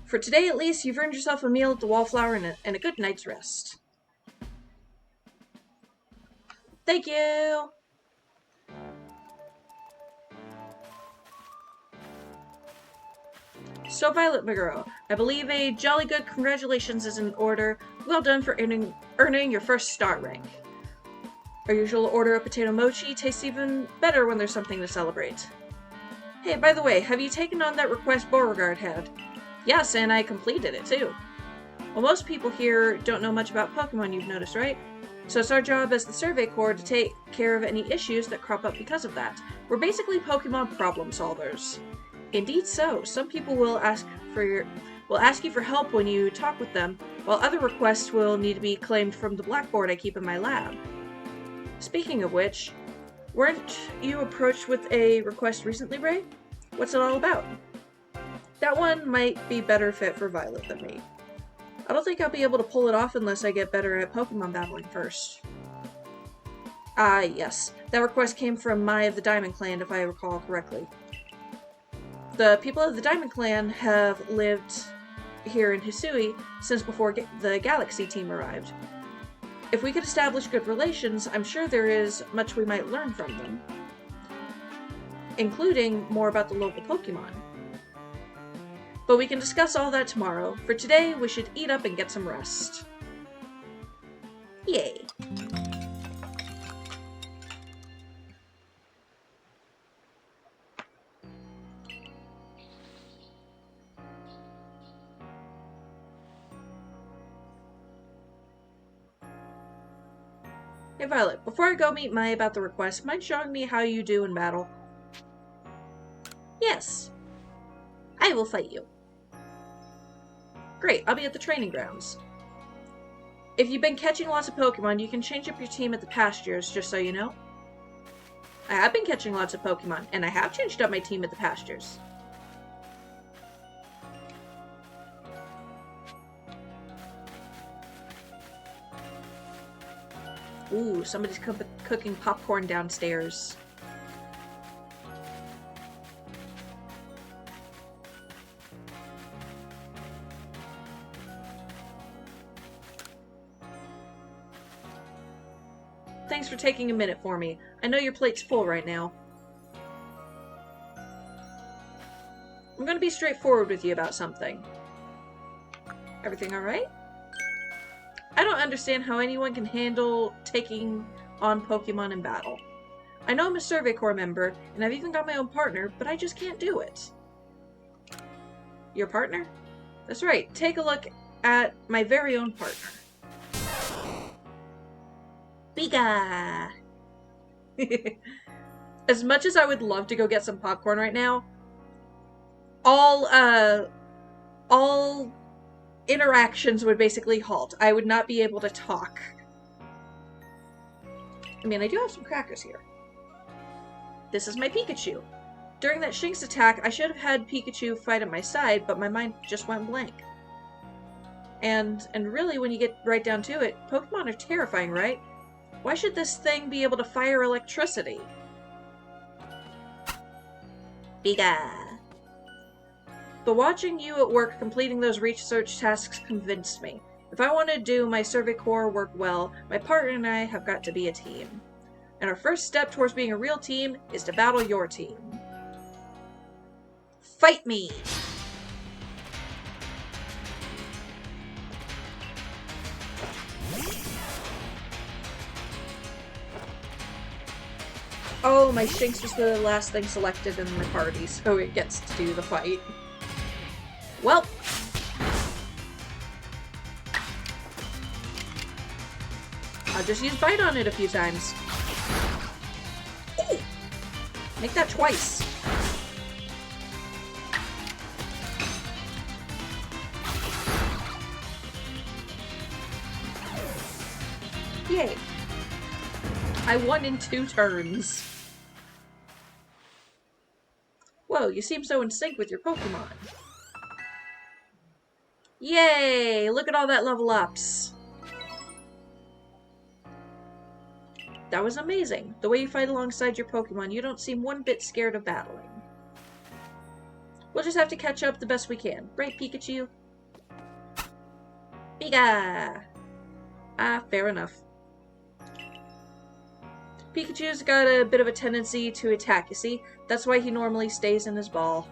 For today at least, you've earned yourself a meal at the Wallflower and a good night's rest. Thank you! So, Violet Meguro, I believe a jolly good congratulations is in order. Well done for earning your first star rank. Our usual order of potato mochi tastes even better when there's something to celebrate. Hey, by the way, have you taken on that request Beauregard had? Yes, and I completed it too. Well, most people here don't know much about Pokemon, you've noticed, right? So it's our job as the Survey Corps to take care of any issues that crop up because of that. We're basically Pokemon problem solvers. Indeed so. Some people will ask you for help when you talk with them, while other requests will need to be claimed from the blackboard I keep in my lab. Speaking of which, weren't you approached with a request recently, Ray? What's it all about? That one might be better fit for Violet than me. I don't think I'll be able to pull it off unless I get better at Pokemon battling first. Ah, yes. That request came from Mai of the Diamond Clan, if I recall correctly. The people of the Diamond Clan have lived here in Hisui since before the Galaxy team arrived. If we could establish good relations, I'm sure there is much we might learn from them, including more about the local Pokemon. But we can discuss all that tomorrow. For today, we should eat up and get some rest. Yay! Hey Violet, before I go meet Mai about the request, mind showing me how you do in battle? Yes. I will fight you. Great, I'll be at the training grounds. If you've been catching lots of Pokemon, you can change up your team at the pastures, just so you know. I have been catching lots of Pokemon, and I have changed up my team at the pastures. Ooh, somebody's cooking popcorn downstairs. Thanks for taking a minute for me. I know your plate's full right now. I'm gonna be straightforward with you about something. Everything alright? I don't understand how anyone can handle taking on Pokemon in battle. I know I'm a Survey Corps member, and I've even got my own partner, but I just can't do it. Your partner? That's right, take a look at my very own partner. Biga! As much as I would love to go get some popcorn right now, all interactions would basically halt. I would not be able to talk. I mean, I do have some crackers here. This is my Pikachu. During that Shinx attack, I should have had Pikachu fight at my side, but my mind just went blank. And really, when you get right down to it, Pokemon are terrifying, right? Why should this thing be able to fire electricity? Biga! But watching you at work completing those research tasks convinced me. If I want to do my Survey Corps work well, my partner and I have got to be a team. And our first step towards being a real team is to battle your team. Fight me! Oh, my Shinx was the last thing selected in my party, so it gets to do the fight. Well. I'll just use Bite on it a few times. Ooh! Make that twice. Yay. I won in 2 turns. Whoa, you seem so in sync with your Pokemon. Yay! Look at all that level ups. That was amazing. The way you fight alongside your Pokemon, you don't seem one bit scared of battling. We'll just have to catch up the best we can. Right, Pikachu? Pika! Ah, fair enough. Pikachu's got a bit of a tendency to attack, you see? That's why he normally stays in his ball.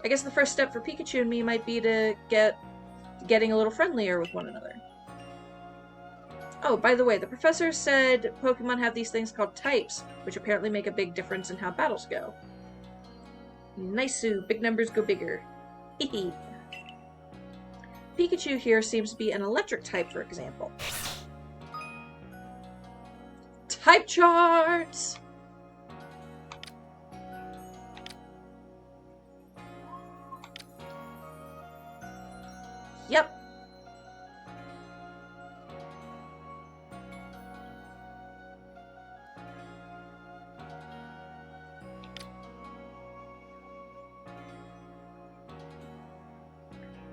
I guess the first step for Pikachu and me might be to getting a little friendlier with one another. Oh, by the way, the professor said Pokemon have these things called types, which apparently make a big difference in how battles go. Nice-oo, big numbers go bigger. Hehe. Pikachu here seems to be an electric type, for example. Type charts! Yep.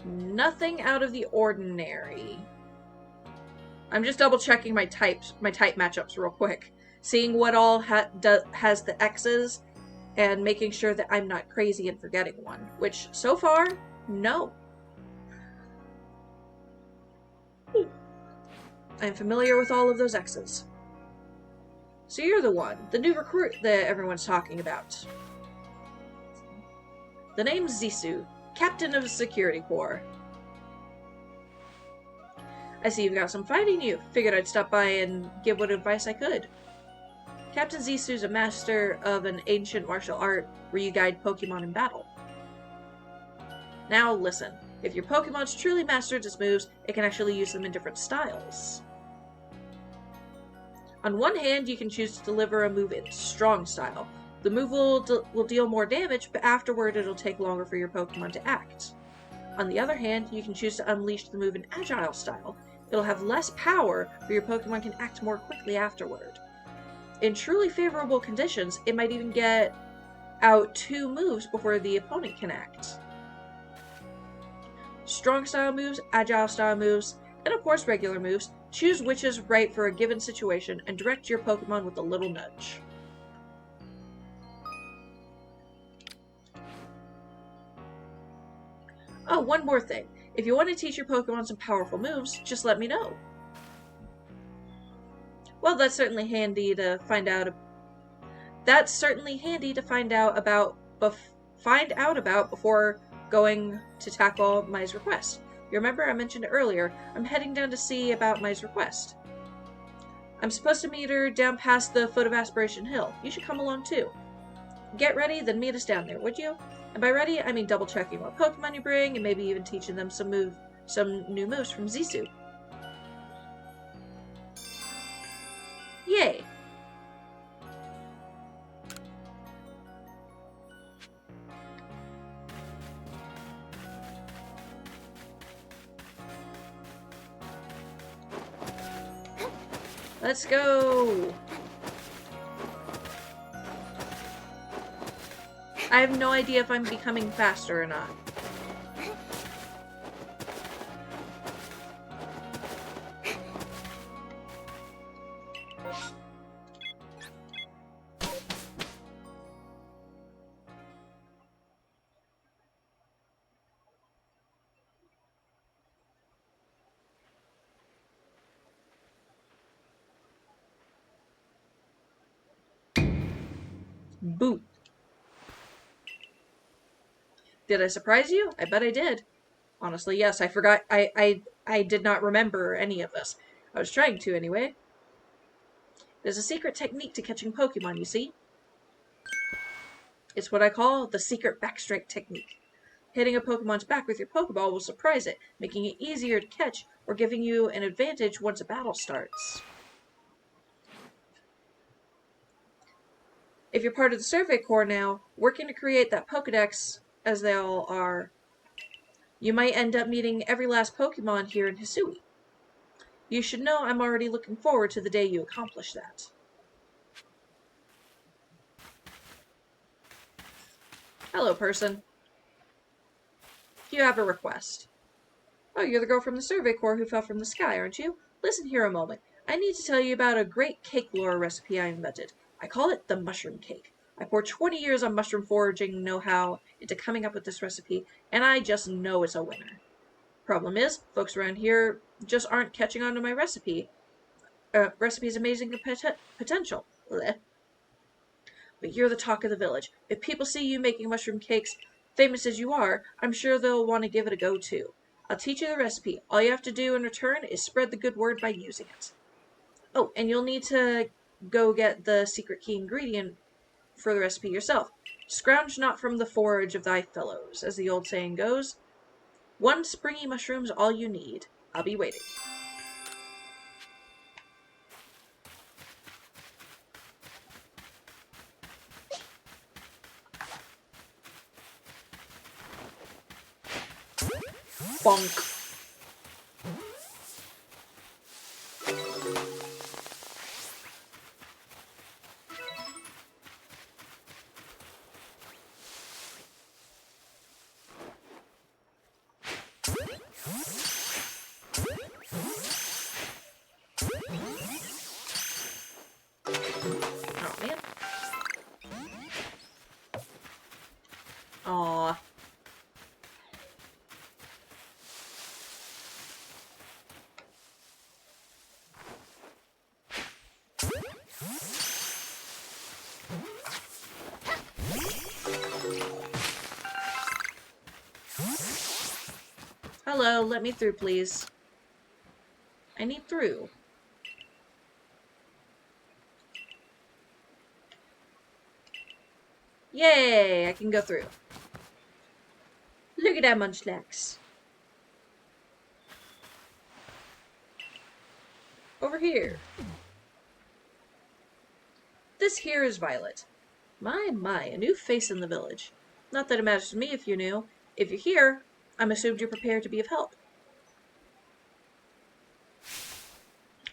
Nothing out of the ordinary. I'm just double checking my type matchups real quick, seeing what all has the X's, and making sure that I'm not crazy and forgetting one. Which so far, no. I'm familiar with all of those X's. So you're the one, the new recruit that everyone's talking about. The name's Zisu, Captain of the Security Corps. I see you've got some fighting you. Figured I'd stop by and give what advice I could. Captain Zisu's a master of an ancient martial art where you guide Pokemon in battle. Now listen, if your Pokemon's truly mastered its moves, it can actually use them in different styles. On one hand, you can choose to deliver a move in strong style. The move will deal more damage, but afterward it'll take longer for your Pokemon to act. On the other hand, you can choose to unleash the move in agile style. It'll have less power, but your Pokemon can act more quickly afterward. In truly favorable conditions, it might even get out 2 moves before the opponent can act. Strong style moves, agile style moves, and of course regular moves. Choose which is right for a given situation and direct your Pokemon with a little nudge. Oh, one more thing. If you want to teach your Pokemon some powerful moves, just let me know. Well, that's certainly handy to find out. Find out about before going to tackle Mai's request. You remember I mentioned earlier, I'm heading down to see about Mai's request. I'm supposed to meet her down past the foot of Aspiration Hill. You should come along too. Get ready, then meet us down there, would you? And by ready, I mean double checking what Pokemon you bring, and maybe even teaching them some new moves from Zisu. Yay! Let's go! I have no idea if I'm becoming faster or not. Boot. Did I surprise you? I bet I did. Honestly, yes, I forgot. I did not remember any of this. I was trying to, anyway. There's a secret technique to catching Pokemon, you see? It's what I call the secret backstrike technique. Hitting a Pokemon's back with your Pokeball will surprise it, making it easier to catch or giving you an advantage once a battle starts. If you're part of the Survey Corps now, working to create that Pokedex, as they all are, you might end up meeting every last Pokemon here in Hisui. You should know I'm already looking forward to the day you accomplish that. Hello, person. You have a request. Oh, you're the girl from the Survey Corps who fell from the sky, aren't you? Listen here a moment. I need to tell you about a great cake lure recipe I invented. I call it the mushroom cake. I poured 20 years of mushroom foraging know-how into coming up with this recipe, and I just know it's a winner. Problem is, folks around here just aren't catching on to my recipe's amazing potential. Blech. But you're the talk of the village. If people see you making mushroom cakes, famous as you are, I'm sure they'll want to give it a go too. I'll teach you the recipe. All you have to do in return is spread the good word by using it. Oh, and you'll need to go get the secret key ingredient for the recipe yourself. Scrounge not from the forage of thy fellows, as the old saying goes. One springy mushroom's all you need. I'll be waiting. Bonk. Oh, man. Aww. Hello, let me through, please. I need through. Yay, I can go through. Look at that munchlax. Over here. This here is Violet. My, a new face in the village. Not that it matters to me if you're new. If you're here, I'm assumed you're prepared to be of help.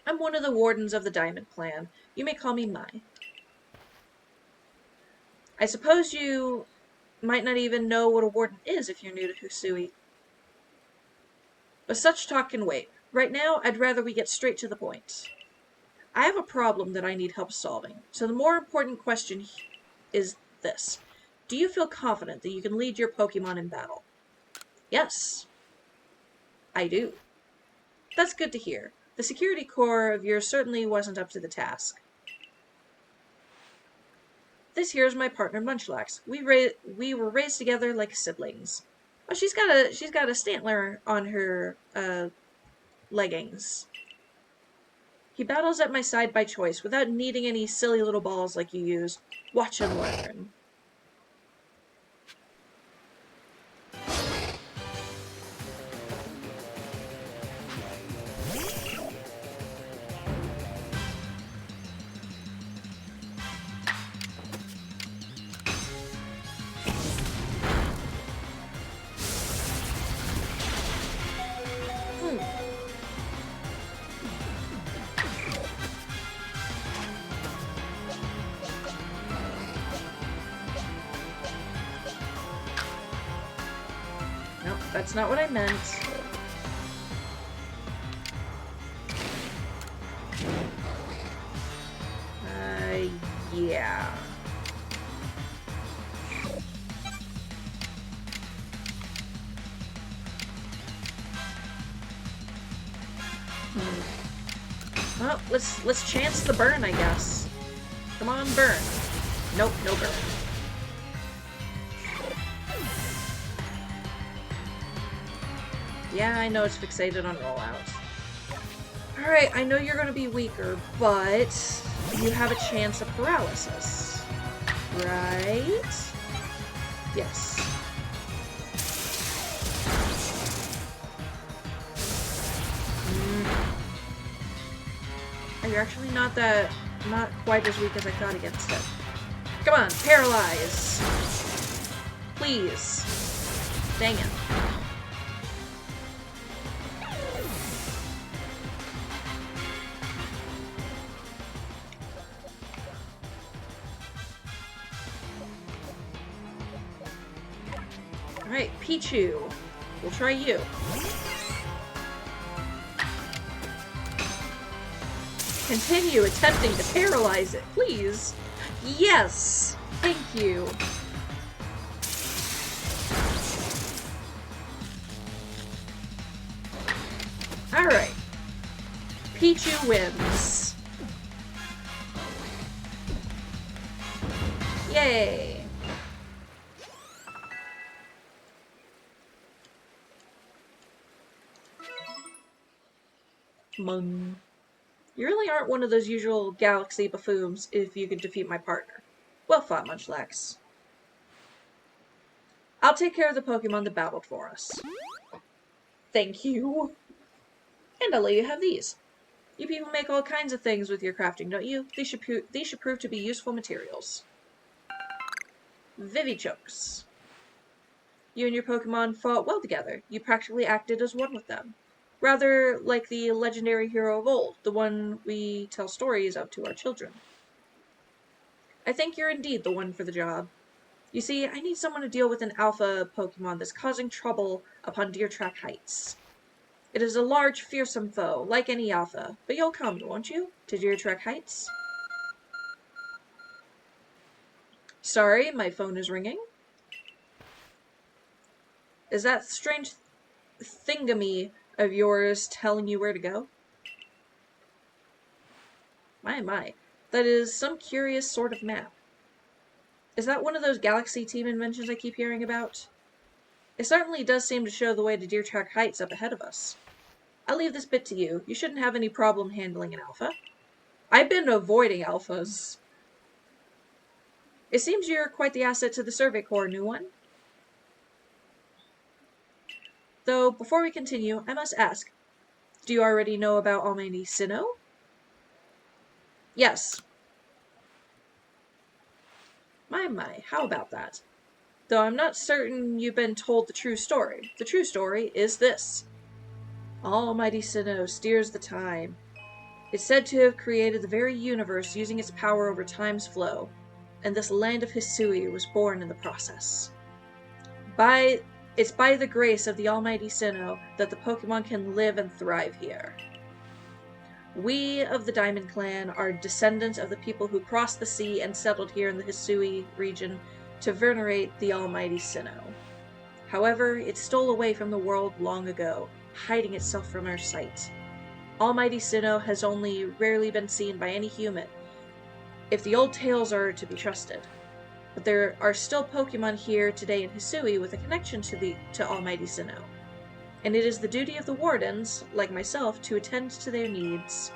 I'm one of the wardens of the Diamond Clan. You may call me Mai. I suppose you might not even know what a warden is if you're new to Husui. But such talk can wait. Right now, I'd rather we get straight to the point. I have a problem that I need help solving, so the more important question is this. Do you feel confident that you can lead your Pokemon in battle? Yes. I do. That's good to hear. The security corps of yours certainly wasn't up to the task. This here's my partner Munchlax. We were raised together like siblings. Oh, she's got a Stantler on her leggings. He battles at my side by choice, without needing any silly little balls like you use. Watch and learn. Nope, that's not what I meant. Yeah. Well, let's chance the burn, I guess. Come on, burn. Nope, no burn. Yeah, I know it's fixated on rollout. Alright, I know you're gonna be weaker, but you have a chance of paralysis. Right? Yes. You're actually not quite as weak as I thought against it. Come on, paralyze! Please. Dang it. Alright, Pichu. We'll try you. Continue attempting to paralyze it, please. Yes! Thank you. Alright. Pichu wins. Yay! Mung. You really aren't one of those usual galaxy buffoons if you could defeat my partner. Well fought, Munchlax. I'll take care of the Pokemon that battled for us. Thank you. And I'll let you have these. You people make all kinds of things with your crafting, don't you? These should prove to be useful materials. Vivichokes. You and your Pokemon fought well together. You practically acted as one with them. Rather like the legendary hero of old, the one we tell stories of to our children. I think you're indeed the one for the job. You see, I need someone to deal with an alpha Pokemon that's causing trouble upon Deer Track Heights. It is a large, fearsome foe, like any alpha, but you'll come, won't you, to Deer Track Heights? Sorry, my phone is ringing. Is that strange thingamy of yours telling you where to go? My. That is some curious sort of map. Is that one of those Galaxy Team inventions I keep hearing about? It certainly does seem to show the way to Deer Track Heights up ahead of us. I'll leave this bit to you. You shouldn't have any problem handling an alpha. I've been avoiding alphas. It seems you're quite the asset to the Survey Corps, new one. Though, before we continue, I must ask, do you already know about Almighty Sinnoh? Yes. My, how about that? Though I'm not certain you've been told the true story. The true story is this. Almighty Sinnoh steers the time. It's said to have created the very universe using its power over time's flow, and this land of Hisui was born in the process. It's by the grace of the Almighty Sinnoh that the Pokemon can live and thrive here. We of the Diamond Clan are descendants of the people who crossed the sea and settled here in the Hisui region to venerate the Almighty Sinnoh. However, it stole away from the world long ago, hiding itself from our sight. Almighty Sinnoh has only rarely been seen by any human, if the old tales are to be trusted. But there are still Pokemon here today in Hisui with a connection to Almighty Sinnoh, and it is the duty of the wardens, like myself, to attend to their needs.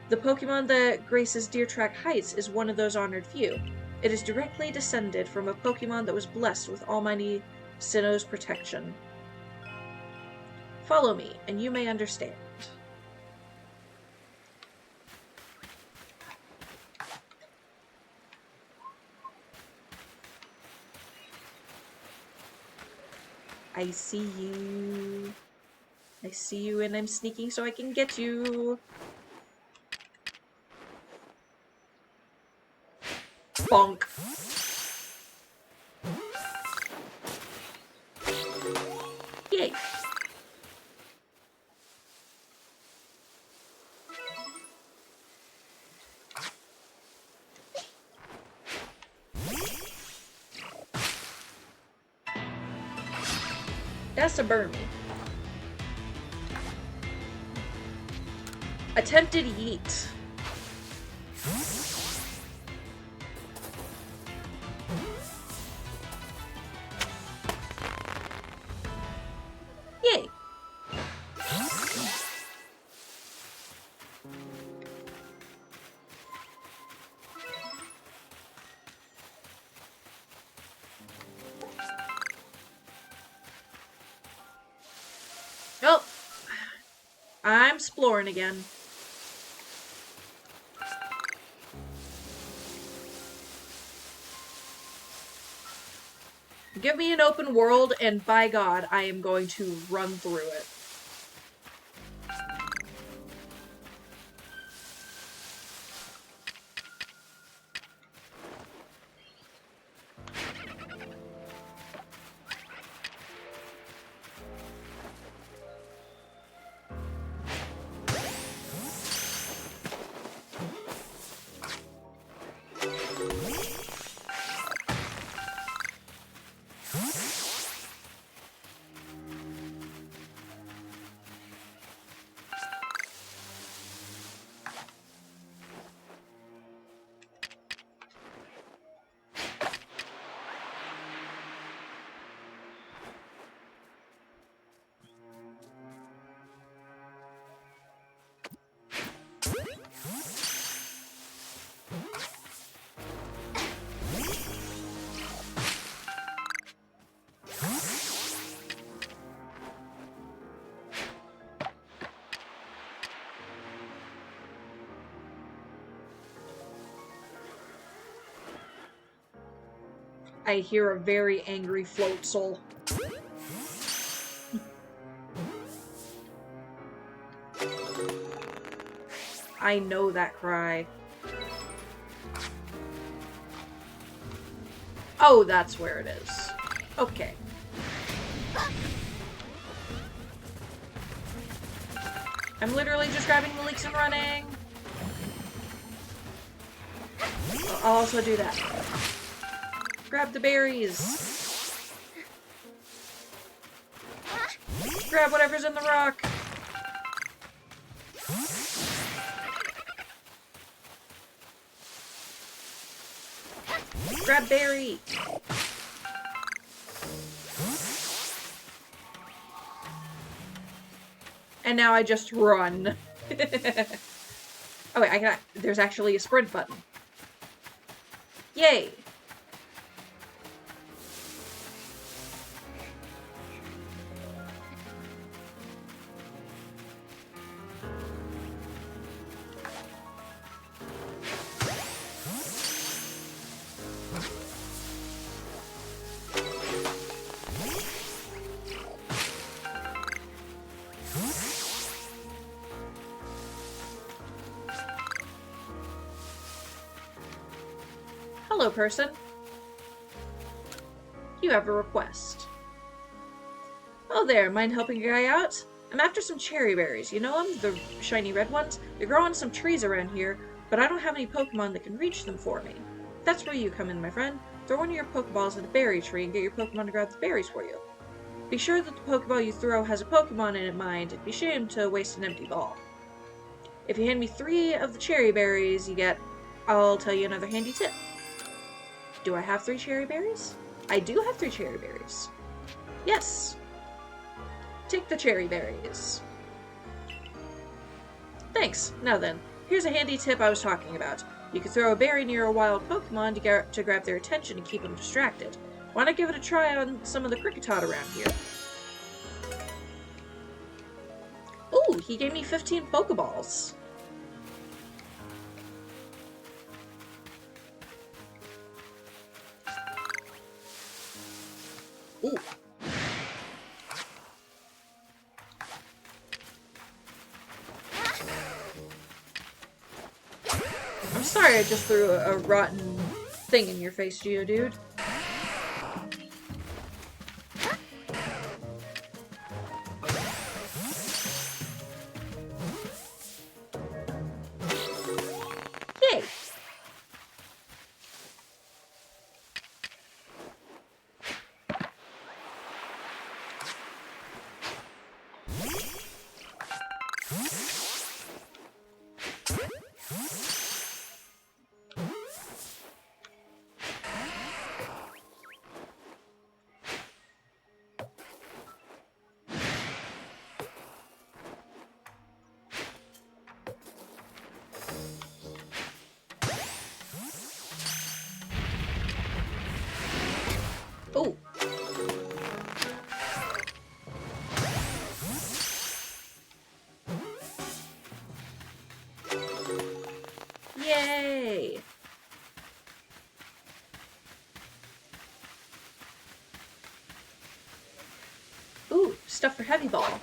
The Pokemon that graces Deer Track Heights is one of those honored few. It is directly descended from a Pokemon that was blessed with Almighty Sinnoh's protection. Follow me, and you may understand. I see you. I see you, and I'm sneaking so I can get you. Bonk. Yay. That's a burn me. Attempted yeet. Yay. Oh, I'm exploring again. Give me an open world, and by God, I am going to run through it. I hear a very angry Floatzel. I know that cry. Oh, that's where it is. Okay. I'm literally just grabbing the leeks and running. I'll also do that. Grab the berries. Grab whatever's in the rock. Grab berry. And now I just run. Oh wait, there's actually a sprint button. Yay! Hello, person. You have a request. Oh there, mind helping a guy out? I'm after some cherry berries. You know them? The shiny red ones? They grow on some trees around here, but I don't have any Pokemon that can reach them for me. That's where you come in, my friend. Throw one of your Pokeballs at the berry tree and get your Pokemon to grab the berries for you. Be sure that the Pokeball you throw has a Pokemon in mind. It'd be shame to waste an empty ball. If you hand me 3 of the cherry berries you get, I'll tell you another handy tip. Do I have 3 cherry berries? I do have 3 cherry berries. Yes. Take the cherry berries. Thanks. Now then, here's a handy tip I was talking about. You can throw a berry near a wild Pokemon to grab their attention and keep them distracted. Why not give it a try on some of the Kricketot around here? Ooh, he gave me 15 Pokeballs. Ooh. I'm sorry I just threw a rotten thing in your face, Geodude. Yay! Oh. Yay! Ooh, stuff for Heavy Ball.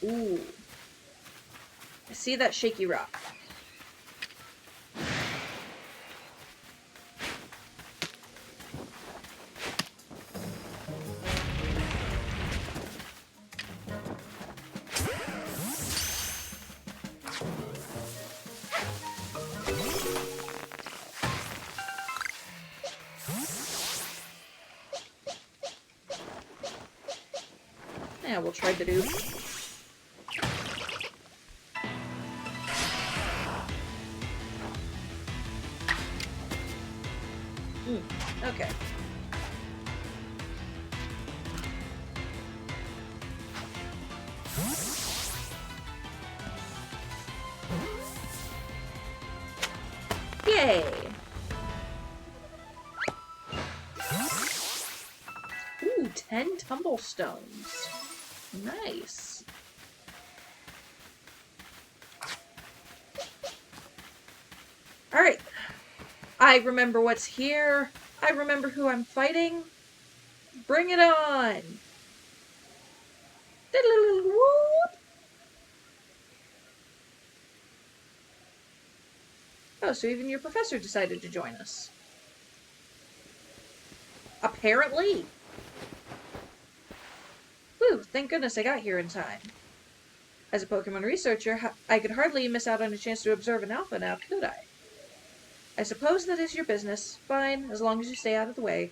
Ooh. I see that shaky rock. Yeah, we'll try Bidoof. Okay. Yay! Ooh, 10 tumblestones. Nice. I remember what's here. I remember who I'm fighting. Bring it on! Whoop. Oh, so even your professor decided to join us. Apparently. Whew, thank goodness I got here in time. As a Pokemon researcher, I could hardly miss out on a chance to observe an alpha now, could I? I suppose that is your business. Fine, as long as you stay out of the way.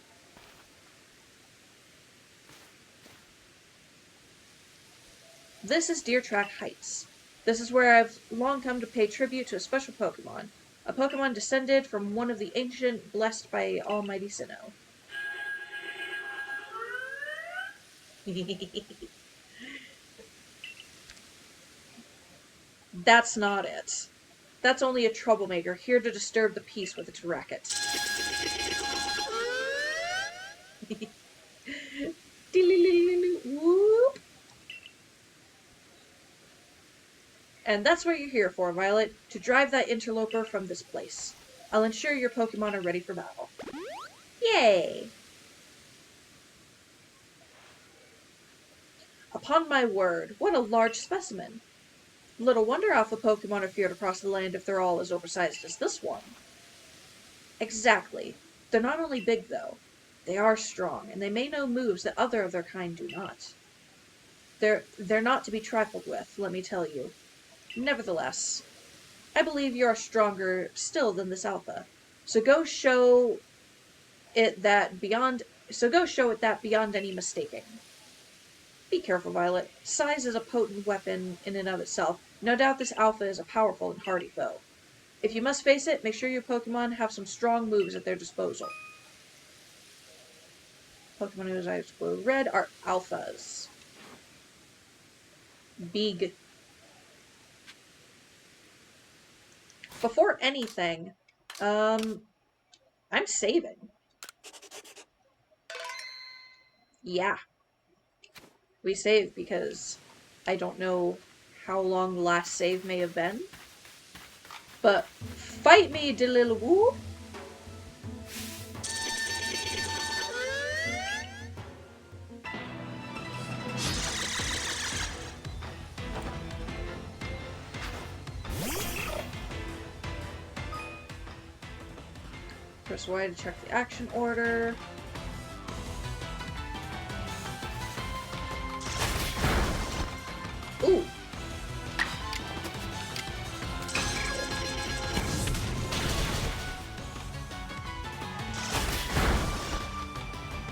This is Deer Track Heights. This is where I've long come to pay tribute to a special Pokemon. A Pokemon descended from one of the ancient, blessed by Almighty Sinnoh. That's not it. That's only a troublemaker, here to disturb the peace with its racket. Whoop. And that's what you're here for, Violet, to drive that interloper from this place. I'll ensure your Pokemon are ready for battle. Yay! Upon my word, what a large specimen. Little wonder Alpha Pokemon are feared across the land if they're all as oversized as this one. Exactly. They're not only big, though. They are strong, and they may know moves that other of their kind do not. They're not to be trifled with, let me tell you. Nevertheless, I believe you are stronger still than this Alpha. So go show it that beyond any mistaking. Be careful, Violet. Size is a potent weapon in and of itself. No doubt this Alpha is a powerful and hardy foe. If you must face it, make sure your Pokemon have some strong moves at their disposal. Pokemon whose eyes glow red are Alphas. Big. Before anything, I'm saving. Yeah. We save because I don't know how long the last save may have been. But fight me, Delilawoo! Press Y to check the action order. Ooh!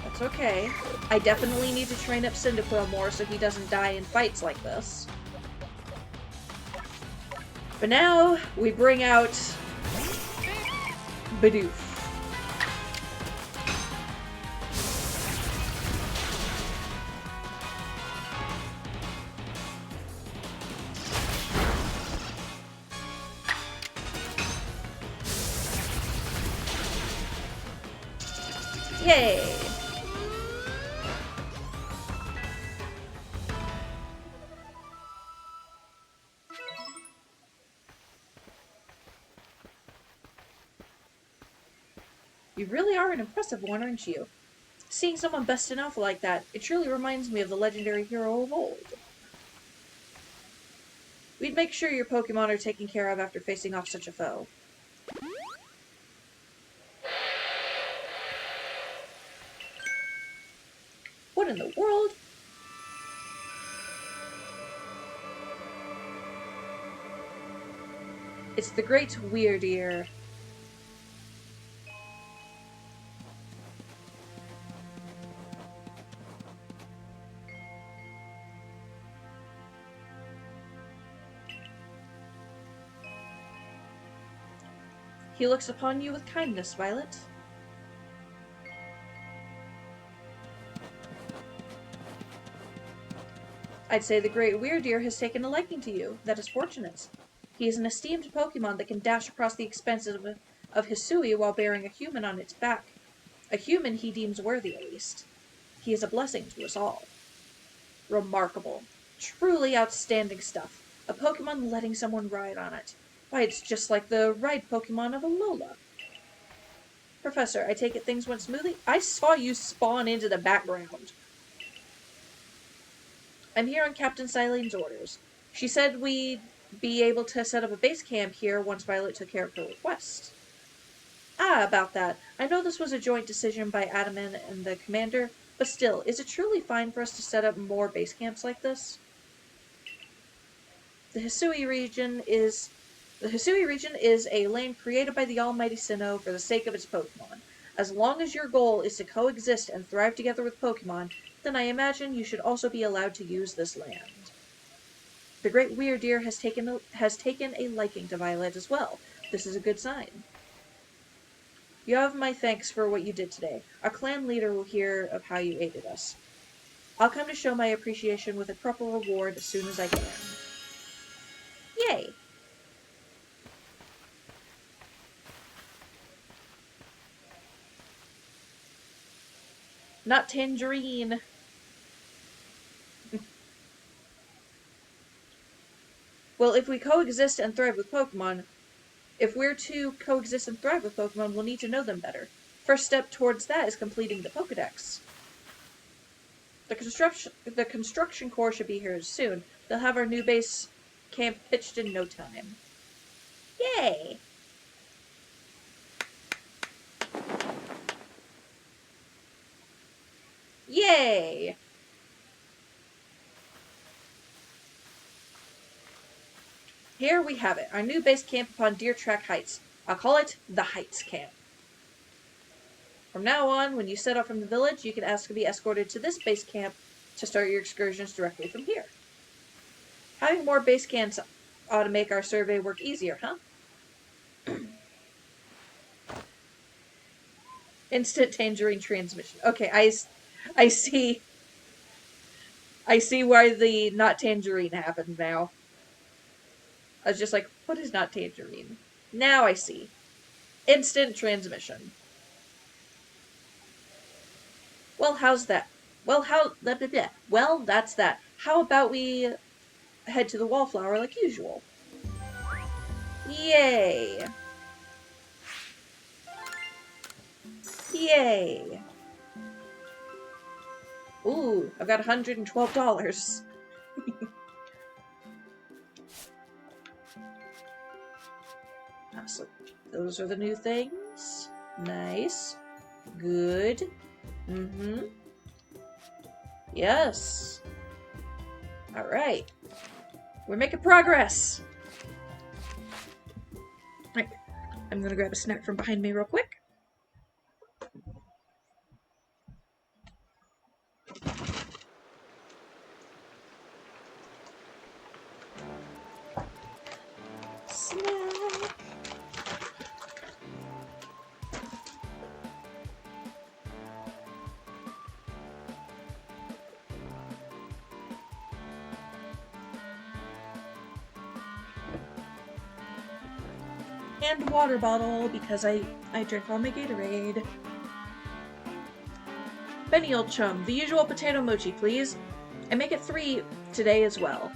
That's okay. I definitely need to train up Cyndaquil more so he doesn't die in fights like this. But now, we bring out Bidoof. Yay! You really are an impressive one, aren't you? Seeing someone best in Alpha like that, it truly reminds me of the legendary hero of old. We'd make sure your Pokemon are taken care of after facing off such a foe. What in the world? It's the Great Weirdeer. He looks upon you with kindness, Violet. I'd say the Great Weirdeer has taken a liking to you. That is fortunate. He is an esteemed Pokemon that can dash across the expanses of Hisui while bearing a human on its back. A human he deems worthy, at least. He is a blessing to us all. Remarkable. Truly outstanding stuff. A Pokemon letting someone ride on it. Why, it's just like the ride Pokemon of Alola. Professor, I take it things went smoothly? I saw you spawn into the background. I'm here on Captain Silene's orders. She said we'd be able to set up a base camp here once Violet took care of her request. Ah, about that. I know this was a joint decision by Adaman and the commander, but still, is it truly fine for us to set up more base camps like this? The Hisui region is a land created by the Almighty Sinnoh for the sake of its Pokemon. As long as your goal is to coexist and thrive together with Pokemon, then I imagine you should also be allowed to use this land. The Great Weirdeer has taken a liking to Violet as well. This is a good sign. You have my thanks for what you did today. Our clan leader will hear of how you aided us. I'll come to show my appreciation with a proper reward as soon as I can. Yay! Not Tangerine! Well, if we're to coexist and thrive with Pokemon, we'll need to know them better. First step towards that is completing the Pokedex. The construction core should be here soon. They'll have our new base camp pitched in no time. Yay! Yay! Here we have it, our new base camp upon Deer Track Heights. I'll call it the Heights Camp. From now on, when you set out from the village, you can ask to be escorted to this base camp to start your excursions directly from here. Having more base camps ought to make our survey work easier, huh? Instant Tangerine transmission. Okay, I see. I see why the not Tangerine happened now. I was just like, what is not Tangerine? Now I see. Instant transmission. Well, how's that? Well, Well, that's that. How about we head to the Wallflower like usual? Yay! Yay! Ooh, I've got $112. So those are the new things. Nice. Good. Mm-hmm. Yes. Alright. We're making progress! Right. I'm gonna grab a snack from behind me real quick. Snack. And water bottle, because I drank all my Gatorade. Benny, old chum, the usual potato mochi, please. And make it 3 today as well.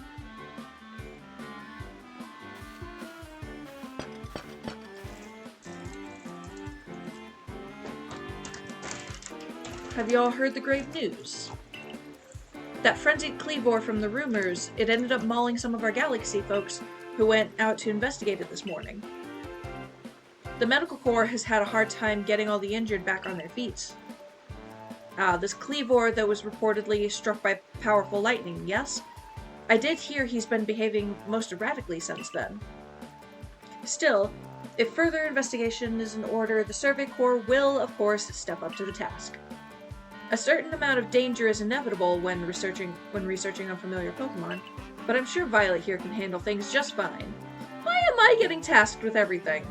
Have you all heard the grave news? That frenzied Cleavor from the rumors, it ended up mauling some of our Galaxy folks who went out to investigate it this morning. The medical corps has had a hard time getting all the injured back on their feet. This Cleavor that was reportedly struck by powerful lightning, yes? I did hear he's been behaving most erratically since then. Still, if further investigation is in order, the Survey Corps will, of course, step up to the task. A certain amount of danger is inevitable when researching unfamiliar Pokemon, but I'm sure Violet here can handle things just fine. Why am I getting tasked with everything?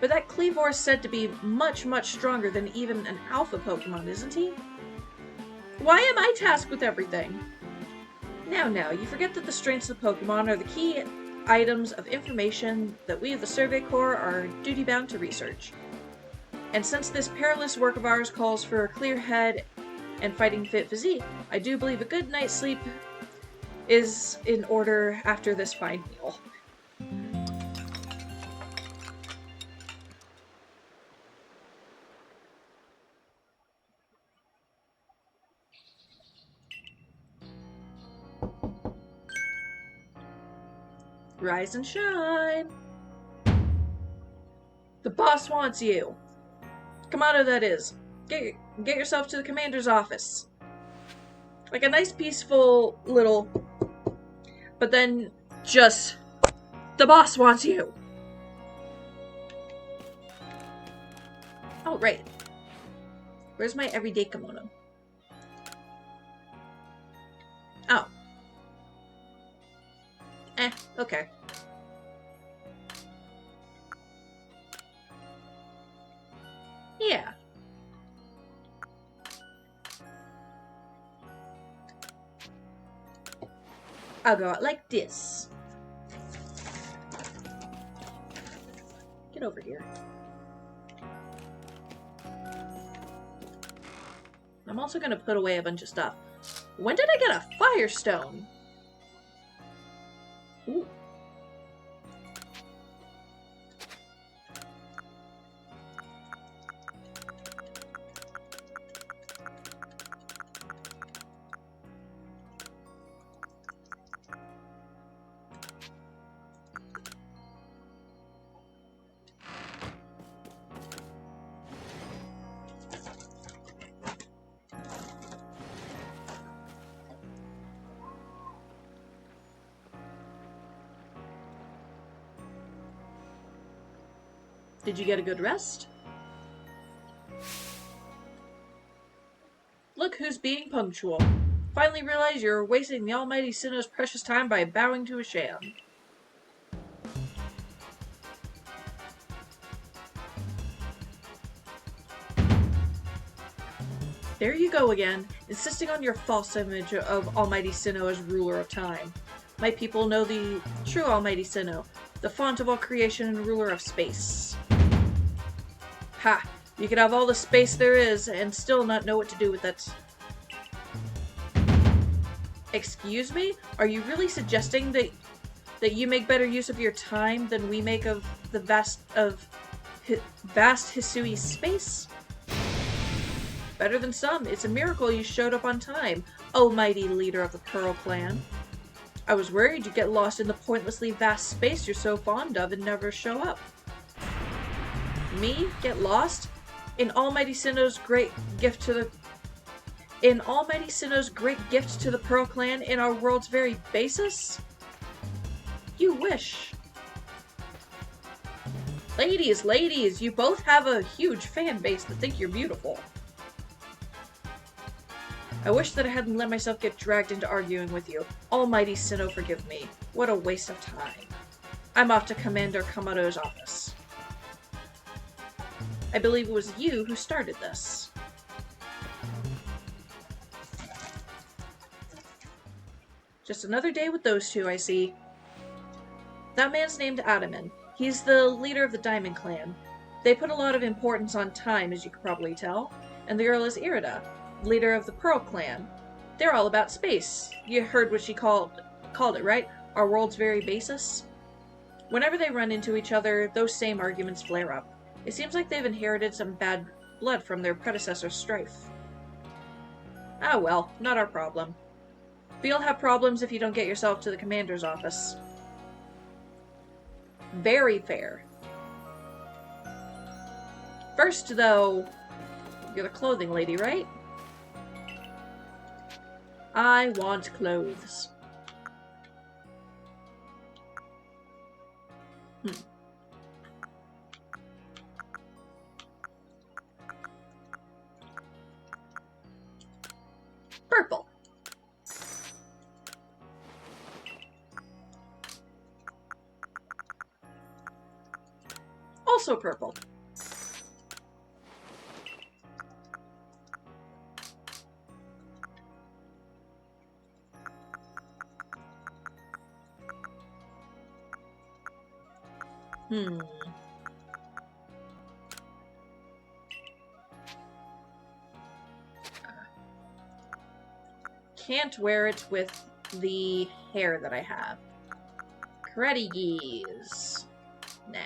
But that Cleavor is said to be much, much stronger than even an alpha Pokemon, isn't he? Why am I tasked with everything? Now, you forget that the strengths of Pokemon are the key items of information that we of the Survey Corps are duty-bound to research. And since this perilous work of ours calls for a clear head and fighting-fit physique, I do believe a good night's sleep is in order after this fine meal. Rise and shine. The boss wants you. Kamado, that is. Get yourself to the commander's office. Like a nice, peaceful little... But then, just... The boss wants you. Oh, right. Where's my everyday kimono? Oh. Okay. Yeah. I'll go out like this. Get over here. I'm also gonna put away a bunch of stuff. When did I get a firestone? Ooh. Did you get a good rest? Look who's being punctual. Finally realize you're wasting the almighty Sinnoh's precious time by bowing to a sham. There you go again, insisting on your false image of almighty Sinnoh as ruler of time. My people know the true almighty Sinnoh, the font of all creation and ruler of space. Ha! You could have all the space there is and still not know what to do with it. Excuse me? Are you really suggesting that you make better use of your time than we make of the vast Hisui's space? Better than some. It's a miracle you showed up on time, oh mighty leader of the Pearl Clan. I was worried you'd get lost in the pointlessly vast space you're so fond of and never show up. Me? Get lost? In Almighty Sinnoh's great gift to the... In Almighty Sinnoh's great gift to the Pearl Clan in our world's very basis? You wish. Ladies, you both have a huge fan base that think you're beautiful. I wish that I hadn't let myself get dragged into arguing with you. Almighty Sinnoh, forgive me. What a waste of time. I'm off to Commander Kamado's office. I believe it was you who started this. Just another day with those two, I see. That man's named Adaman. He's the leader of the Diamond Clan. They put a lot of importance on time, as you could probably tell. And the girl is Irida, leader of the Pearl Clan. They're all about space. You heard what she called it, right? Our world's very basis? Whenever they run into each other, those same arguments flare up. It seems like they've inherited some bad blood from their predecessor's strife. Ah well, not our problem. But you'll have problems if you don't get yourself to the commander's office. Very fair. First, though, you're the clothing lady, right? I want clothes. Purple. Also purple. Can't wear it with the hair that I have. Karate geese. Nah.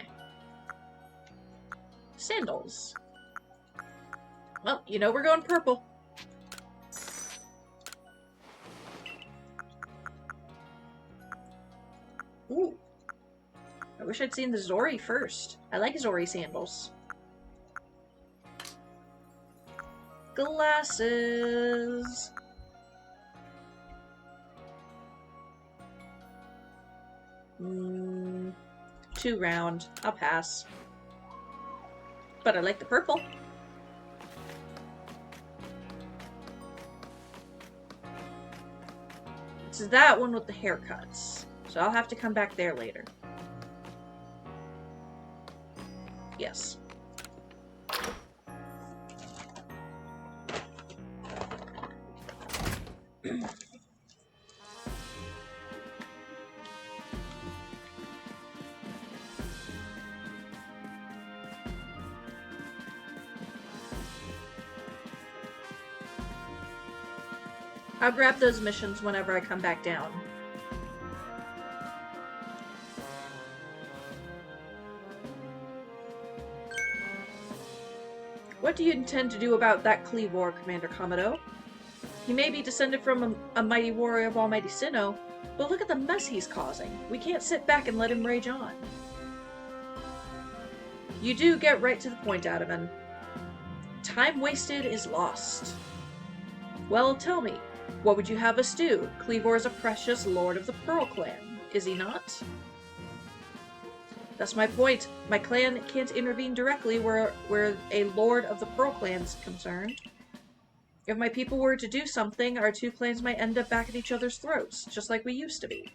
Sandals. Well, you know we're going purple. Ooh. I wish I'd seen the Zori first. I like Zori sandals. Glasses. Too round. I'll pass. But I like the purple. It's that one with the haircuts. So I'll have to come back there later. Yes. I'll grab those missions whenever I come back down. What do you intend to do about that Cleavor, Commander Komodo? He may be descended from a mighty warrior of Almighty Sinnoh, but look at the mess he's causing. We can't sit back and let him rage on. You do get right to the point, Adaman. Time wasted is lost. Well, tell me, what would you have us do? Cleavor is a precious lord of the Pearl Clan, is he not? That's my point. My clan can't intervene directly where a lord of the Pearl Clan is concerned. If my people were to do something, our two clans might end up back at each other's throats, just like we used to be.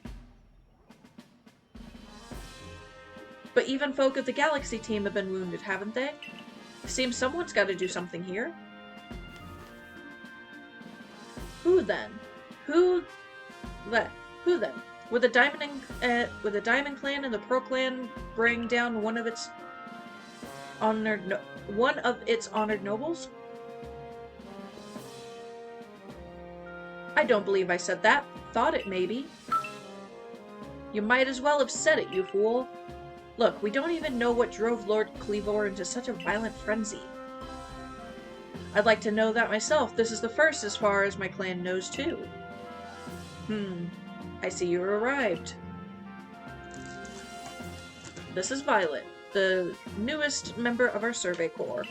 But even folk of the Galaxy team have been wounded, haven't they? Seems someone's got to do something here. Who then? Who then? Would the Diamond Clan and the Pearl Clan bring down one of its honored nobles? I don't believe I said that. Thought it, maybe. You might as well have said it, you fool. Look, we don't even know what drove Lord Cleavor into such a violent frenzy. I'd like to know that myself. This is the first as far as my clan knows, too. I see you arrived. This is Violet, the newest member of our Survey Corps.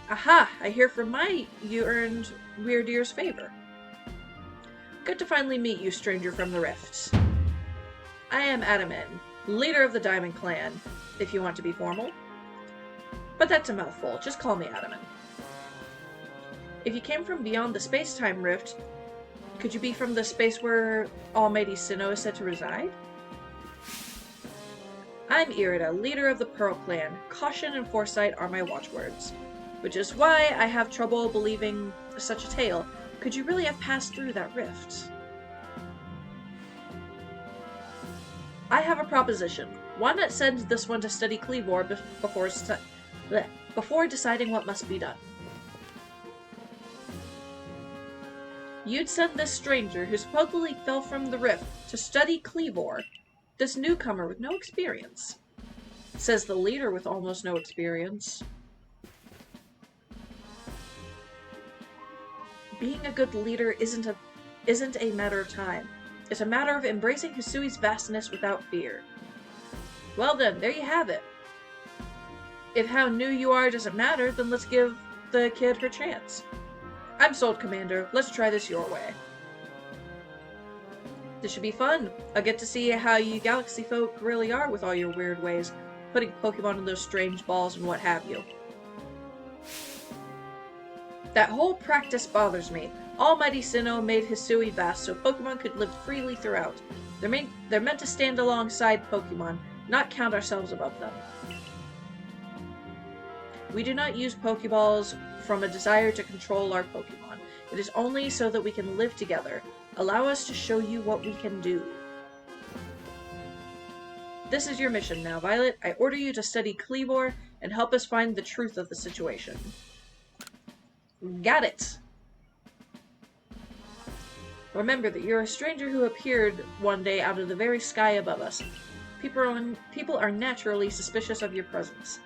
Aha! I hear from you earned Weird Ear's favor. Good to finally meet you, stranger from the Rifts. I am Adaman, leader of the Diamond Clan, if you want to be formal. But that's a mouthful, just call me Adaman. If you came from beyond the space-time rift, could you be from the space where Almighty Sinnoh is said to reside? I'm Irida, leader of the Pearl Clan. Caution and foresight are my watchwords. Which is why I have trouble believing such a tale. Could you really have passed through that rift? I have a proposition. Why not send this one to study Cleavor before deciding what must be done? You'd send this stranger who supposedly fell from the rift to study Cleavor, this newcomer with no experience. Says the leader with almost no experience. Being a good leader isn't a matter of time. It's a matter of embracing Hisui's vastness without fear. Well then, there you have it. If how new you are doesn't matter, then let's give the kid her chance. I'm sold, Commander. Let's try this your way. This should be fun. I'll get to see how you Galaxy folk really are with all your weird ways, putting Pokemon in those strange balls and what have you. That whole practice bothers me. Almighty Sinnoh made Hisui vast so Pokemon could live freely throughout. They're meant to stand alongside Pokemon, not count ourselves above them. We do not use Pokeballs from a desire to control our Pokemon. It is only so that we can live together. Allow us to show you what we can do. This is your mission now, Violet. I order you to study Cleavor and help us find the truth of the situation. Got it! Remember that you're a stranger who appeared one day out of the very sky above us. People are naturally suspicious of your presence.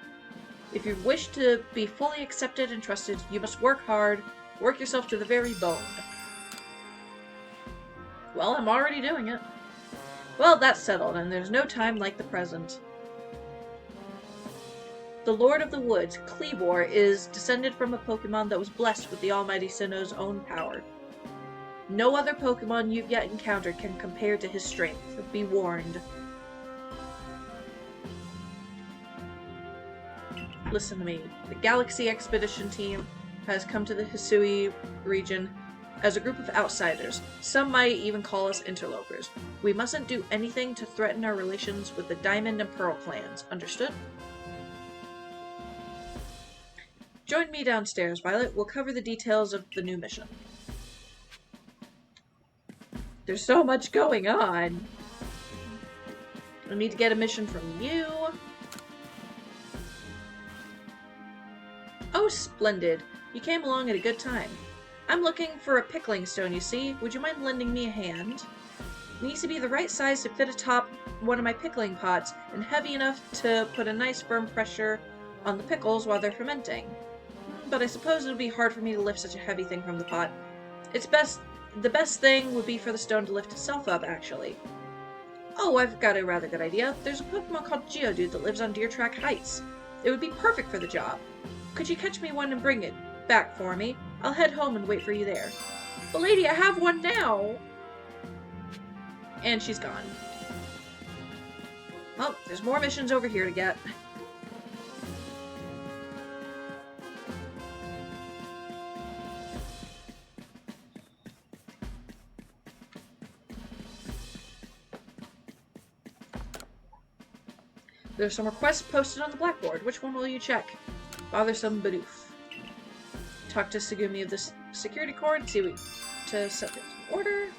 If you wish to be fully accepted and trusted, you must work hard, work yourself to the very bone. Well, I'm already doing it. Well, that's settled, and there's no time like the present. The Lord of the Woods, Kleavor, is descended from a Pokemon that was blessed with the Almighty Sinnoh's own power. No other Pokemon you've yet encountered can compare to his strength. Be warned. Listen to me. The Galaxy Expedition team has come to the Hisui region as a group of outsiders. Some might even call us interlopers. We mustn't do anything to threaten our relations with the Diamond and Pearl clans. Understood? Join me downstairs, Violet. We'll cover the details of the new mission. There's so much going on. I need to get a mission from you. Oh, splendid. You came along at a good time. I'm looking for a pickling stone, you see. Would you mind lending me a hand? It needs to be the right size to fit atop one of my pickling pots, and heavy enough to put a nice firm pressure on the pickles while they're fermenting. But I suppose it would be hard for me to lift such a heavy thing from the pot. The best thing would be for the stone to lift itself up, actually. Oh, I've got a rather good idea. There's a Pokemon called Geodude that lives on Deer Track Heights. It would be perfect for the job. Could you catch me one and bring it back for me? I'll head home and wait for you there. But lady, I have one now! And she's gone. Well, there's more missions over here to get. There's some requests posted on the blackboard. Which one will you check? Bothersome Bidoof. Talk to Segumi of the security cord. See what to set things in order.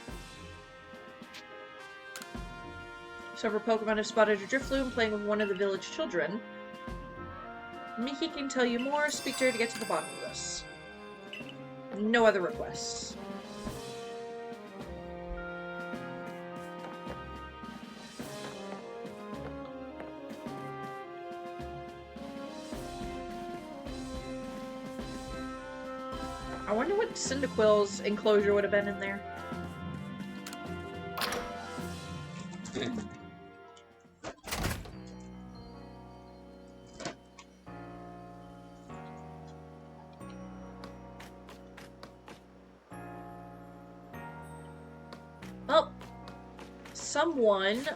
Several Pokemon have spotted a Drifloon playing with one of the village children. Miki can tell you more. Speak to her to get to the bottom of this. No other requests. I wonder what Cyndaquil's enclosure would have been in there. Well, someone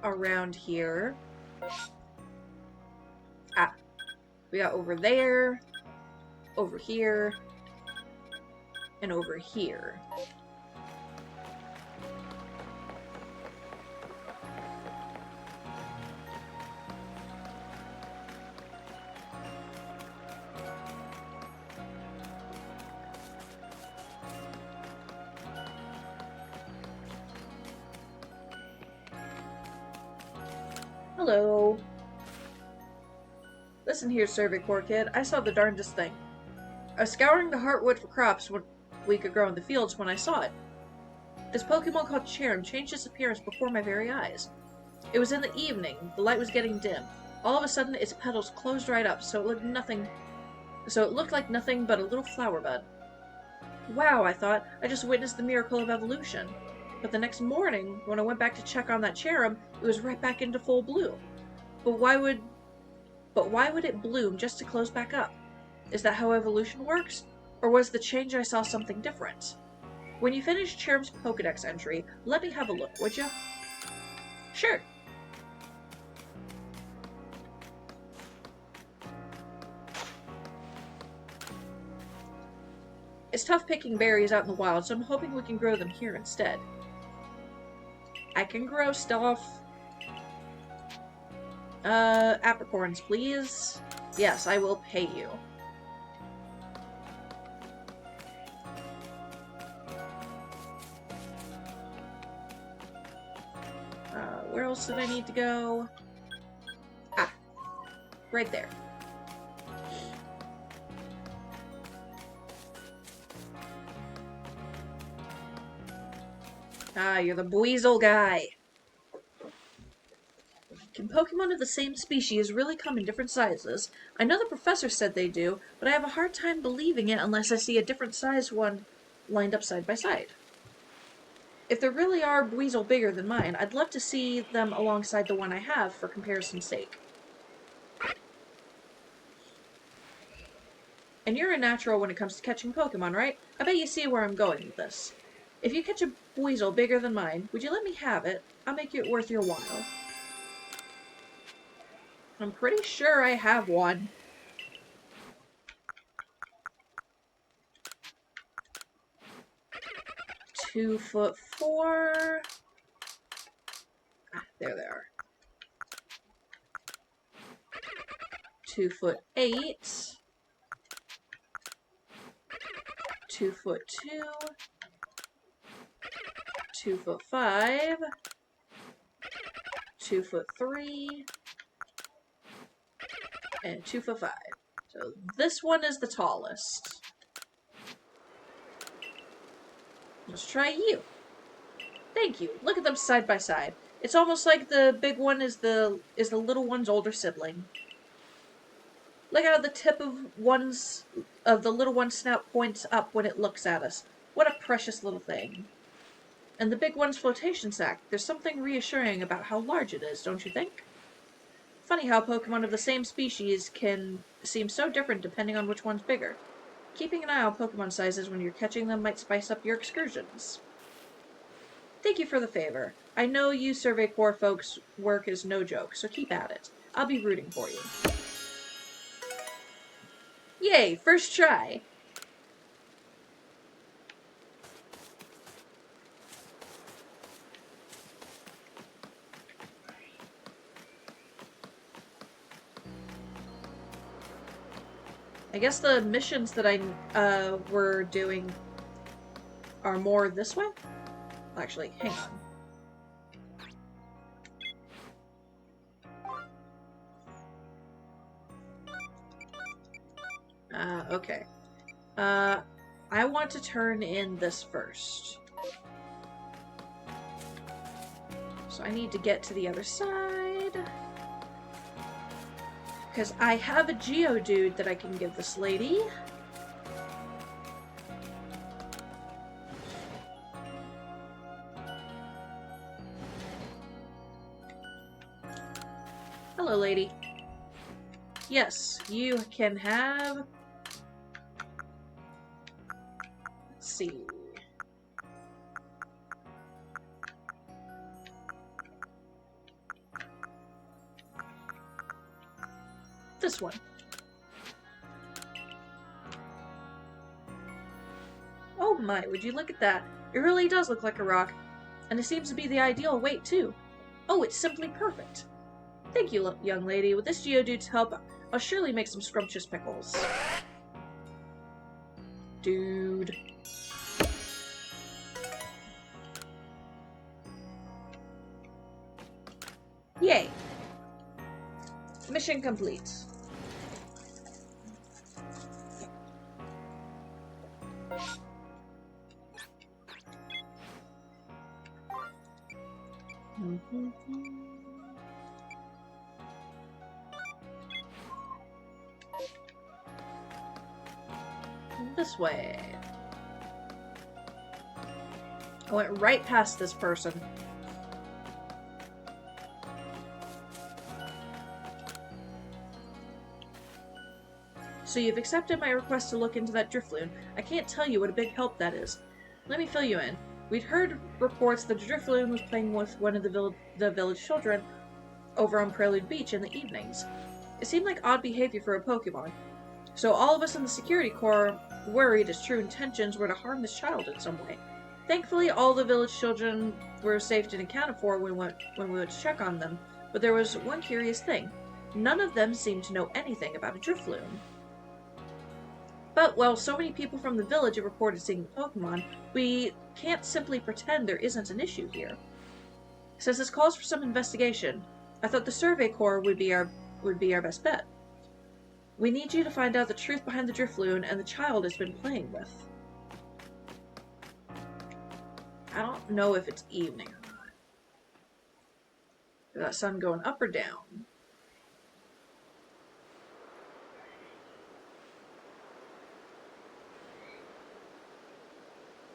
around here. Ah, we got over there, over here, and over here. Hello. Listen here, Survey Corps kid. I saw the darndest thing. I was scouring the Heartwood for crops we could grow in the fields when I saw it. This Pokemon called Cherrim changed its appearance before my very eyes. It was in the evening, the light was getting dim. All of a sudden, its petals closed right up, so it looked like nothing but a little flower bud. Wow, I thought, I just witnessed the miracle of evolution. But the next morning, when I went back to check on that Cherrim, it was right back into full bloom. But why would it bloom just to close back up? Is that how evolution works? Or was the change I saw something different? When you finish Cherrim's Pokedex entry, let me have a look, would you? Sure. It's tough picking berries out in the wild, so I'm hoping we can grow them here instead. I can grow stuff. Apricorns, please. Yes, I will pay you. Where else did I need to go? Ah, right there. Ah, you're the Buizel guy. Pokemon of the same species really come in different sizes. I know the professor said they do, but I have a hard time believing it unless I see a different size one lined up side by side. If there really are Weasel bigger than mine, I'd love to see them alongside the one I have for comparison's sake. And you're a natural when it comes to catching Pokemon, right? I bet you see where I'm going with this. If you catch a Weasel bigger than mine, would you let me have it? I'll make it worth your while. I'm pretty sure I have one. .2'4". Ah, there they are. 2'8". 2'2". 2'5". 2'3". And 2'5". So this one is the tallest. Let's try you. Thank you. Look at them side by side. It's almost like the big one is the little one's older sibling. Look how the tip of the little one's snout points up when it looks at us. What a precious little thing. And the big one's flotation sac. There's something reassuring about how large it is, don't you think? Funny how Pokemon of the same species can seem so different depending on which one's bigger. Keeping an eye on Pokemon sizes when you're catching them might spice up your excursions. Thank you for the favor. I know you Survey Corps folks' work is no joke, so keep at it. I'll be rooting for you. Yay, first try! I guess the missions that I were doing are more this way? Actually, hang on. Okay. I want to turn in this first. So I need to get to the other side. Because I have a Geodude that I can give this lady. Hello, lady. Yes, you can have... Let's see. This one. Oh my, would you look at that? It really does look like a rock. And it seems to be the ideal weight, too. Oh, it's simply perfect. Thank you, young lady. With this Geodude's help, I'll surely make some scrumptious pickles. Dude. Yay. Mission complete. This way. I went right past this person. So you've accepted my request to look into that Drifloon. I can't tell you what a big help that is. Let me fill you in. We'd heard reports that Drifloon was playing with one of the village children over on Prelude Beach in the evenings. It seemed like odd behavior for a Pokemon. So all of us in the security corps worried his true intentions were to harm this child in some way. Thankfully, all the village children were safe and accounted for when we went to check on them, but there was one curious thing. None of them seemed to know anything about a Drifloon. But, well, so many people from the village have reported seeing the Pokemon, we can't simply pretend there isn't an issue here. Since this calls for some investigation, I thought the Survey Corps would be our best bet. We need you to find out the truth behind the Drifloon and the child it's been playing with. I don't know if it's evening or Is that sun going up or down?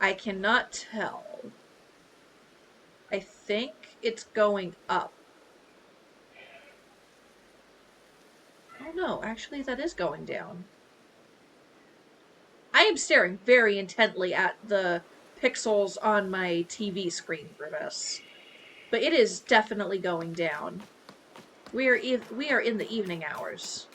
I cannot tell. I think it's going up. Oh no, actually that is going down. I am staring very intently at the pixels on my TV screen for this. But it is definitely going down. We are in the evening hours.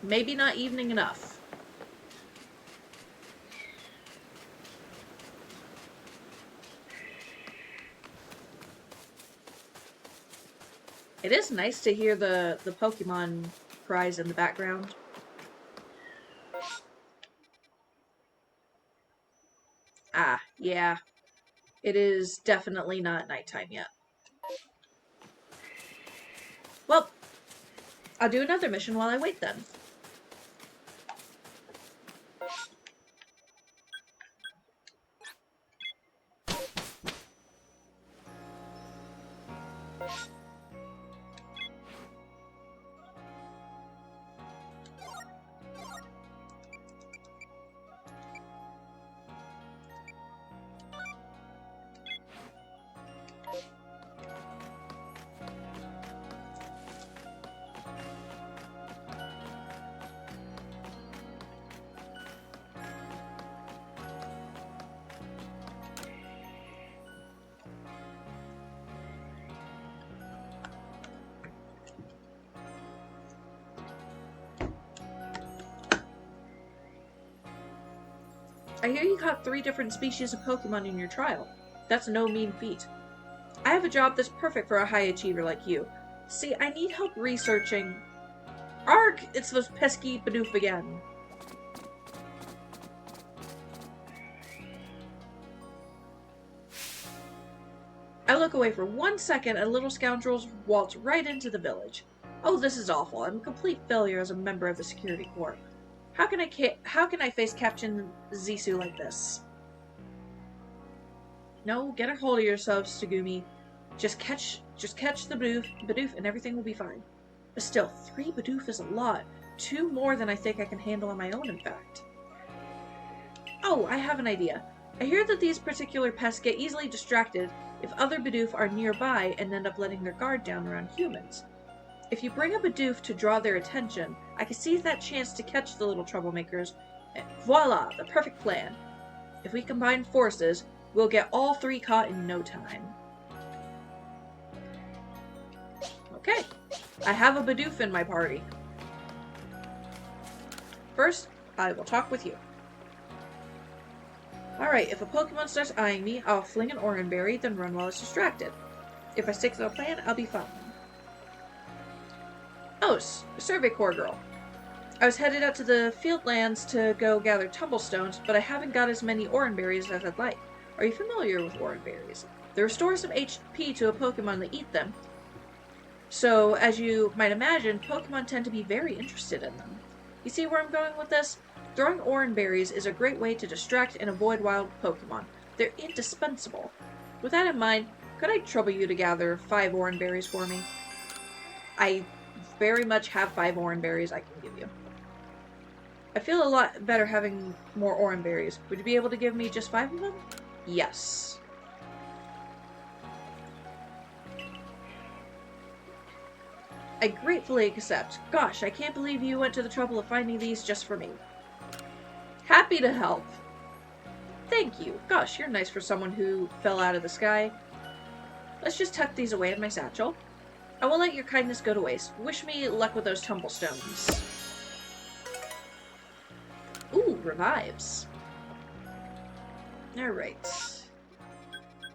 Maybe not evening enough. It is nice to hear the Pokemon cries in the background. Ah, yeah. It is definitely not nighttime yet. Well, I'll do another mission while I wait then. I hear you caught 3 different species of Pokemon in your trial. That's no mean feat. I have a job that's perfect for a high achiever like you. See, I need help researching... Arg! It's those pesky Bidoof again. I look away for 1 second and little scoundrels waltz right into the village. Oh, this is awful. I'm a complete failure as a member of the security corps. How can I face Captain Zisu like this? No, get a hold of yourselves, Tsugumi. Just catch the Bidoof and everything will be fine. But still, 3 Bidoof is a lot. 2 more than I think I can handle on my own, in fact. Oh, I have an idea. I hear that these particular pests get easily distracted if other Bidoof are nearby and end up letting their guard down around humans. If you bring a Bidoof to draw their attention, I can seize that chance to catch the little troublemakers, and voila, the perfect plan. If we combine forces, we'll get all 3 caught in no time. Okay, I have a Bidoof in my party. First, I will talk with you. Alright, if a Pokemon starts eyeing me, I'll fling an Oran Berry, then run while it's distracted. If I stick to the plan, I'll be fine. Oh, Survey Corps girl. I was headed out to the Fieldlands to go gather tumblestones, but I haven't got as many Oran Berries as I'd like. Are you familiar with Oran Berries? They restore some HP to a Pokemon that eat them. So, as you might imagine, Pokemon tend to be very interested in them. You see where I'm going with this? Throwing Oran Berries is a great way to distract and avoid wild Pokemon. They're indispensable. With that in mind, could I trouble you to gather 5 Oran Berries for me? I very much have 5 Oran Berries I can give you. I feel a lot better having more Oran Berries. Would you be able to give me just 5 of them? Yes. I gratefully accept. Gosh, I can't believe you went to the trouble of finding these just for me. Happy to help. Thank you. Gosh, you're nice for someone who fell out of the sky. Let's just tuck these away in my satchel. I won't let your kindness go to waste. Wish me luck with those tumblestones. Ooh, revives. Alright.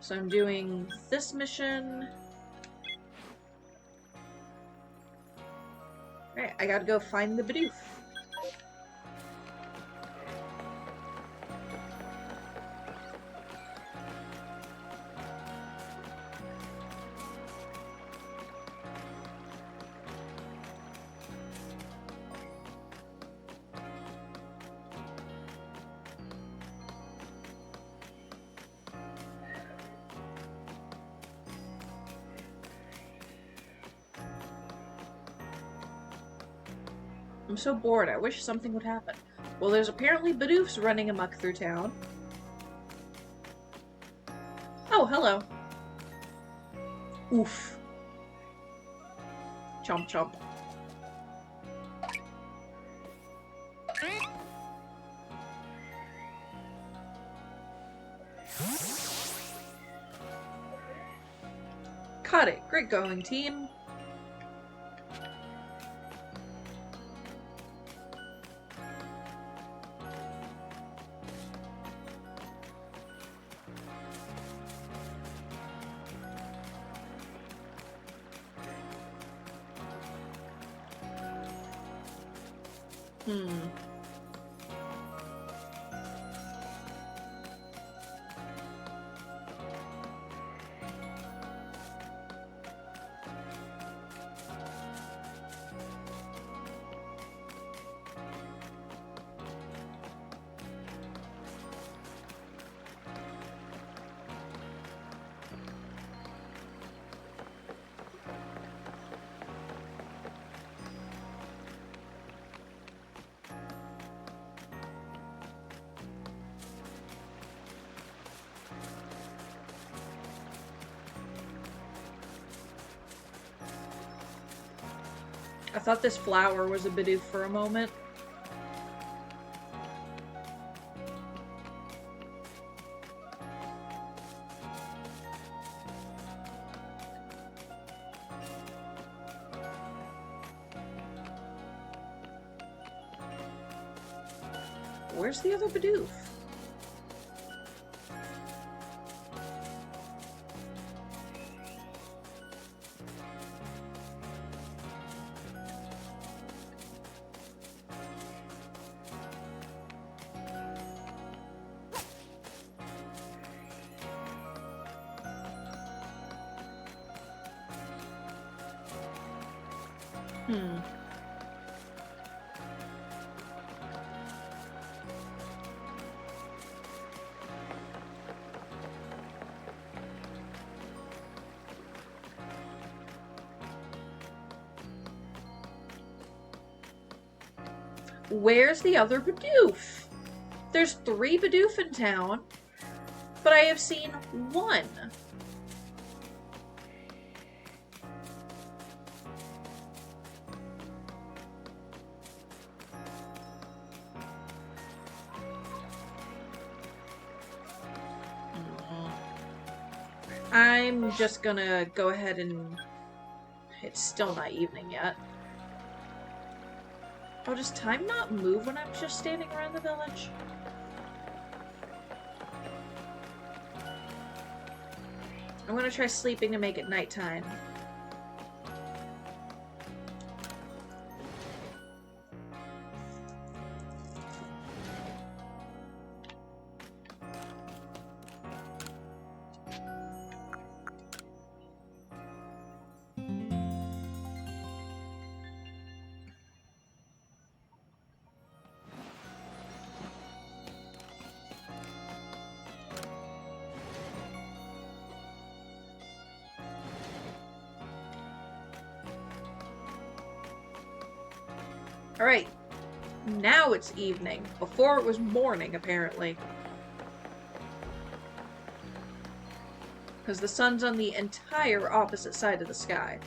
So I'm doing this mission. I gotta go find the Bidoof. I'm so bored, I wish something would happen. Well, there's apparently Bidoofs running amok through town. Oh, hello. Oof. Chomp chomp. Caught it. Great going, team. I thought this flower was a Bidoof for a moment. Where's the other Bidoof? Where's the other Bidoof? There's 3 Bidoof in town, but I have seen 1. I'm just gonna go ahead and... It's still not evening yet. Oh, does time not move when I'm just standing around the village? I'm gonna try sleeping to make it nighttime. Alright, now it's evening. Before it was morning, apparently. Because the sun's on the entire opposite side of the sky.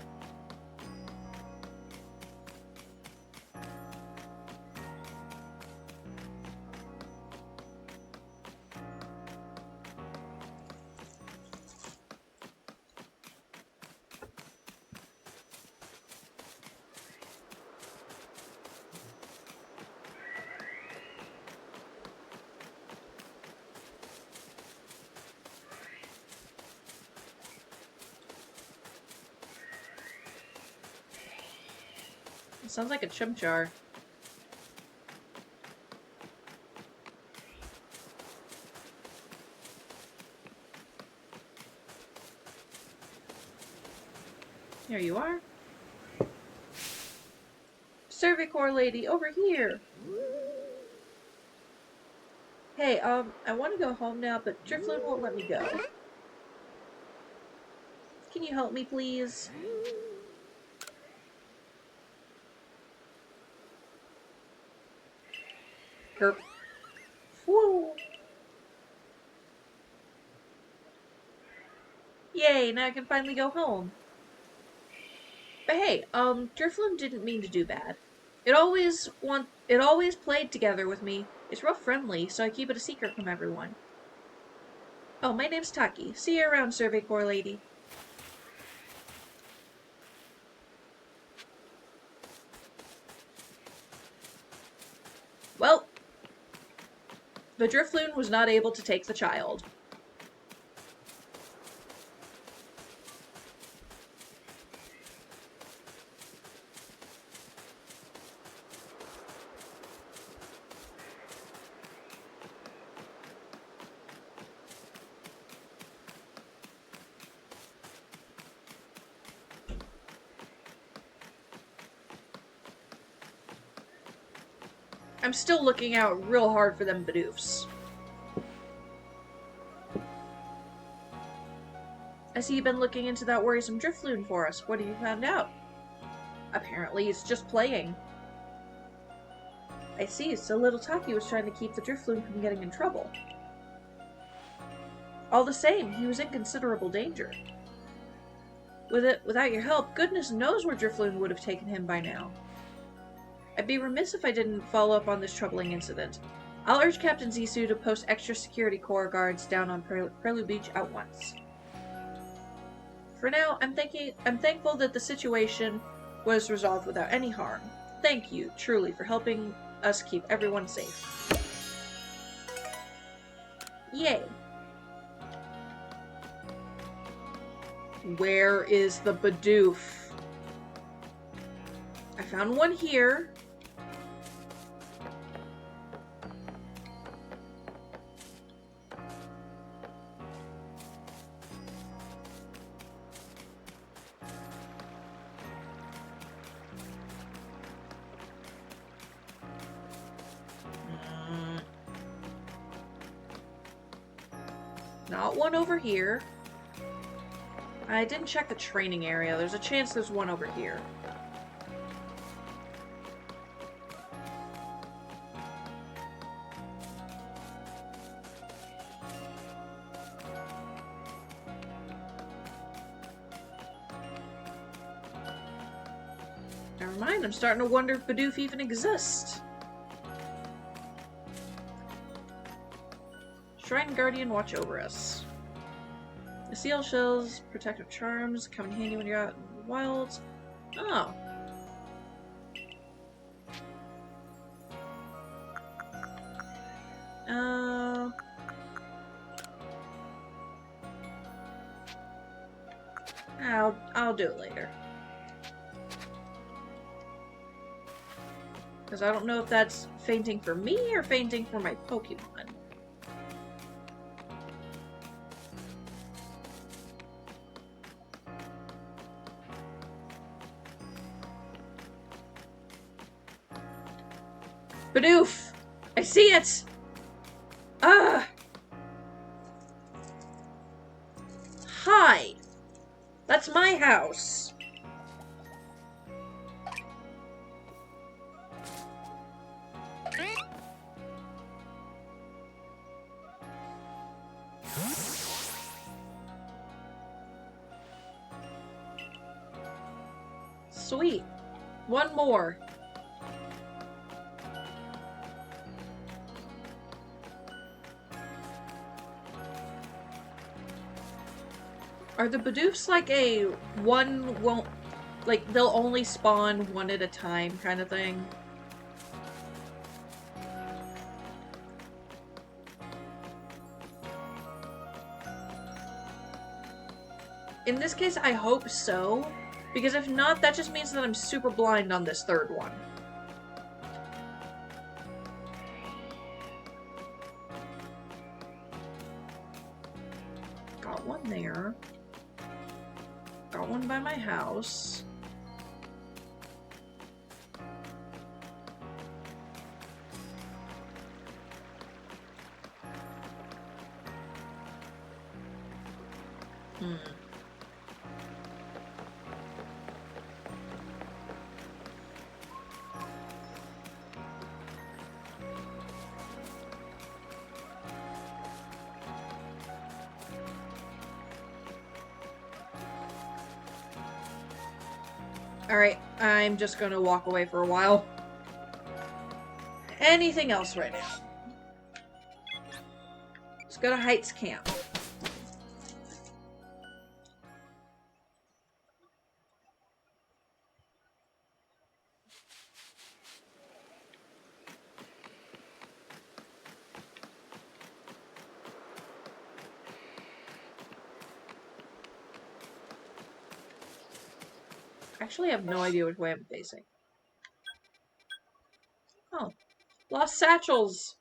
sounds like a chimchar. Here you are. Survey Corps lady, over here! Hey, I want to go home now, but Drifloon won't let me go. Can you help me, please? Herp. Woo! Yay, now I can finally go home. But hey, Drifloon didn't mean to do bad. It always played together with me. It's real friendly, so I keep it a secret from everyone. Oh, my name's Taki. See you around, Survey Corps lady. Well, the Drifloon was not able to take the child. I'm still looking out real hard for them Bidoofs. I see you've been looking into that worrisome Drifloon for us. What have you found out? Apparently it's just playing. I see, so little Taki was trying to keep the Drifloon from getting in trouble. All the same, he was in considerable danger. Without your help, goodness knows where Drifloon would have taken him by now. I'd be remiss if I didn't follow up on this troubling incident. I'll urge Captain Zissou to post extra security corps guards down on Prelude Beach at once. For now, I'm thankful that the situation was resolved without any harm. Thank you, truly, for helping us keep everyone safe. Yay! Where is the Bidoof? I found one here. Not one over here. I didn't check the training area. There's a chance there's one over here. Never mind, I'm starting to wonder if Bidoof even exists. Shrine Guardian, watch over us. The seal shells, protective charms, come in handy when you're out in the wilds. Oh. I'll do it later. Because I don't know if that's fainting for me or fainting for my Pokemon. Bidoof! I see it! Ah! Hi! That's my house! Sweet. One more. Are the Bidoofs like a one won't, like they'll only spawn one at a time kind of thing? In this case, I hope so, Because if not, that just means that I'm super blind on this third one. Got one there. Got one by my house. Alright, I'm just gonna walk away for a while. Anything else right now? Let's go to Heights Camp. Actually, I have no idea which way I'm facing. Oh. Lost satchels!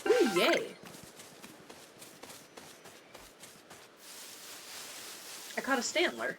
Ooh, yay! I caught a Stantler.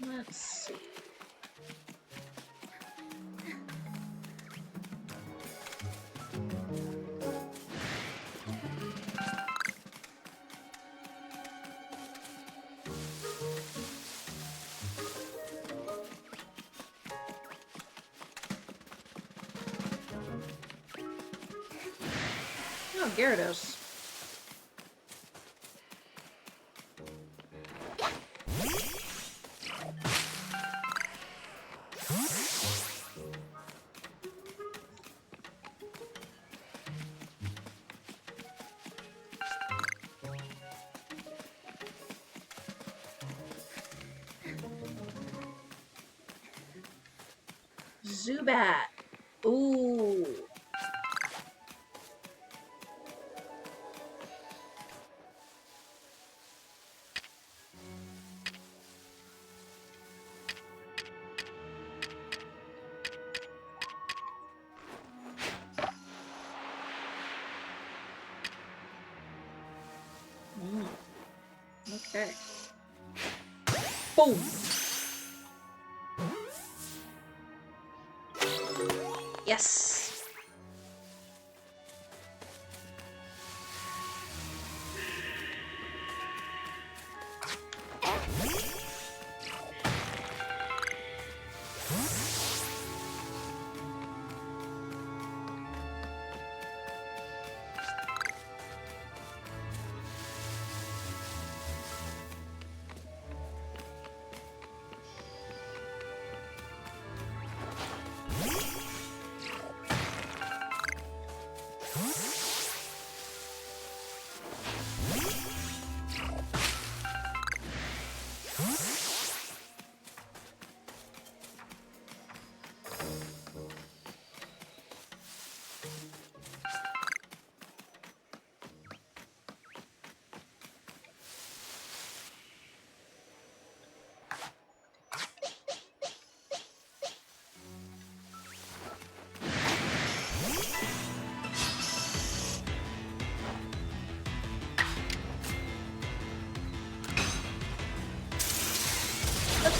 Let's see. Oh, Gyarados. Zubat. Ooh. Okay. Boom. Yes.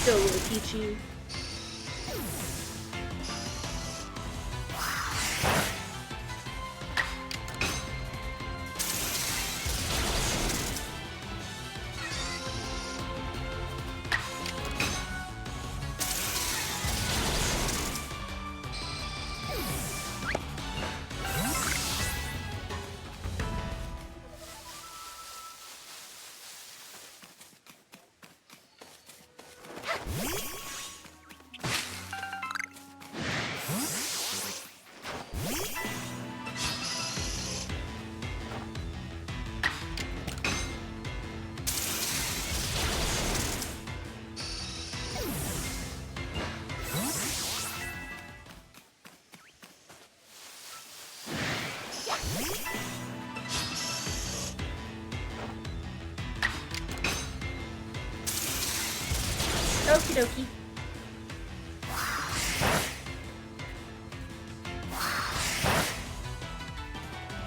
Still really peachy. Okie dokie.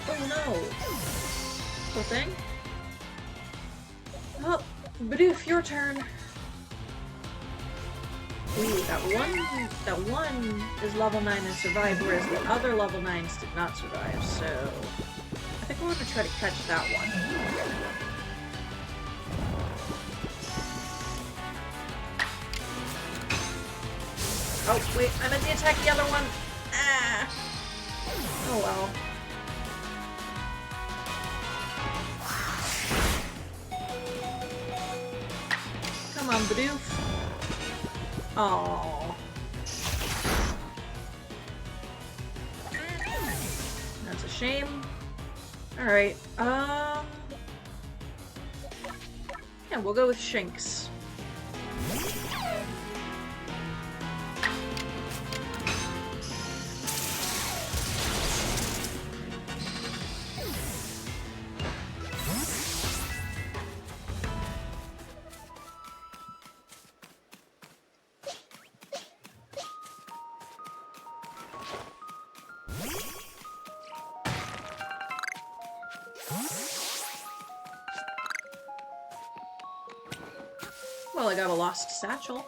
Oh no. Poor thing. Oh, Bidoof, your turn. Ooh, that one is level 9 and survived, whereas the other level 9s did not survive, so I think we're gonna try to catch that one. Oh, wait, I meant to attack the other one! Ah! Oh well. Come on, Bidoof. Oh. That's a shame. Alright, yeah, we'll go with Shinx. Well, I got a lost satchel.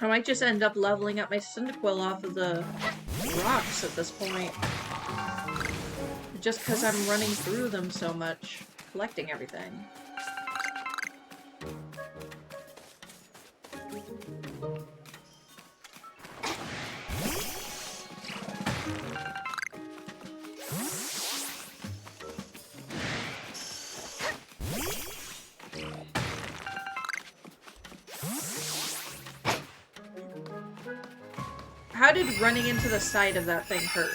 I might just end up leveling up my Cyndaquil off of the rocks at this point. Just because I'm running through them so much, collecting everything. How did running into the side of that thing hurt?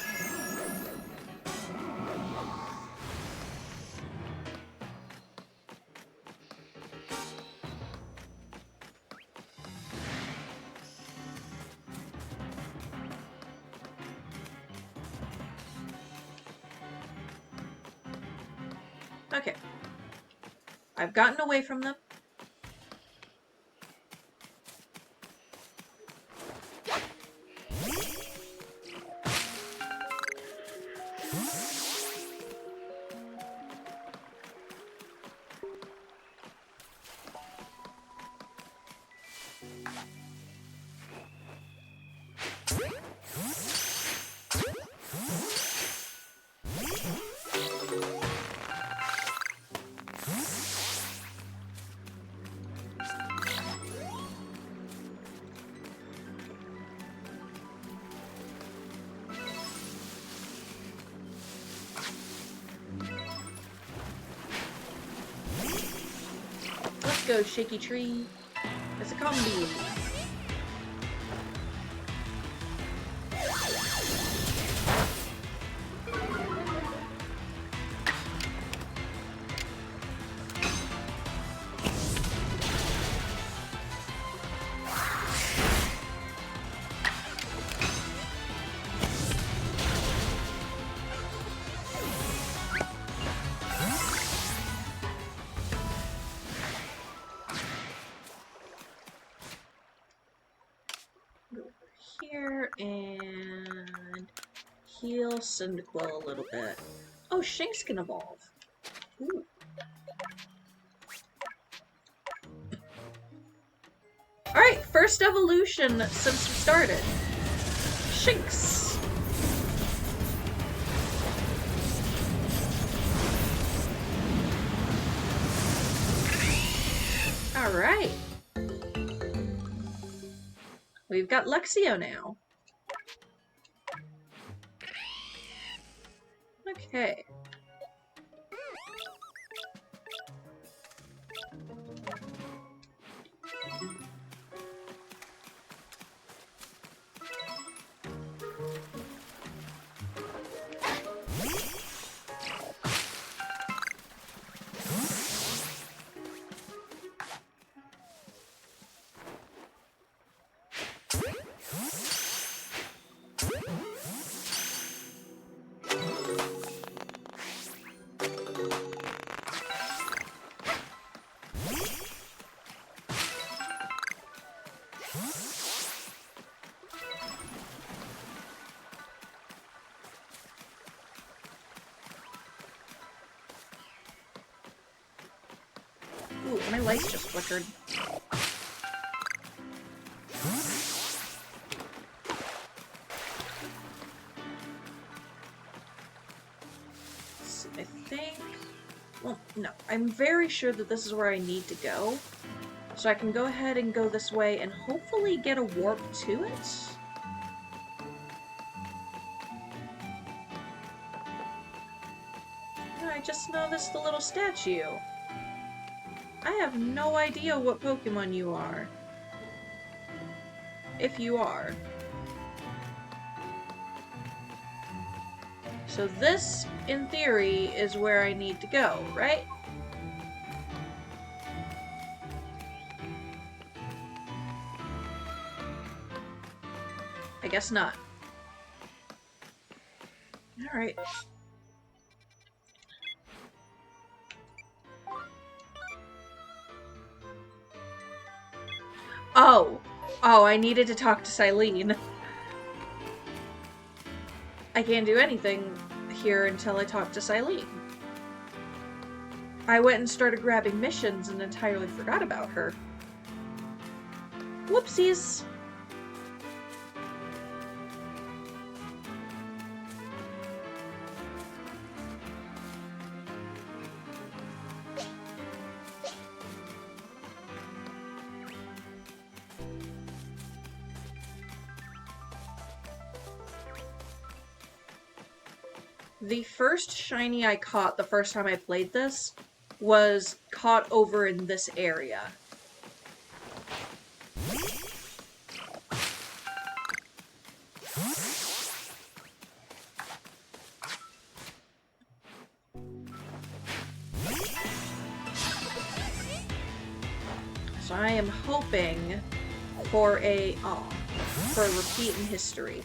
Okay. I've gotten away from them. go, shaky tree. It's a combi. Here and heal Cyndaquil a little bit. Oh, Shinx can evolve. Ooh. Alright, first evolution since we started. Shinx! Alright. We've got Lexio now. Okay. Ooh, my lights just flickered. So I think... Well, no. I'm very sure that this is where I need to go. So I can go ahead and go this way and hopefully get a warp to it. I just noticed the little statue. I have no idea what Pokemon you are. If you are. So this, in theory, is where I need to go, right? I guess not. Alright. Oh! Oh, I needed to talk to Silene. I can't do anything here until I talk to Silene. I went and started grabbing missions and entirely forgot about her. Whoopsies! The first shiny I caught the first time I played this was caught over in this area. So I am hoping for a repeat in history.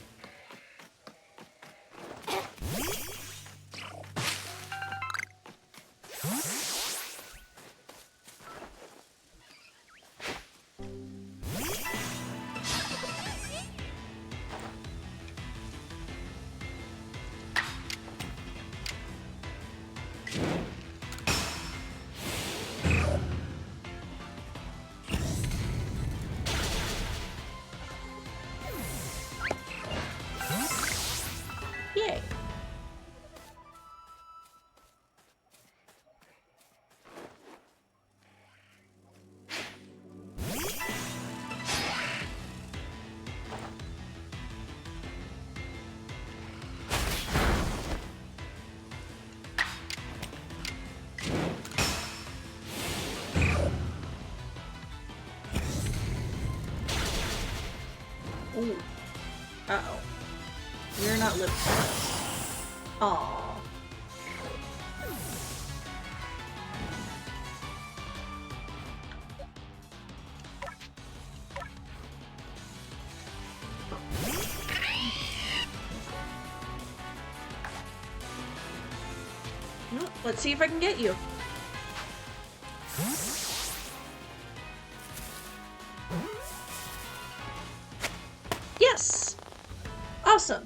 Yay! not live for this. Aww. Well, let's see if I can get you. Yes! Awesome!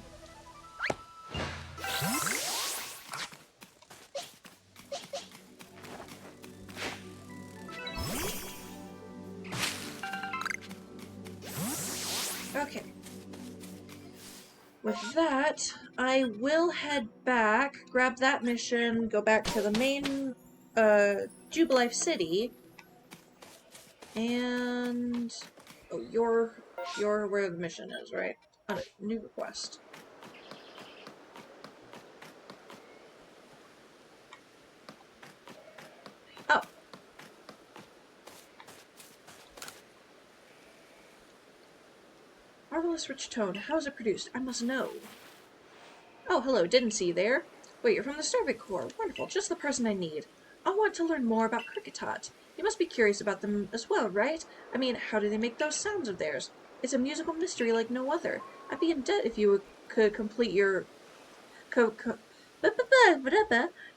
Okay. With that, I will head back, grab that mission, go back to the main, Jubilife City, and... Oh, you're where the mission is, right? On a new request. Oh. Marvelous rich tone. How is it produced? I must know. Oh, hello. Didn't see you there. Wait, you're from the Survey Corps. Wonderful. Just the person I need. I want to learn more about Cricketot. You must be curious about them as well, right? I mean, how do they make those sounds of theirs? It's a musical mystery like no other. I'd be in debt if you could complete your...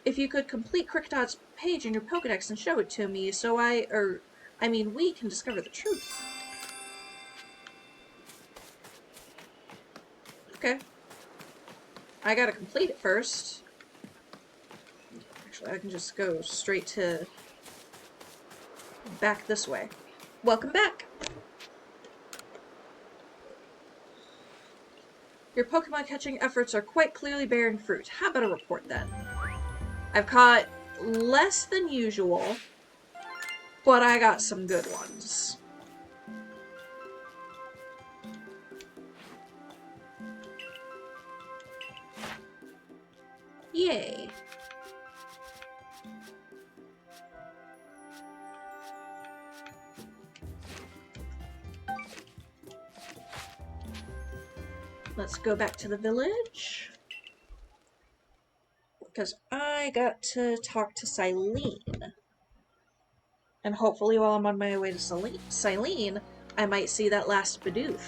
If you could complete Cricketot's page in your Pokedex and show it to me, so we can discover the truth. Okay. I gotta complete it first. Actually, I can just go straight to... back this way. Welcome back! Your Pokemon catching efforts are quite clearly bearing fruit. How about a report then? I've caught less than usual, but I got some good ones. Yay. Let's go back to the village. Because I got to talk to Silene. And hopefully while I'm on my way to Silene, I might see that last Bidoof.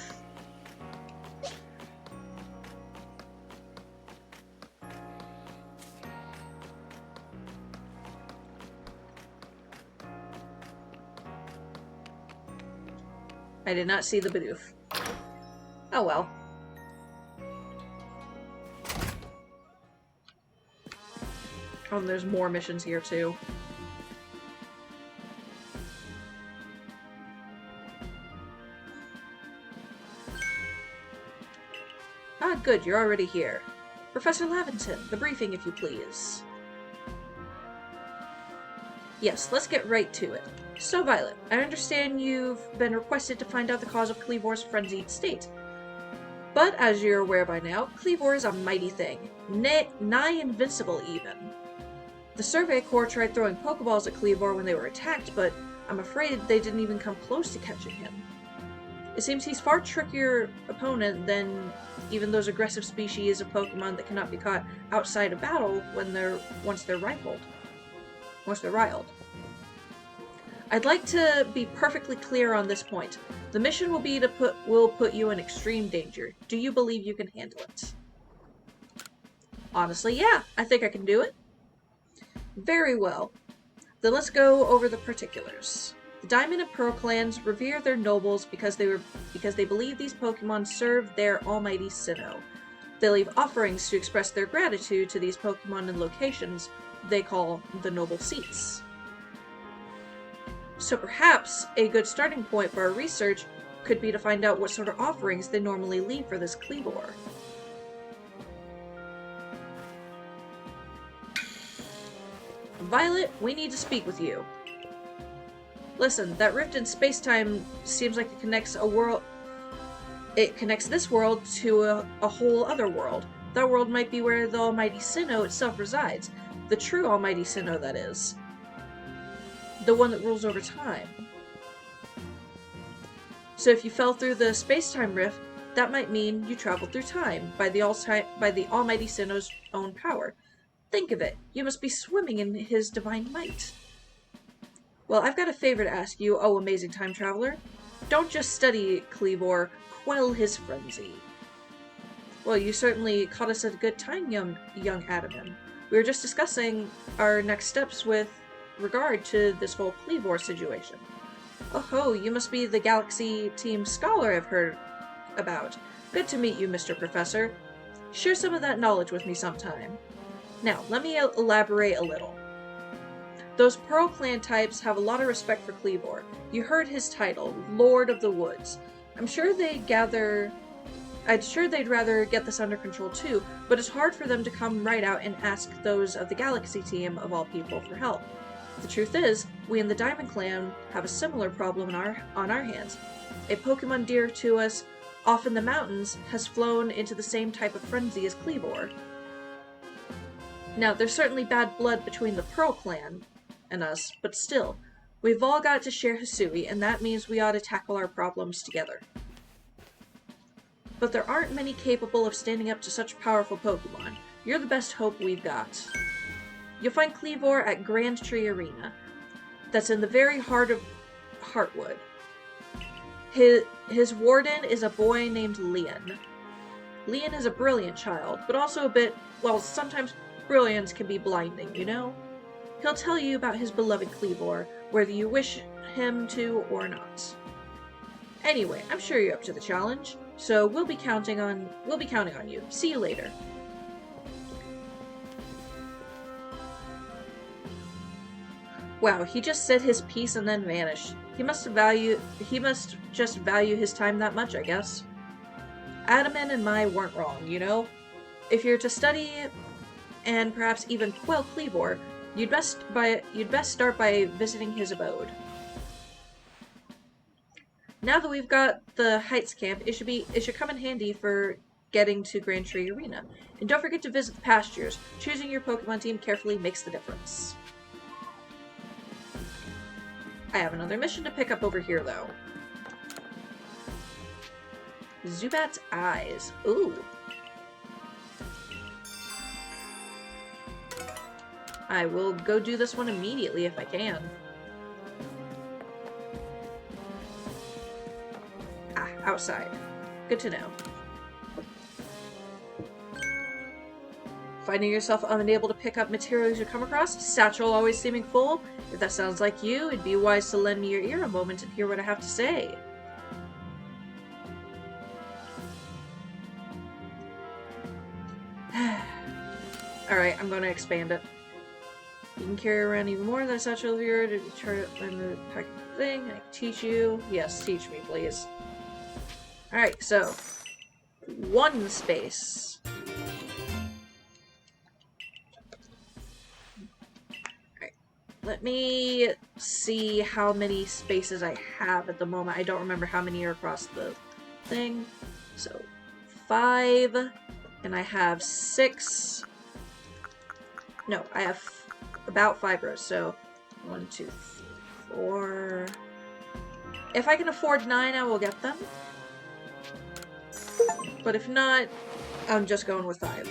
I did not see the Bidoof. Oh well. Oh, and there's more missions here too. Ah, good, you're already here. Professor Laventon, the briefing, if you please. Yes, let's get right to it. So, Violet, I understand you've been requested to find out the cause of Kleavor's frenzied state. But, as you're aware by now, Kleavor is a mighty thing. Nigh invincible, even. The Survey Corps tried throwing Pokeballs at Kleavor when they were attacked, but I'm afraid they didn't even come close to catching him. It seems he's far trickier opponent than even those aggressive species of Pokemon that cannot be caught outside of battle once they're riled. I'd like to be perfectly clear on this point. The mission will put you in extreme danger. Do you believe you can handle it? Honestly, yeah, I think I can do it. Very well. Then let's go over the particulars. The Diamond and Pearl clans revere their nobles because they believe these Pokemon serve their almighty Sinnoh. They leave offerings to express their gratitude to these Pokemon in locations they call the Noble Seats. So perhaps a good starting point for our research could be to find out what sort of offerings they normally leave for this Kleavor. Violet, we need to speak with you. Listen, that rift in space-time seems like it connects this world to a whole other world. That world might be where the almighty Sinnoh itself resides. The true almighty Sinnoh, that is. The one that rules over time. So if you fell through the space-time rift, That might mean you travel through time by the almighty Sinnoh's own power. Think of it, you must be swimming in his divine might. Well, I've got a favor to ask you, oh amazing time traveler. Don't just study Cleavor, quell his frenzy. Well, you certainly caught us at a good time, young Adaman. We were just discussing our next steps with regard to this whole Cleavor situation. Oh ho, you must be the Galaxy Team Scholar I've heard about. Good to meet you, Mr. Professor. Share some of that knowledge with me sometime. Now, let me elaborate a little. Those Pearl Clan types have a lot of respect for Cleavor. You heard his title, Lord of the Woods. I'd sure they'd rather get this under control too, but it's hard for them to come right out and ask those of the Galaxy Team, of all people, for help. The truth is, we in the Diamond Clan have a similar problem on our hands. A Pokemon dear to us, off in the mountains, has flown into the same type of frenzy as Cleavor. Now, there's certainly bad blood between the Pearl Clan and us, but still, we've all got to share Hisui, and that means we ought to tackle our problems together. But there aren't many capable of standing up to such powerful Pokemon. You're the best hope we've got. You'll find Cleavor at Grand Tree Arena. That's in the very heart of Heartwood. His warden is a boy named Leon. Leon is a brilliant child, but also a bit, well, sometimes brilliance can be blinding, you know? He'll tell you about his beloved Cleavor, whether you wish him to or not. Anyway, I'm sure you're up to the challenge, so we'll be counting on you. See you later. Wow, he just said his piece and then vanished. He must just value his time that much, I guess. Adaman and I weren't wrong, you know? If you're to study and perhaps even quell Cleavor, you'd best start by visiting his abode. Now that we've got the Heights camp, it should come in handy for getting to Grand Tree Arena. And don't forget to visit the pastures. Choosing your Pokemon team carefully makes the difference. I have another mission to pick up over here, though. Zubat's Eyes. Ooh. I will go do this one immediately if I can. Ah, outside. Good to know. Finding yourself unable to pick up materials you come across? Satchel always seeming full? If that sounds like you, it'd be wise to lend me your ear a moment and hear what I have to say. Alright, I'm going to expand it. You can carry around even more than a satchel here to try to find the packing thing. I can teach you. Yes, teach me, please. Alright, so 1 space. Alright, let me see how many spaces I have at the moment. I don't remember how many are across the thing. So 5, and I have 6. No, I have about 5 rows, so 1, 2, 3, 4. If I can afford 9, I will get them. But if not, I'm just going with 5.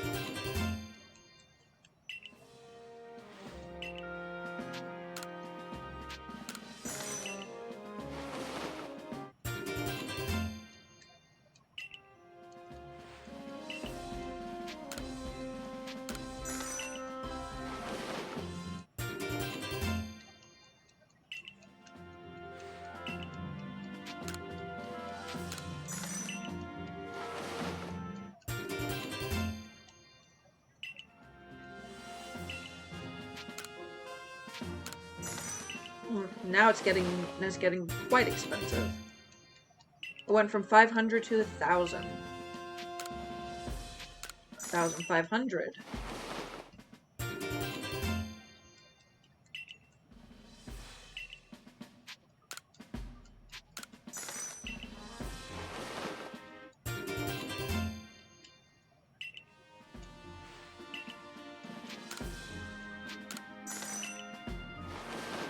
Now it's getting quite expensive. It went from 500 to 1,000. 1,500.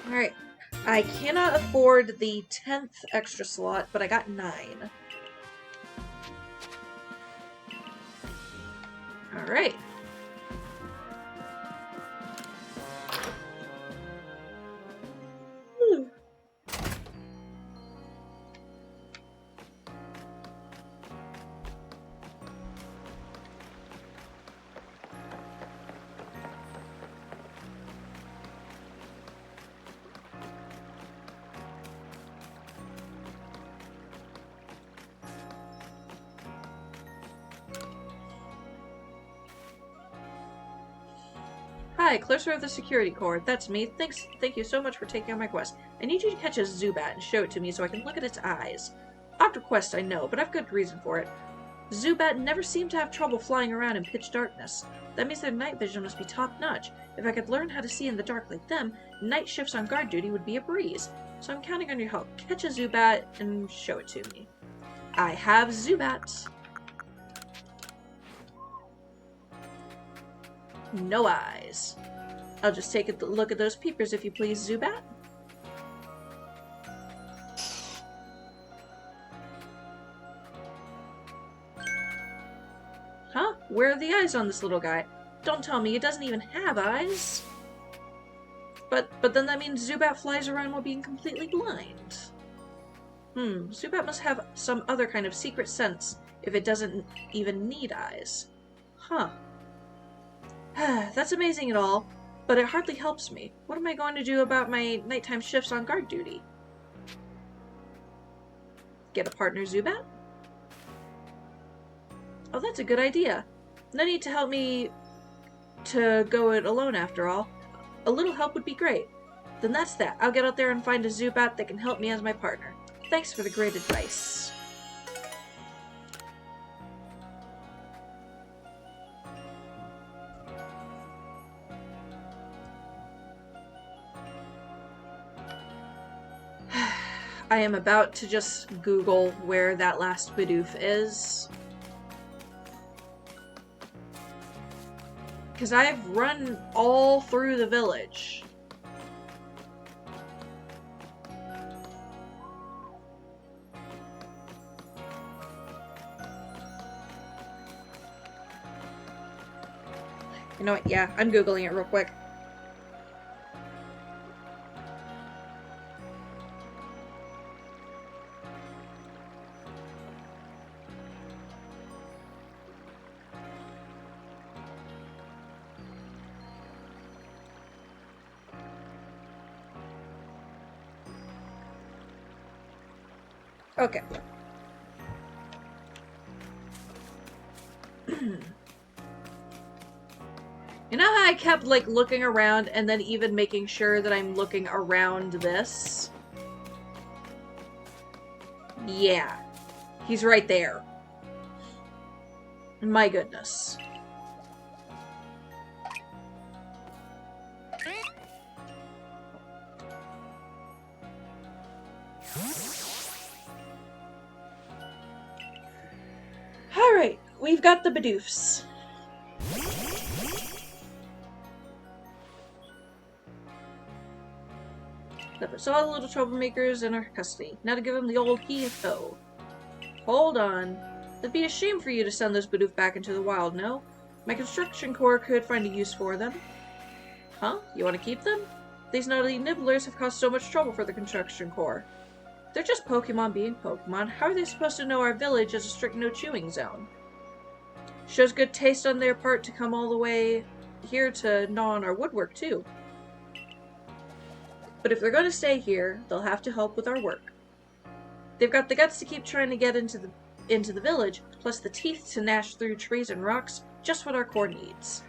Alright. I cannot afford the 10th extra slot, but I got 9. Alright. Hi, Closer of the Security Corps. That's me. Thank you so much for taking on my quest. I need you to catch a Zubat and show it to me so I can look at its eyes. Odd request, I know, but I've good reason for it. Zubat never seem to have trouble flying around in pitch darkness. That means their night vision must be top-notch. If I could learn how to see in the dark like them, night shifts on guard duty would be a breeze. So I'm counting on your help. Catch a Zubat and show it to me. I have Zubat. No eyes. I'll just take a look at those peepers if you please, Zubat. Huh? Where are the eyes on this little guy? Don't tell me it doesn't even have eyes. But then that means Zubat flies around while being completely blind. Zubat must have some other kind of secret sense if it doesn't even need eyes. Huh. That's amazing and all, but it hardly helps me. What am I going to do about my nighttime shifts on guard duty? Get a partner, Zubat? Oh, that's a good idea. No need to help me to go it alone after all. A little help would be great. Then that's that. I'll get out there and find a Zubat that can help me as my partner. Thanks for the great advice. I am about to just Google where that last Bidoof is. Because I've run all through the village. You know what? Yeah, I'm Googling it real quick. Okay. You know how I kept, like, looking around and then even making sure that I'm looking around this? Yeah. He's right there. My goodness. Alright, we've got the Bidoofs. That puts all the little troublemakers in our custody. Now to give them the old heave-ho. Hold on. It'd be a shame for you to send those Bidoof back into the wild, no? My construction corps could find a use for them. Huh? You want to keep them? These naughty nibblers have caused so much trouble for the construction corps. They're just Pokemon being Pokemon. How are they supposed to know our village is a strict no-chewing zone? Shows good taste on their part to come all the way here to gnaw on our woodwork, too. But if they're going to stay here, they'll have to help with our work. They've got the guts to keep trying to get into the village, plus the teeth to gnash through trees and rocks, just what our corps needs.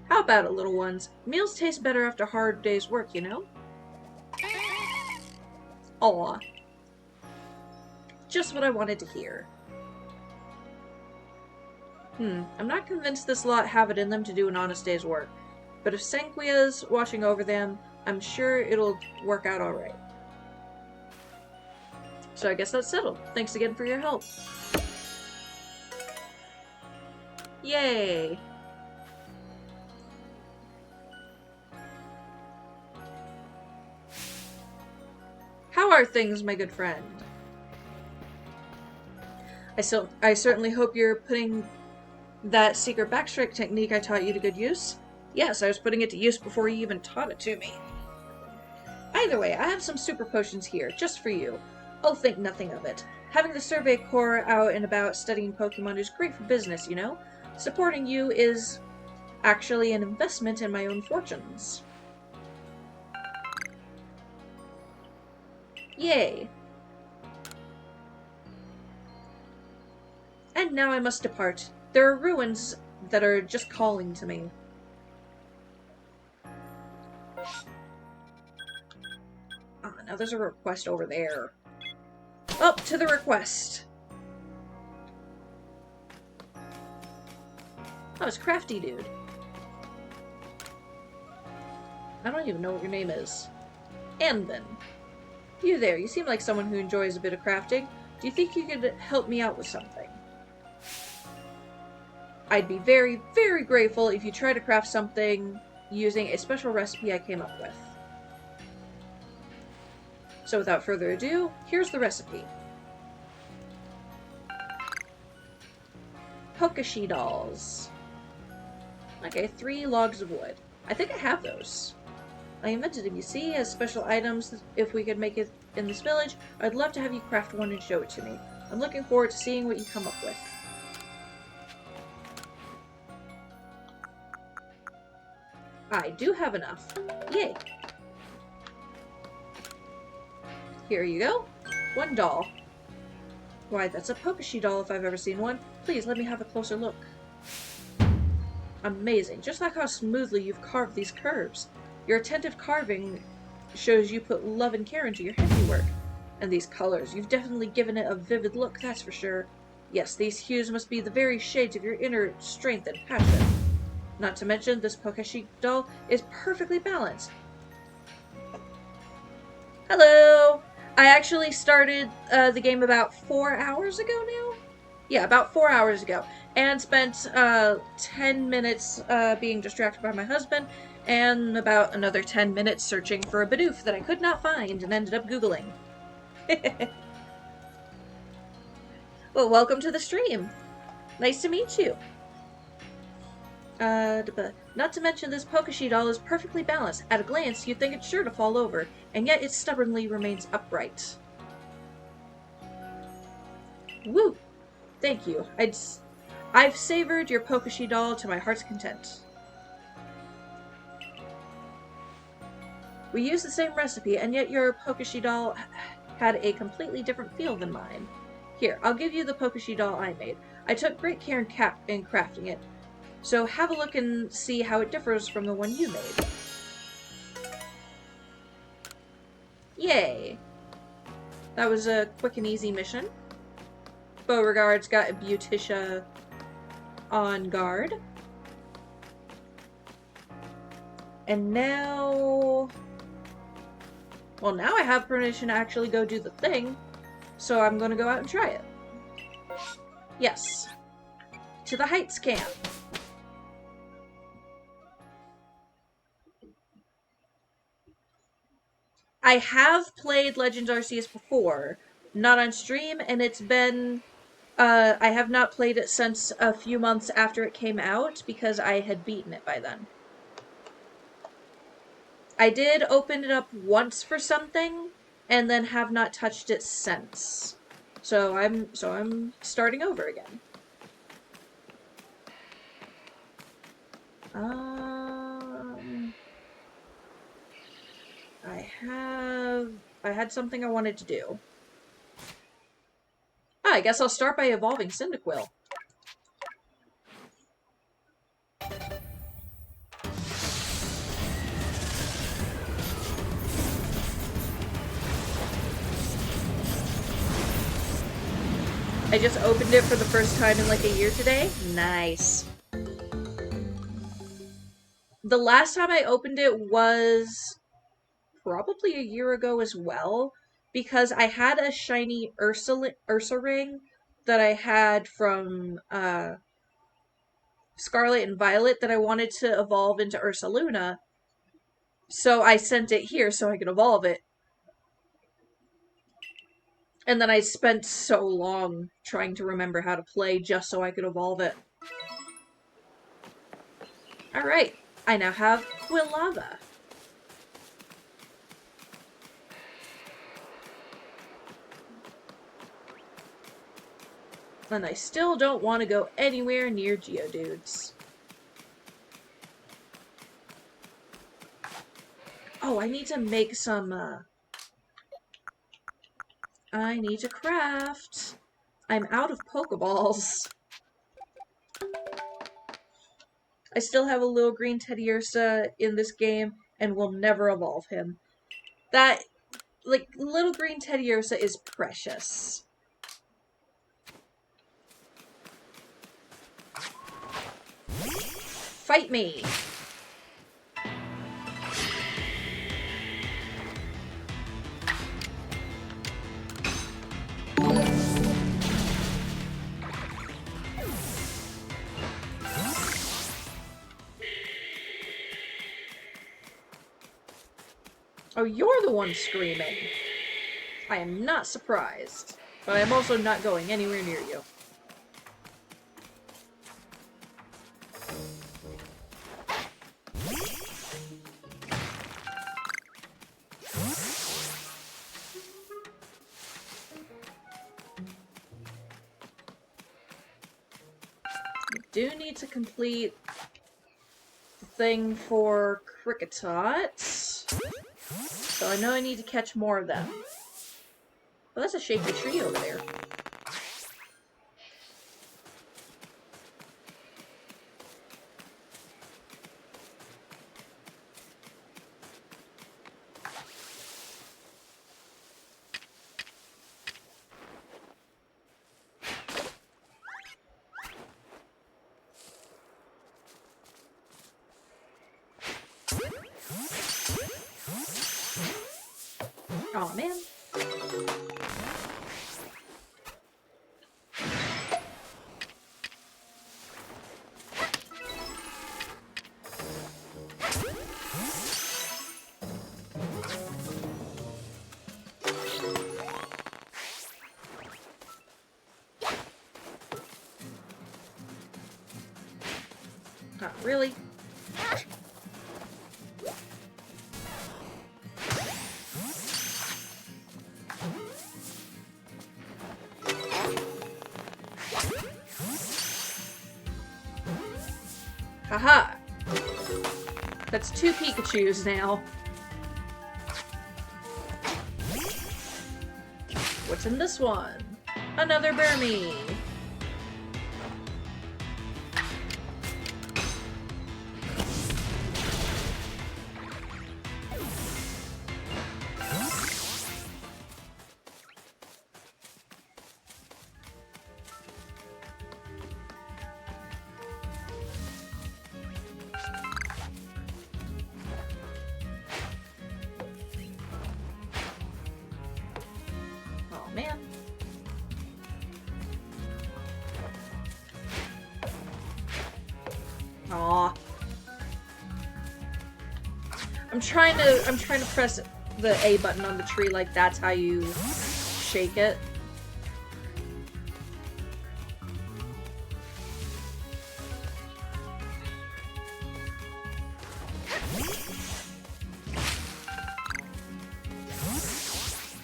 How about it, little ones? Meals taste better after a hard day's work, you know? Aw. Just what I wanted to hear. I'm not convinced this lot have it in them to do an honest day's work. But if Sanquia's watching over them, I'm sure it'll work out alright. So I guess that's settled. Thanks again for your help. Yay! How are things, my good friend? I certainly hope you're putting That secret backstrike technique I taught you to good use? Yes, I was putting it to use before you even taught it to me. Either way, I have some super potions here, just for you. I'll think nothing of it. Having the Survey Corps out and about studying Pokemon is great for business, you know? Supporting you is actually an investment in my own fortunes. Yay! And now I must depart. There are ruins that are just calling to me. Ah, now there's a request over there. Up to the request! Oh, it's Crafty Dude. I don't even know what your name is. Anvin. You there, you seem like someone who enjoys a bit of crafting. Do you think you could help me out with something? I'd be very, very grateful if you try to craft something using a special recipe I came up with. So without further ado, here's the recipe. Pokashi dolls. Okay, 3 logs of wood. I think I have those. I invented them, you see, as special items. If we could make it in this village, I'd love to have you craft one and show it to me. I'm looking forward to seeing what you come up with. I do have enough. Yay! Here you go. 1 doll. Why, that's a Pokashi doll if I've ever seen one. Please, let me have a closer look. Amazing. Just like how smoothly you've carved these curves. Your attentive carving shows you put love and care into your handiwork. And these colors, you've definitely given it a vivid look, that's for sure. Yes, these hues must be the very shades of your inner strength and passion. Not to mention, this Pokashi doll is perfectly balanced. Hello! I actually started the game about 4 hours ago now? Yeah, about 4 hours ago. And spent 10 minutes being distracted by my husband, and about another 10 minutes searching for a Bidoof that I could not find and ended up Googling. Well, welcome to the stream. Nice to meet you. Not to mention this Pokashi doll is perfectly balanced. At a glance, you'd think it's sure to fall over, and yet it stubbornly remains upright. Woo! Thank you. I've savored your Pokashi doll to my heart's content. We used the same recipe, and yet your Pokashi doll had a completely different feel than mine. Here, I'll give you the Pokashi doll I made. I took great care in crafting it, so have a look and see how it differs from the one you made. Yay! That was a quick and easy mission. Beauregard's got a Beauticia on guard. And now... Well, now I have permission to actually go do the thing, so I'm gonna go out and try it. Yes. To the Heights camp. I have played Legends Arceus before, not on stream, and it's been... I have not played it since a few months after it came out, because I had beaten it by then. I did open it up once for something, and then have not touched it since. So I'm starting over again. I had something I wanted to do. I guess I'll start by evolving Cyndaquil. I just opened it for the first time in like a year today. Nice. The last time I opened it was probably a year ago as well, because I had a shiny Ursa ring that I had from Scarlet and Violet that I wanted to evolve into Ursaluna, so I sent it here so I could evolve it. And then I spent so long trying to remember how to play just so I could evolve it. Alright, I now have Quilava. And I still don't want to go anywhere near Geodudes. Oh, I need to make some, I need to craft. I'm out of Pokeballs. I still have a little green Teddiursa in this game and will never evolve him. That, like, little green Teddiursa is precious. Fight me! Oh, you're the one screaming. I am not surprised, but I'm also not going anywhere near you. I do need to complete the thing for Cricketot. So I know I need to catch more of them. Well, that's a shaky tree over there. Aw, man. Not really. Haha! That's 2 Pikachus now. What's in this one? Another Burmy! Man. Aw. I'm trying to press the A button on the tree like that's how you shake it.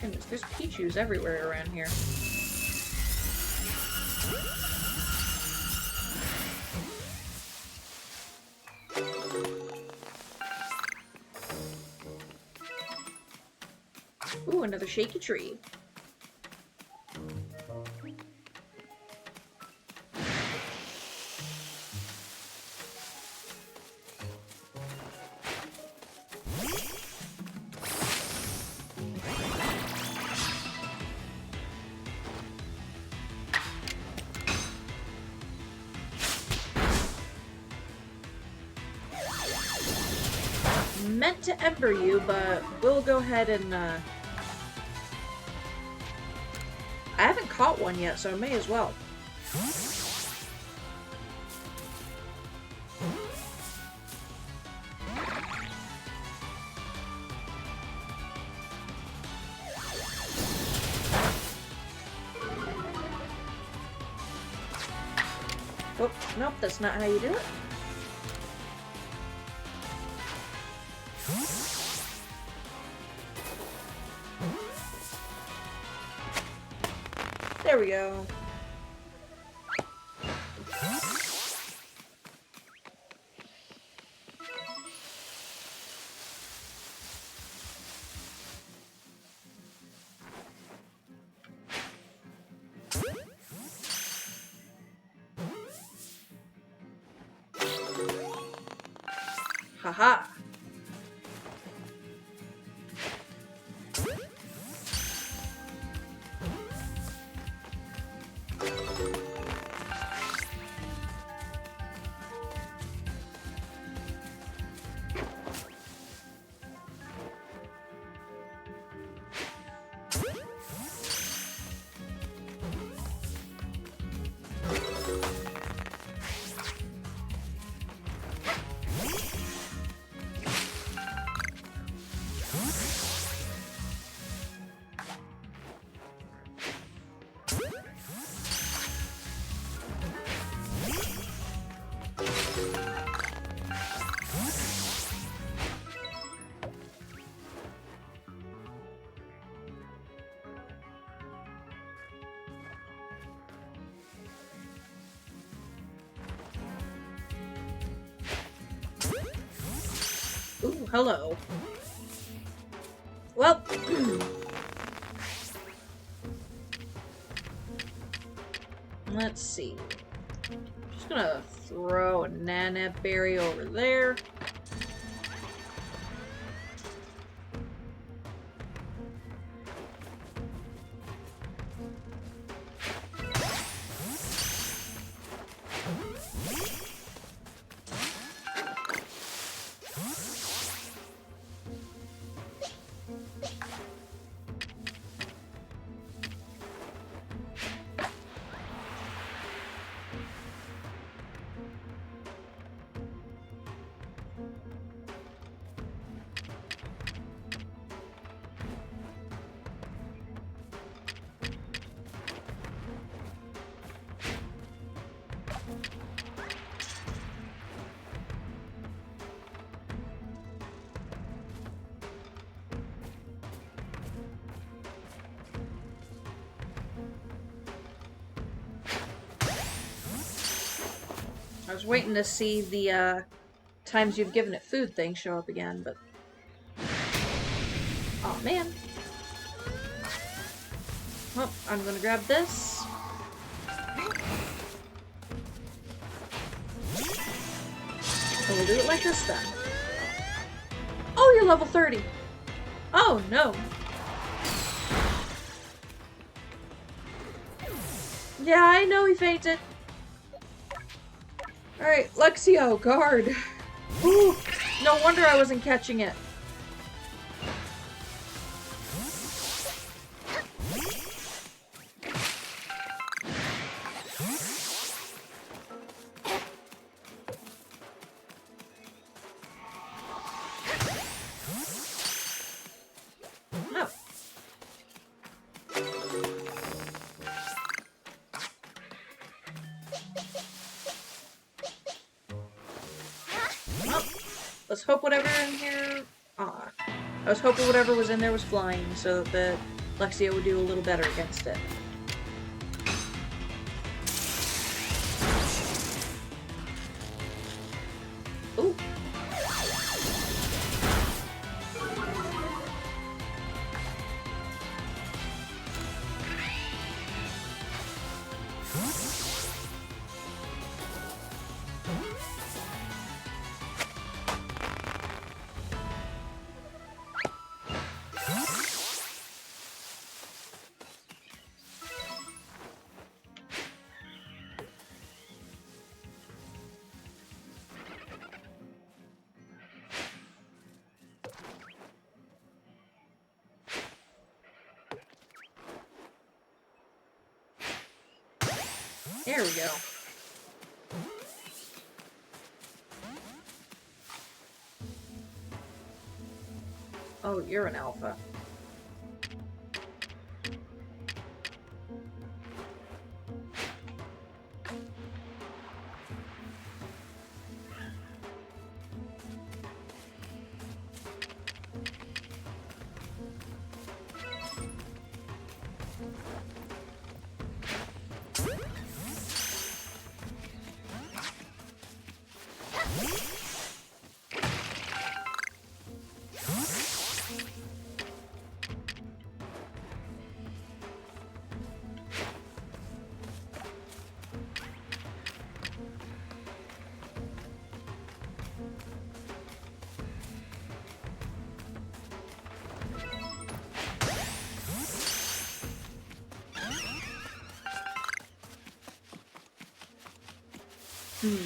Goodness, there's Pichus everywhere around here. Ooh, another shaky tree. Meant to ember you, but we'll go ahead and, I haven't caught one yet, so I may as well. Oh, nope, that's not how you do it. There we go. Haha. Ooh, hello. Well, let's see. Just gonna throw a Nanette berry over there. I was waiting to see the times you've given it food thing show up again, but... oh man. Well, I'm gonna grab this. And we'll do it like this then. Oh, you're level 30! Oh, no. Yeah, I know he fainted. Alright, Lexio, guard. Ooh, no wonder I wasn't catching it. No. Let's hope whatever in here... I was hoping whatever was in there was flying so that Lexio would do a little better against it. Ooh. There we go. Oh, you're an alpha.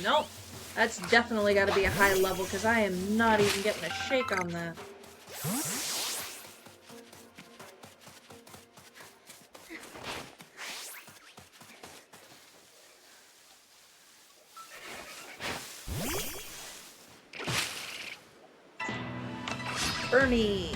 Nope. That's definitely got to be a high level, because I am not even getting a shake on that. Ernie.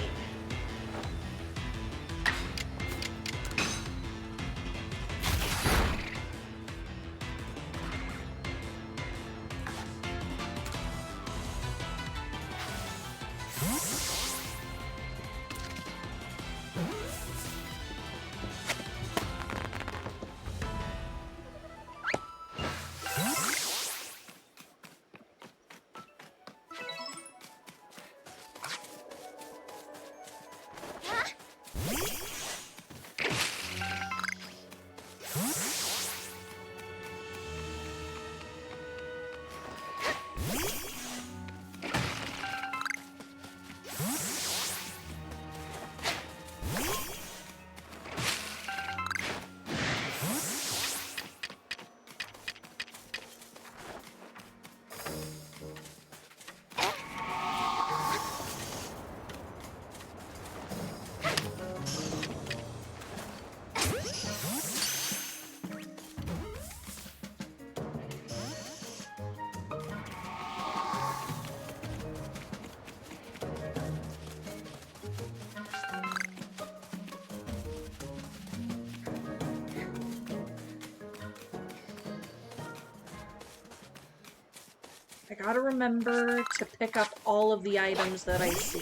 I gotta remember to pick up all of the items that I see.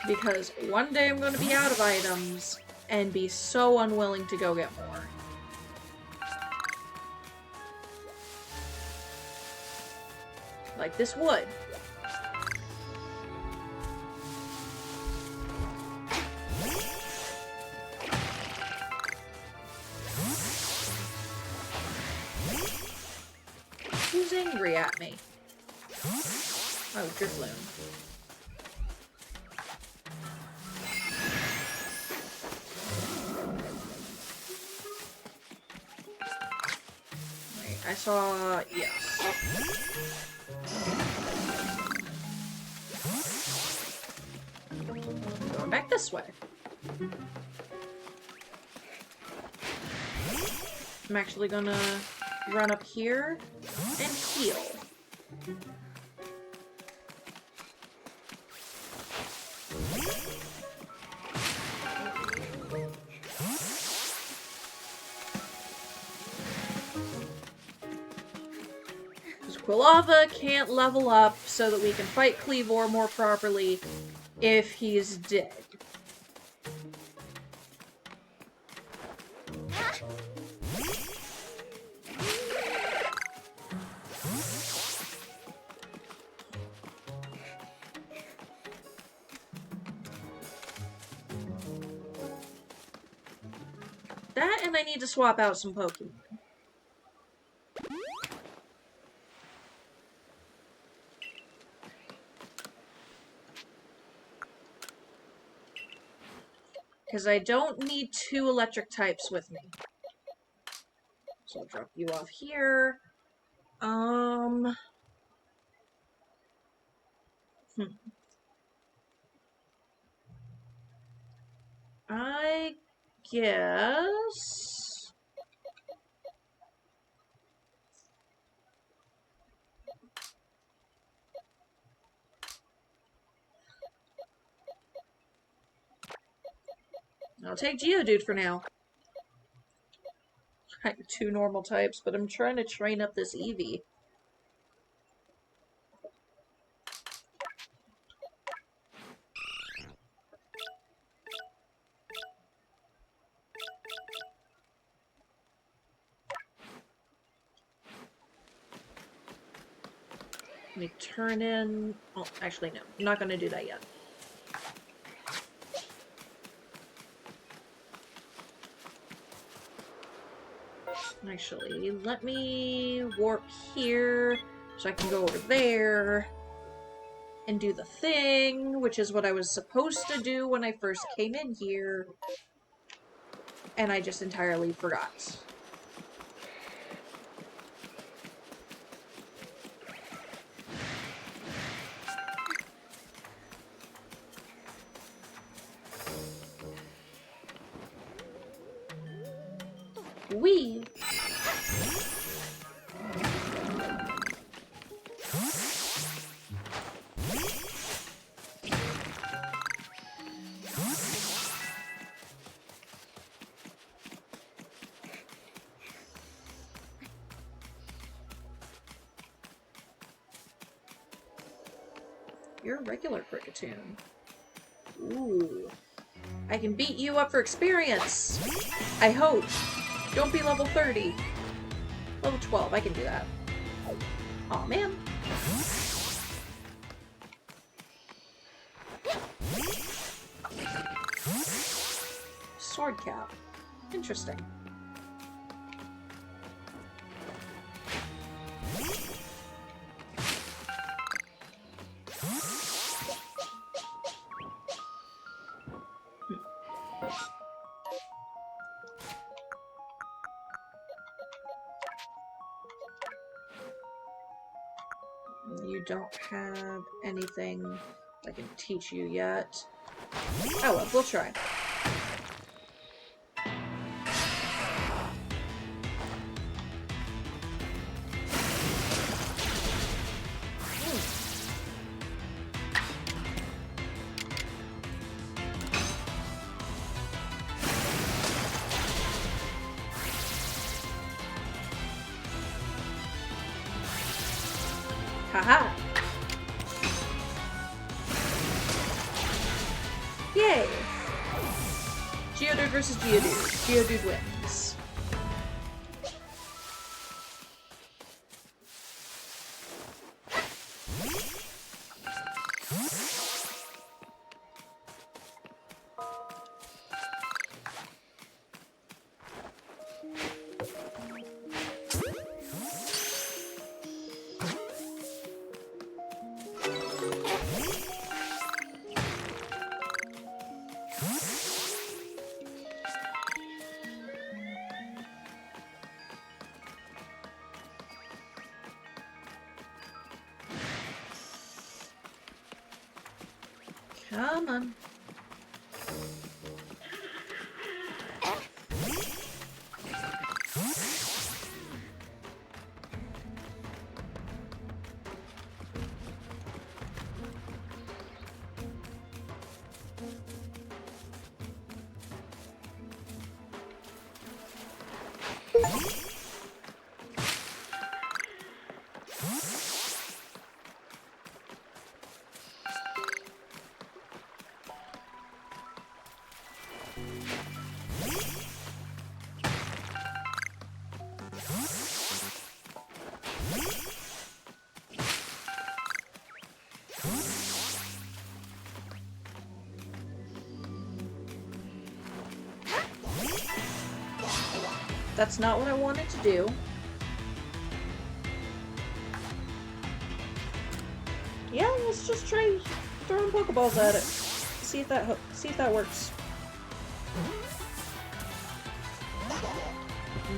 Because one day I'm gonna be out of items and be so unwilling to go get more. Like this wood. Who's angry at me? Oh, Drifloon. Wait, I saw... yes. Going back this way. I'm actually gonna run up here and heal. Because Quilava can't level up so that we can fight Cleavor more properly if he's dead. That, and I need to swap out some Pokemon. Because I don't need two electric types with me. So I'll drop you off here. I guess... I'll take Geodude for now. I have two normal types, but I'm trying to train up this Eevee. Let me turn in... oh, actually, no. I'm not going to do that yet. Actually, let me warp here so I can go over there and do the thing, which is what I was supposed to do when I first came in here, and I just entirely forgot. We. You're a regular Cricketoon. Ooh. I can beat you up for experience! I hope. Don't be level 30. Level 12, I can do that. Aw, man. Sword cap. Interesting. You don't have anything I can teach you yet. Oh well, we'll try. Haha! Yay! Geodude versus Geodude. Geodude wins. Come on. That's not what I wanted to do. Yeah, let's just try throwing Pokeballs at it. See if that works.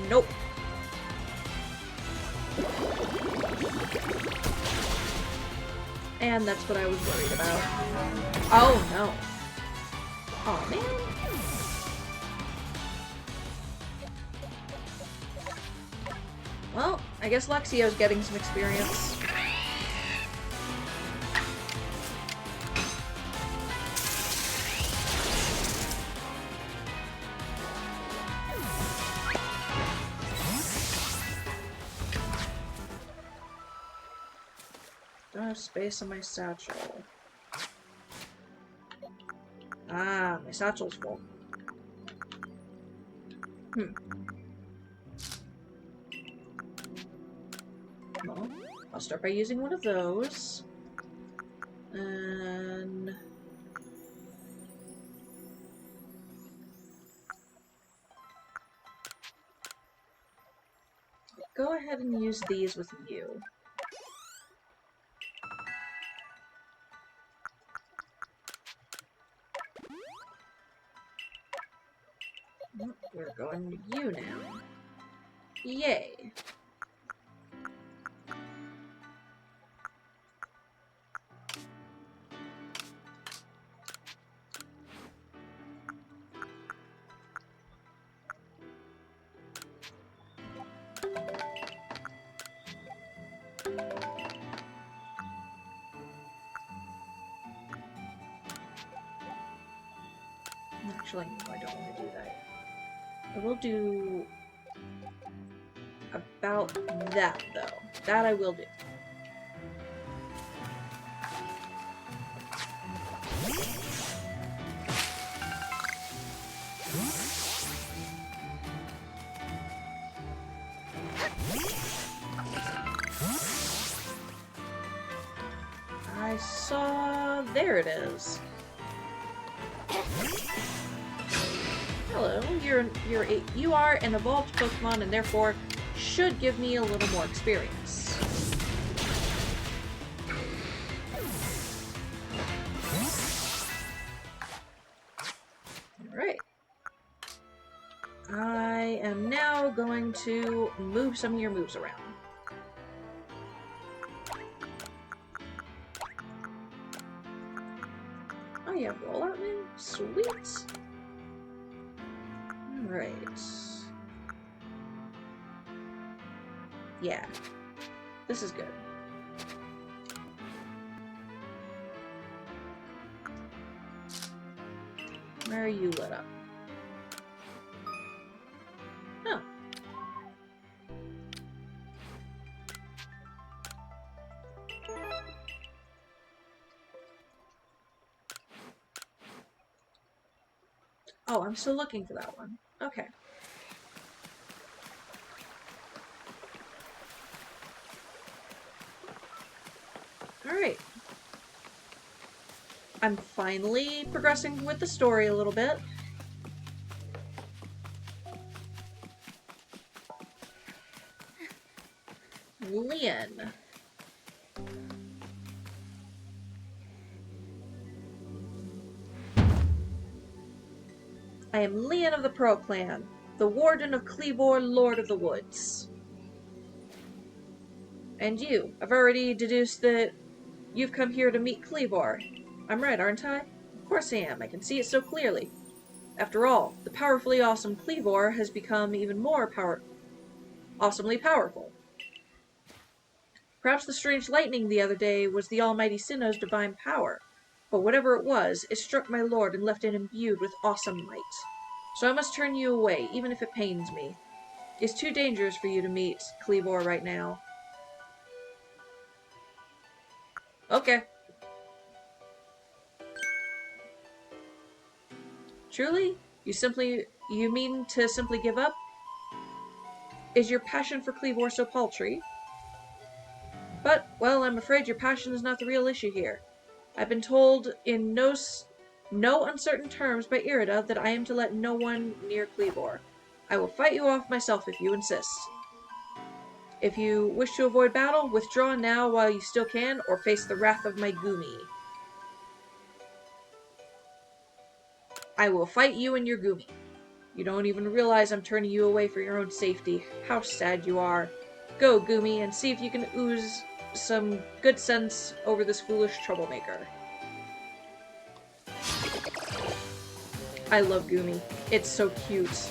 Nope. And that's what I was worried about. Oh no. Oh man. Well, I guess Luxio's getting some experience. Don't have space on my satchel. Ah, my satchel's full. Well, I'll start by using one of those. And... go ahead and use these with you. We're going to you now. Yay! Actually, no, I don't want to do that. I will do about that, though. That I will do. I saw... There it is. Hello, you are an evolved Pokemon and therefore should give me a little more experience. Alright. I am now going to move some of your moves around. Oh, you have rollout now? Sweet. Alright. Yeah. This is good. Where are you lit up? Oh. Oh, I'm still looking for that one. Okay. Alright. I'm finally progressing with the story a little bit. Lynn. I am Leon of the Pearl Clan, the Warden of Cleavor, Lord of the Woods. And you, I've already deduced that you've come here to meet Cleavor. I'm right, aren't I? Of course I am, I can see it so clearly. After all, the powerfully awesome Cleavor has become even more awesomely powerful. Perhaps the strange lightning the other day was the almighty Sinnoh's divine power, but whatever it was, it struck my lord and left it imbued with awesome might. So I must turn you away, even if it pains me. It's too dangerous for you to meet Cleavor right now. Okay. Truly? You mean to simply give up? Is your passion for Cleavor so paltry? But, well, I'm afraid your passion is not the real issue here. I've been told in no uncertain terms by Irida that I am to let no one near Cleavor. I will fight you off myself if you insist. If you wish to avoid battle, withdraw now while you still can, or face the wrath of my Gumi. I will fight you and your Gumi. You don't even realize I'm turning you away for your own safety. How sad you are. Go, Gumi, and see if you can ooze some good sense over this foolish troublemaker. I love Gumi. It's so cute.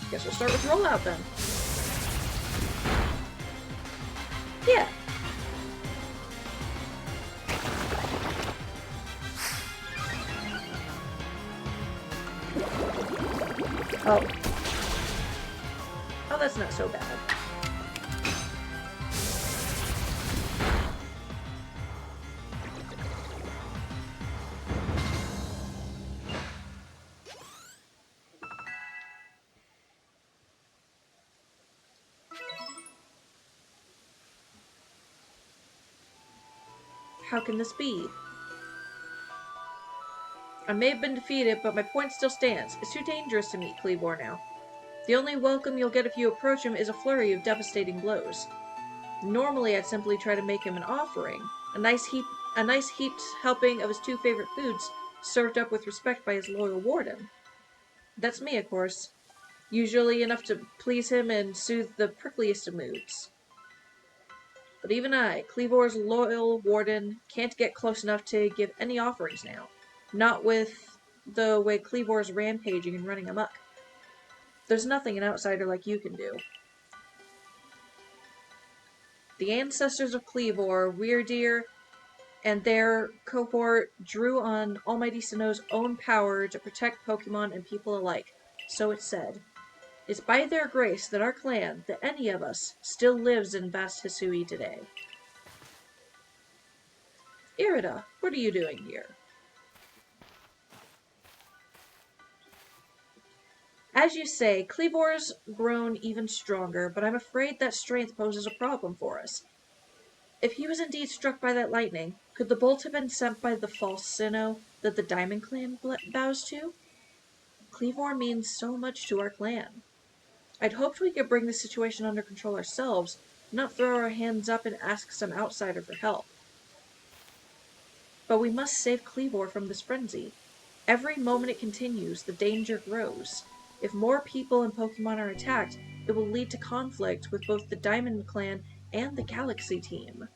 Guess we'll start with rollout then. Yeah. Oh. Oh, that's not so bad. How can this be? I may have been defeated, but my point still stands. It's too dangerous to meet Cleavor now. The only welcome you'll get if you approach him is a flurry of devastating blows. Normally, I'd simply try to make him an offering. A nice heaped helping of his two favorite foods, served up with respect by his loyal warden. That's me, of course. Usually enough to please him and soothe the prickliest of moods. But even I, Cleavor's loyal warden, can't get close enough to give any offerings now. Not with the way Cleavor's rampaging and running amok. There's nothing an outsider like you can do. The ancestors of Cleavor, Weirdeer, and their cohort drew on Almighty Sinnoh's own power to protect Pokemon and people alike. So it's said. It's by their grace that our clan, that any of us, still lives in vast Hisui today. Irida, what are you doing here? As you say, Cleavor's grown even stronger, but I'm afraid that strength poses a problem for us. If he was indeed struck by that lightning, could the bolt have been sent by the false Sinnoh that the Diamond Clan bows to? Cleavor means so much to our clan. I'd hoped we could bring the situation under control ourselves, not throw our hands up and ask some outsider for help. But we must save Cleavor from this frenzy. Every moment it continues, the danger grows. If more people and Pokemon are attacked, it will lead to conflict with both the Diamond Clan and the Galaxy team.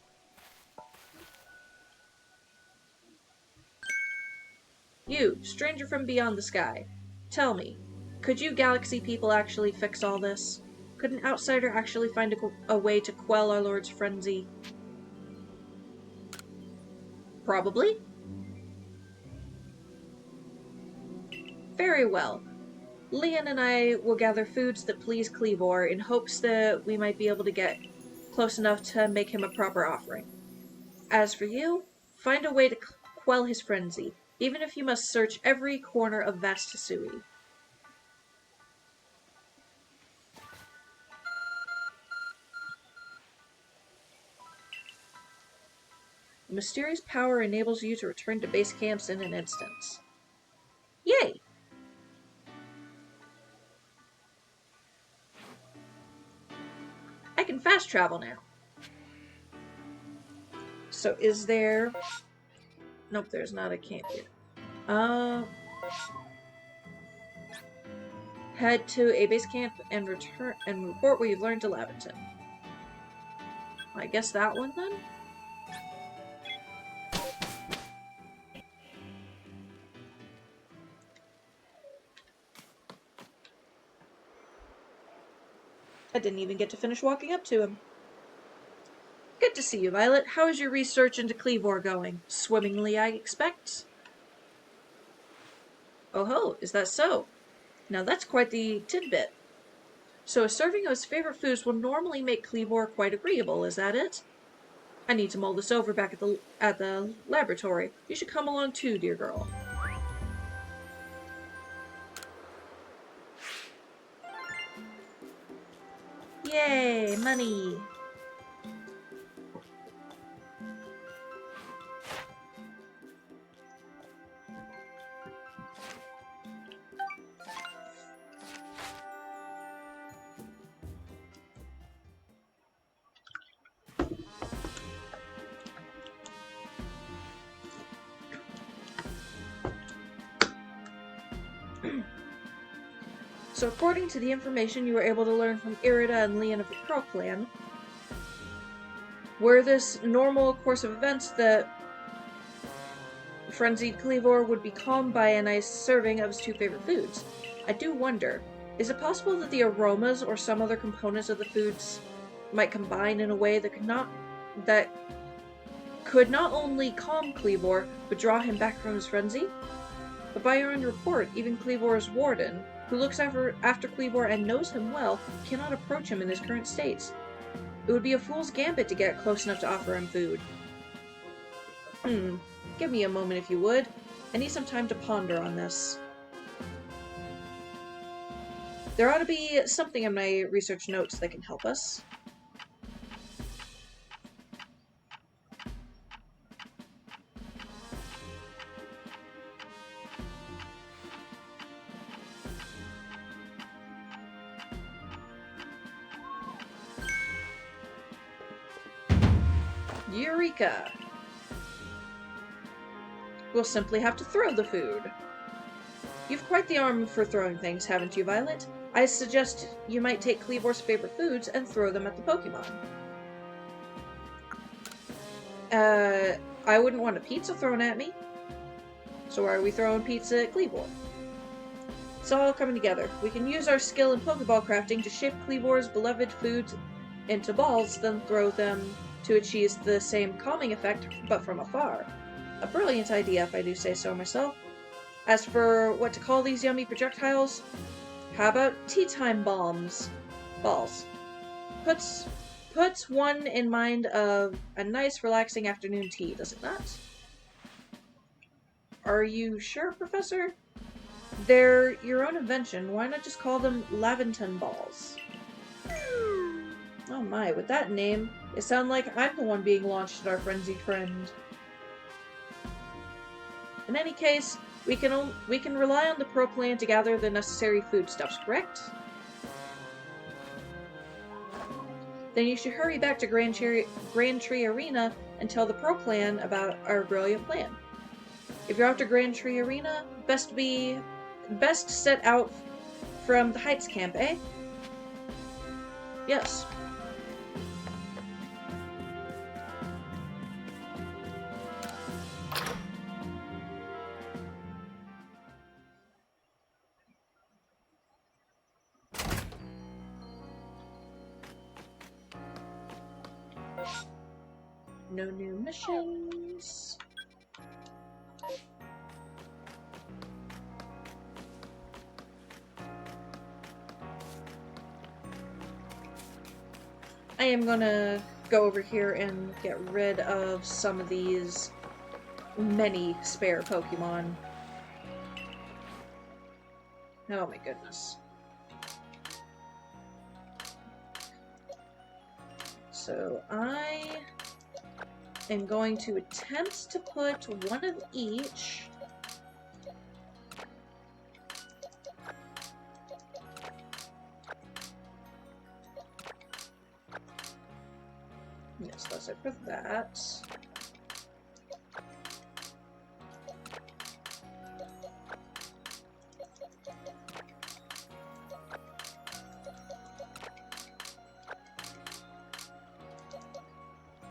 You, stranger from beyond the sky, tell me, could you Galaxy people actually fix all this? Could an outsider actually find a way to quell our Lord's frenzy? Probably. Very well. Leon and I will gather foods that please Cleavor in hopes that we might be able to get close enough to make him a proper offering. As for you, find a way to quell his frenzy, even if you must search every corner of vast Hisui. The mysterious power enables you to return to base camps in an instant. Yay! I can fast travel now. So is there... Nope, there's not a camp here. Head to a base camp and return and report what you've learned to Laventon. I guess that one then? I didn't even get to finish walking up to him. Good to see you, Violet. How is your research into Cleavor going? Swimmingly, I expect? Oh ho, is that so? Now that's quite the tidbit. So a serving of his favorite foods will normally make Cleavor quite agreeable, is that it? I need to mull this over back at the laboratory. You should come along too, dear girl. Yay, money! So according to the information you were able to learn from Irida and Leon of the Pearl Clan, were this normal course of events that frenzied Cleavor would be calmed by a nice serving of his two favorite foods. I do wonder, is it possible that the aromas or some other components of the foods might combine in a way that could not only calm Cleavor, but draw him back from his frenzy? But by your own report, even Cleavor's warden, who looks after Cleavor and knows him well, cannot approach him in his current states. It would be a fool's gambit to get close enough to offer him food. Give me a moment if you would. I need some time to ponder on this. There ought to be something in my research notes that can help us. Eureka! We'll simply have to throw the food. You've quite the arm for throwing things, haven't you, Violet? I suggest you might take Cleavor's favorite foods and throw them at the Pokemon. I wouldn't want a pizza thrown at me. So why are we throwing pizza at Cleavor? It's all coming together. We can use our skill in Pokeball crafting to shape Cleavor's beloved foods into balls, then throw them to achieve the same calming effect, but from afar. A brilliant idea, if I do say so myself. As for what to call these yummy projectiles, how about tea time bombs? Balls. Puts one in mind of a nice, relaxing afternoon tea, does it not? Are you sure, Professor? They're your own invention. Why not just call them Laventon balls? Oh my, with that name, it sounds like I'm the one being launched at our frenzied friend. In any case, we can rely on the Pro Plan to gather the necessary foodstuffs, correct? Then you should hurry back to Grand Tree Arena and tell the Pro Plan about our brilliant plan. If you're after Grand Tree Arena, best set out from the Heights camp, eh? Yes. No new missions. I am gonna go over here and get rid of some of these many spare Pokemon. Oh my goodness. So I am going to attempt to put one of each. Yes, that's it for that.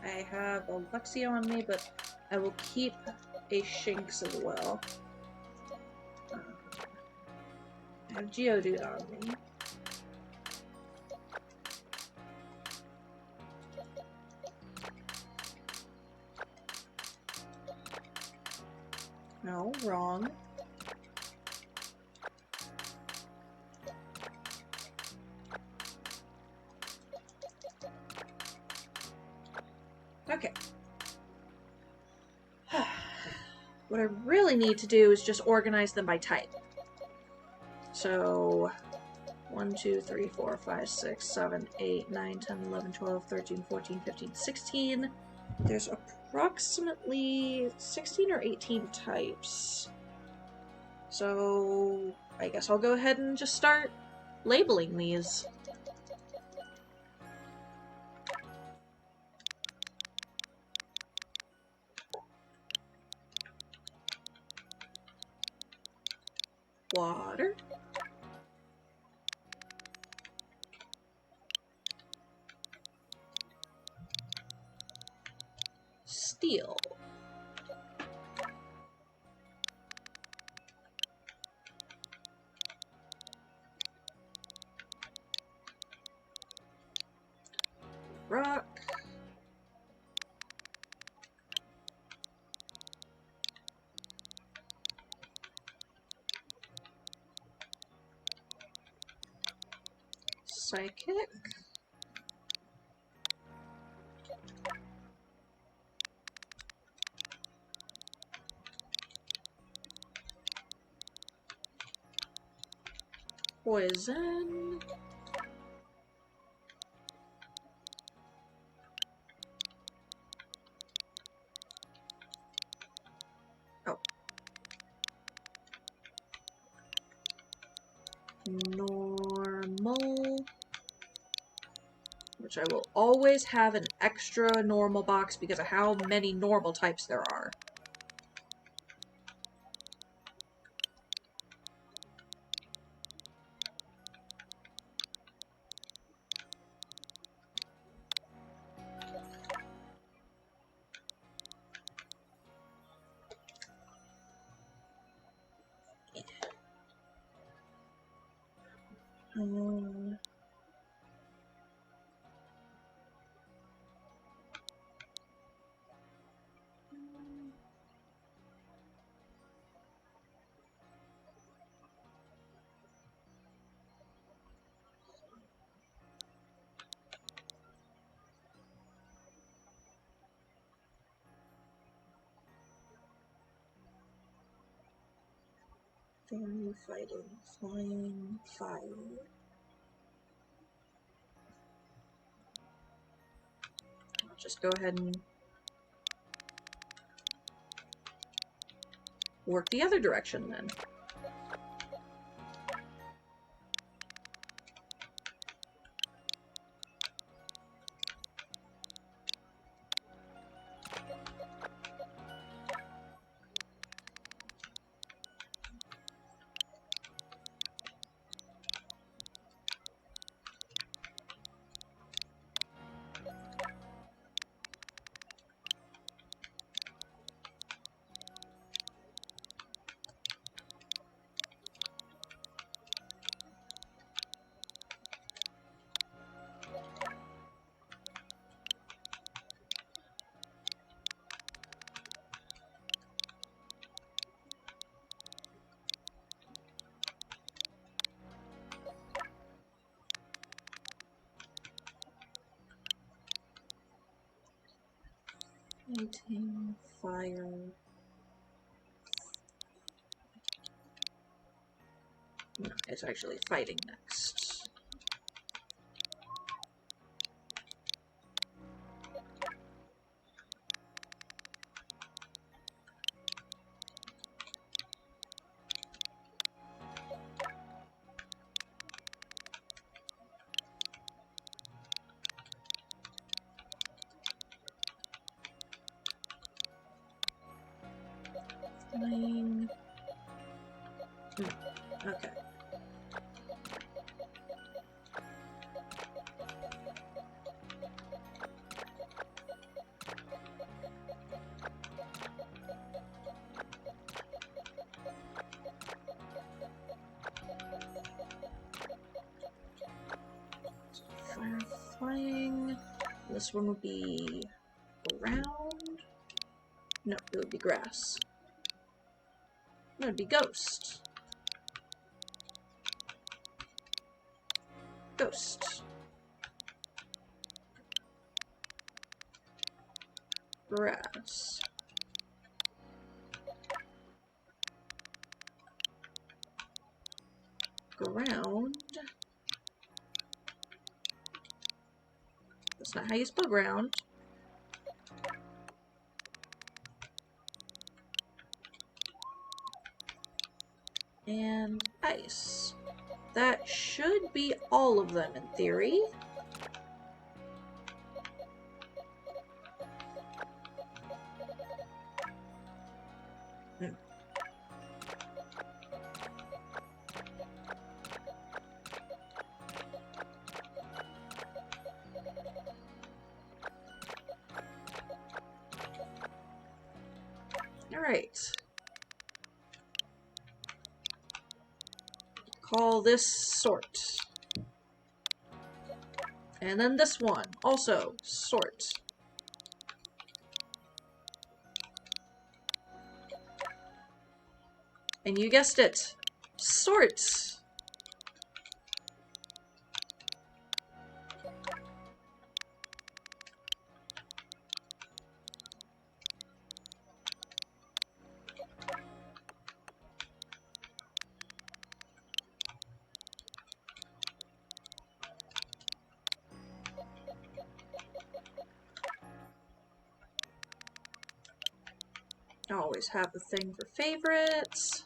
I have a Luxio on me, but I will keep a Shinx as well. I have Geodude on me. No, wrong. Okay. What I really need to do is just organize them by type. So, 1, 2, 3, 4, 5, 6, 7, 8, 9, 10, 11, 12, 13, 14, 15, 16. There's approximately 16 or 18 types. So, I guess I'll go ahead and just start labeling these. Water. Steel. Rock. Psychic. Poison. Oh. Normal. Which I will always have an extra normal box because of how many normal types there are. Fairy fighting, flying, fire. I'll just go ahead and work the other direction then. Fighting, fire. No, it's actually fighting next. Flying. Okay. Fire flying. This one would be around. No, it would be grass. No, it'd be ghost. Ghost. Grass. Ground. That's not how you spell ground. And ice. That should be all of them in theory. Alright. Call this sort. And then this one, also sort. And you guessed it, sort. I always have a thing for favorites.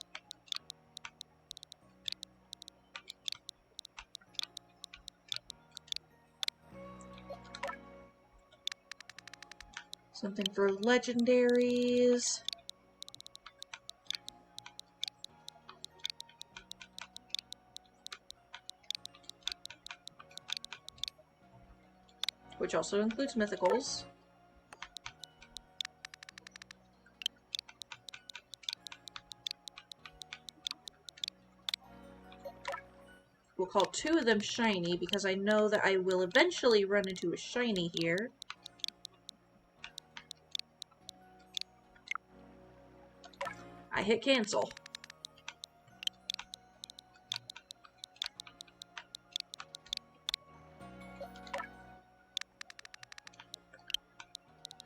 Something for legendaries. Which also includes mythicals. We'll call 2 of them shiny because I know that I will eventually run into a shiny here. I hit cancel.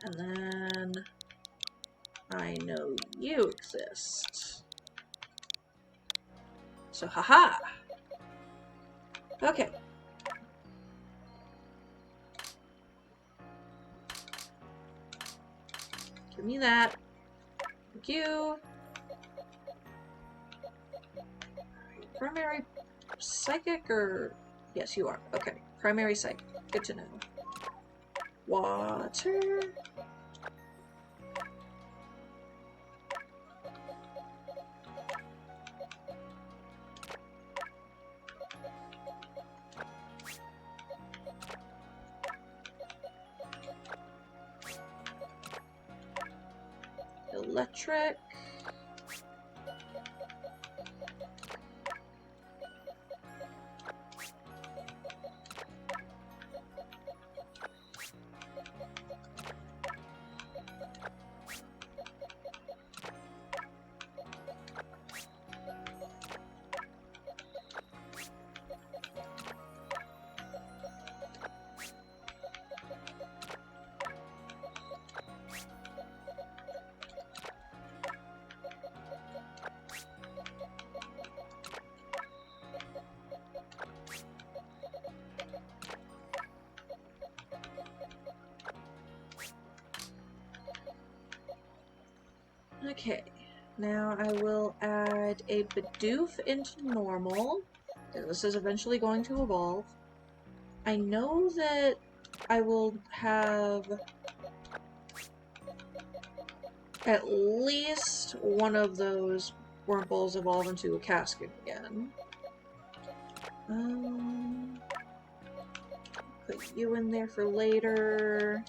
And then I know you exist. So, haha! Okay. Give me that. Thank you. Primary psychic or... Yes, you are. Okay. Primary psychic. Good to know. Water. Electric. Okay, now I will add a Bidoof into normal. This is eventually going to evolve. I know that I will have at least one of those Wurmples evolve into a casket again. Put you in there for later.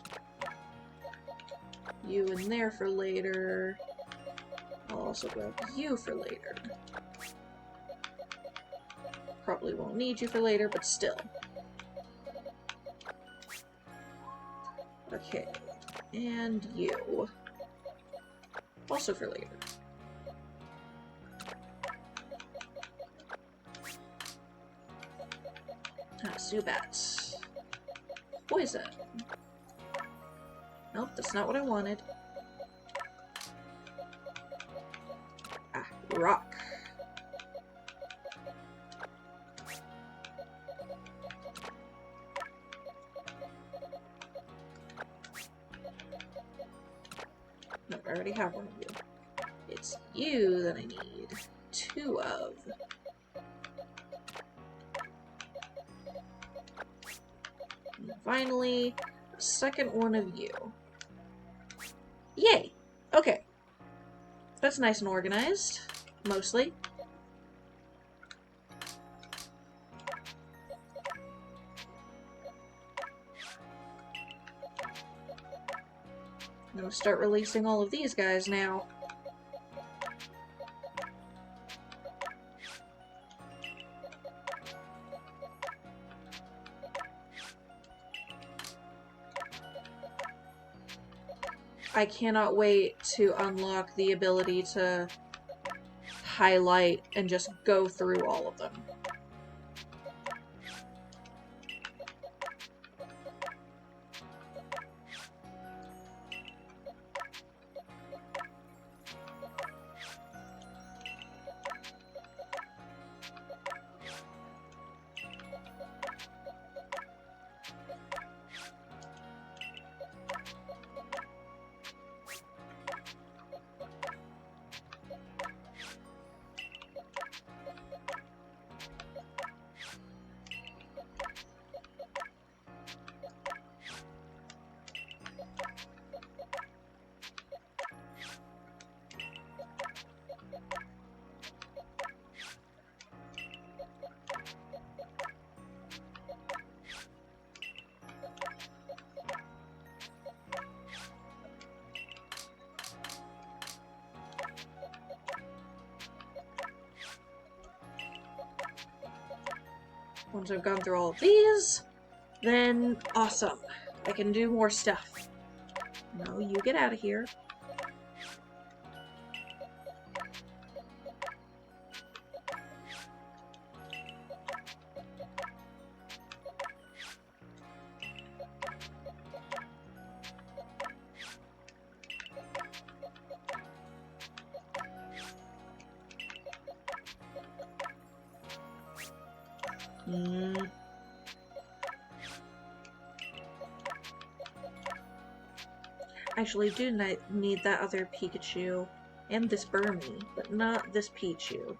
You in there for later. I'll also grab you for later. Probably won't need you for later, but still. Okay, and you. Also for later. Ah, Zubats. Poison. Nope, that's not what I wanted. Ah, rock. No, I already have one of you. It's you that I need two of. And finally, a second one of you. Yay! Okay. That's nice and organized. Mostly. I'm gonna start releasing all of these guys now. I cannot wait to unlock the ability to highlight and just go through all of them. Once I've gone through all of these, then awesome. I can do more stuff. No, you get out of here. Hmm. Actually, I do need that other Pikachu and this Burmy, but not this Pichu.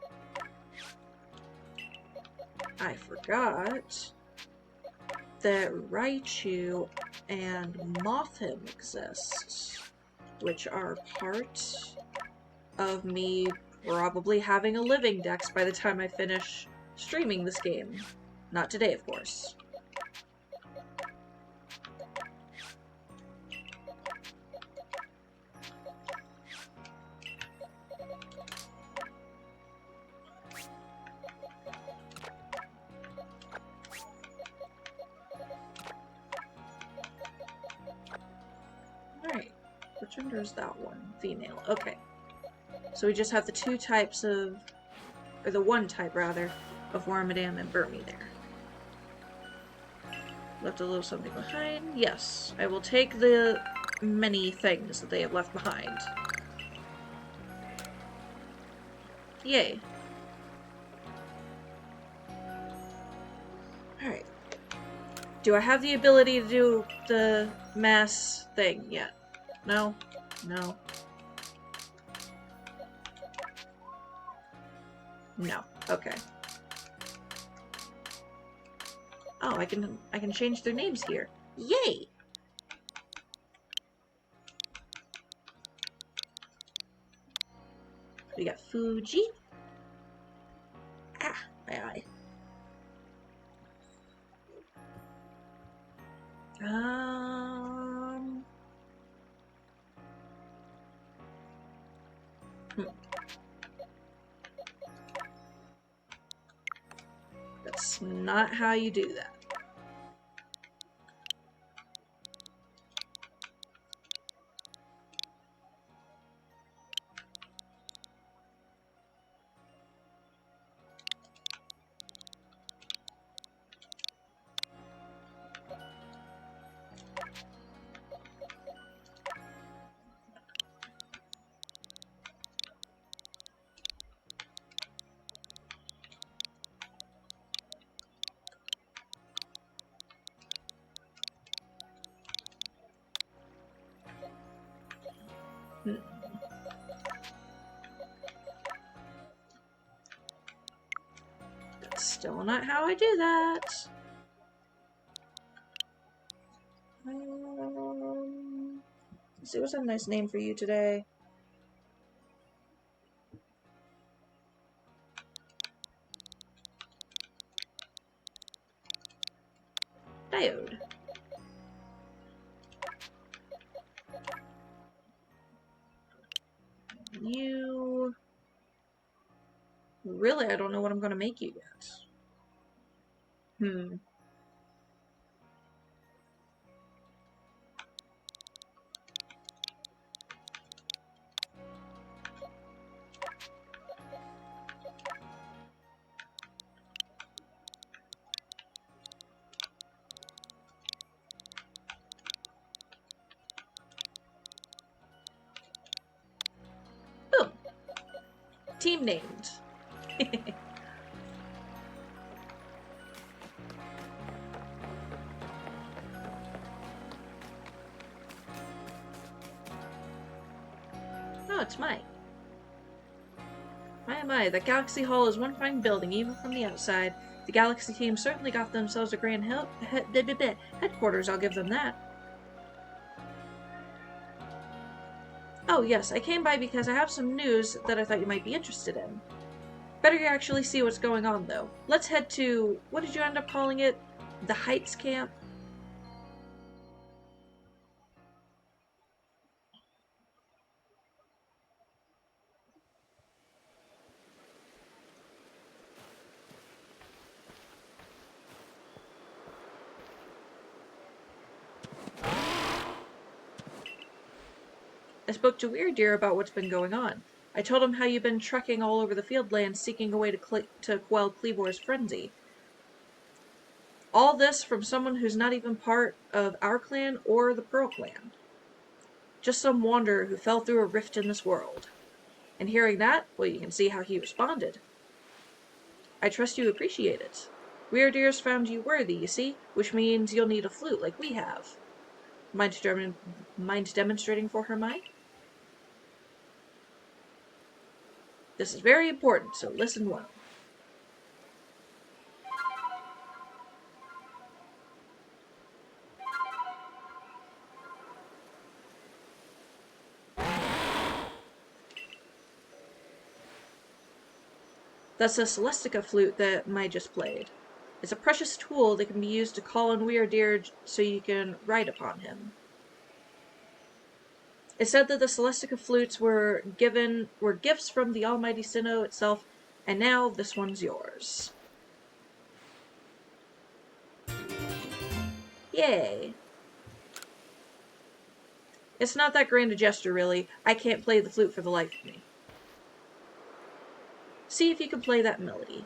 I forgot that Raichu and Mothim exist, which are part of me probably having a living dex by the time I finish streaming this game. Not today, of course. Alright, which gender is that one? Female, okay. So we just have the two types of, or the one type rather, of Wormadam and Burmy there. Left a little something behind? Yes, I will take the many things that they have left behind. Yay. Alright. Do I have the ability to do the mass thing yet? No? No. No. Okay. Oh, I can change their names here. Yay! We got Fuji. Ah, my eye. That's not how you do that. That's still not how I do that. Let's see, what's a nice name for you today? Diode. You... Really, I don't know what I'm gonna make you yet. Boom. Team named. Oh, it's Mai. My, that Galaxy Hall is one fine building, even from the outside. The Galaxy team certainly got themselves a grand headquarters, I'll give them that. Oh yes, I came by because I have some news that I thought you might be interested in. Better actually see what's going on, though. Let's head to, what did you end up calling it? The Heights Camp? I spoke to Weirdeer about what's been going on. I told him how you've been trekking all over the Fieldlands seeking a way to quell Kleavor's frenzy. All this from someone who's not even part of our clan or the Pearl clan. Just some wanderer who fell through a rift in this world. And hearing that, well, you can see how he responded. I trust you appreciate it. Weirdeer's found you worthy, you see, which means you'll need a flute like we have. Mind demonstrating for her, Mai? This is very important, so listen well. That's a Celestica flute that Mai just played. It's a precious tool that can be used to call on Weirdeer so you can ride upon him. It said that the Celestica flutes were gifts from the almighty Sinnoh itself, and now this one's yours. Yay! It's not that grand a gesture, really. I can't play the flute for the life of me. See if you can play that melody.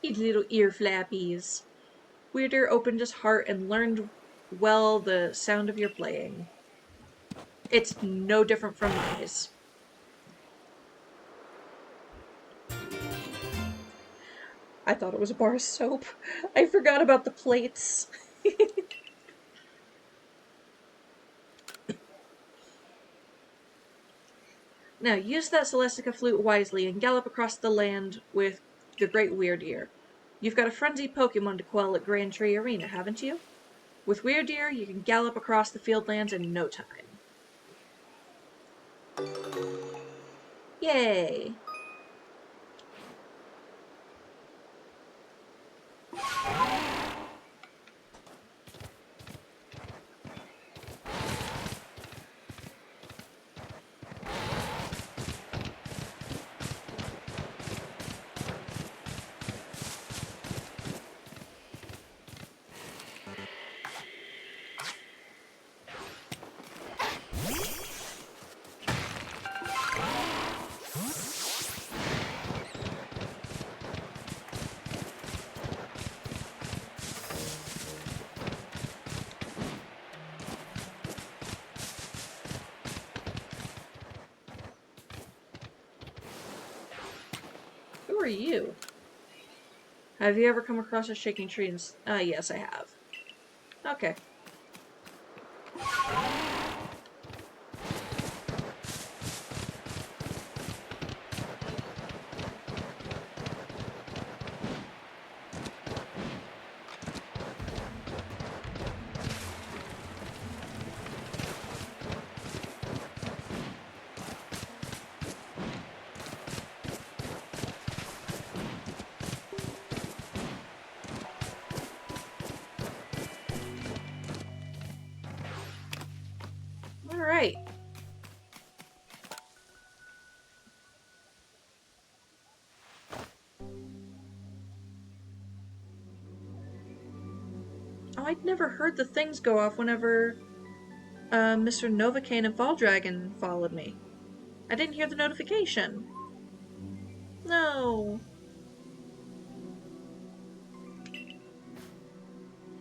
You little ear flappies. Weirder opened his heart and learned well the sound of your playing. It's no different from mine. I thought it was a bar of soap. I forgot about the plates. Now, use that Celestica flute wisely and gallop across the land with the Great Weirdeer. You've got a frenzied Pokemon to quell at Grand Tree Arena, haven't you? With Weirdeer, you can gallop across the Fieldlands in no time. Yay! Who are you? Have you ever come across a shaking tree and... yes, I have. Okay. Alright. Oh, I'd never heard the things go off whenever Mr. Novocaine and Fall Dragon followed me. I didn't hear the notification. No.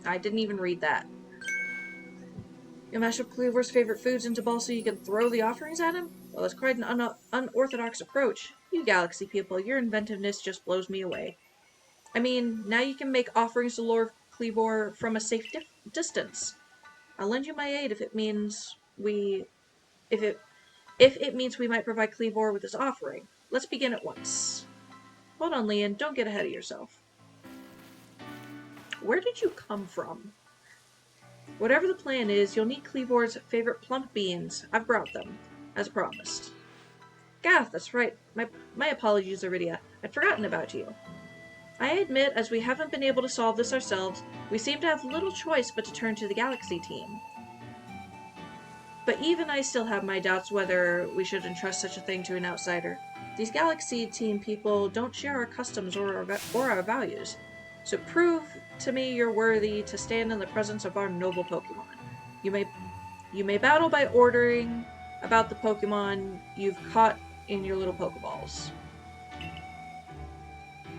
I didn't even read that. You mash up Cleavor's favorite foods into balls so you can throw the offerings at him? Well, that's quite an unorthodox approach. You Galaxy people, your inventiveness just blows me away. I mean, now you can make offerings to Lord Cleavor from a safe distance. I'll lend you my aid if it means we might provide Cleavor with this offering. Let's begin at once. Hold on, Leon, don't get ahead of yourself. Where did you come from? Whatever the plan is, you'll need Cleavor's favorite plump beans. I've brought them, as promised. Gath, that's right. My apologies, Iridia. I'd forgotten about you. I admit, as we haven't been able to solve this ourselves, we seem to have little choice but to turn to the Galaxy team. But even I still have my doubts whether we should entrust such a thing to an outsider. These Galaxy team people don't share our customs or our values. So prove to me you're worthy to stand in the presence of our noble Pokemon. You may battle by ordering about the Pokemon you've caught in your little Pokeballs.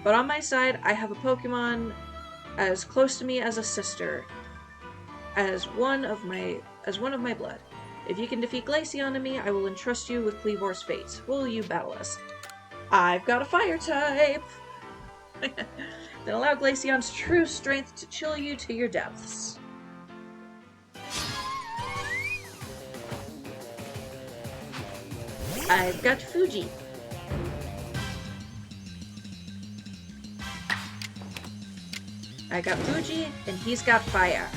But on my side, I have a Pokemon as close to me as a sister, as one of my blood. If you can defeat Glaceon and me, I will entrust you with Kleavor's fate. Will you battle us? I've got a fire type! Then allow Glaceon's true strength to chill you to your depths. I've got Fuji. I got Fuji, and he's got fire.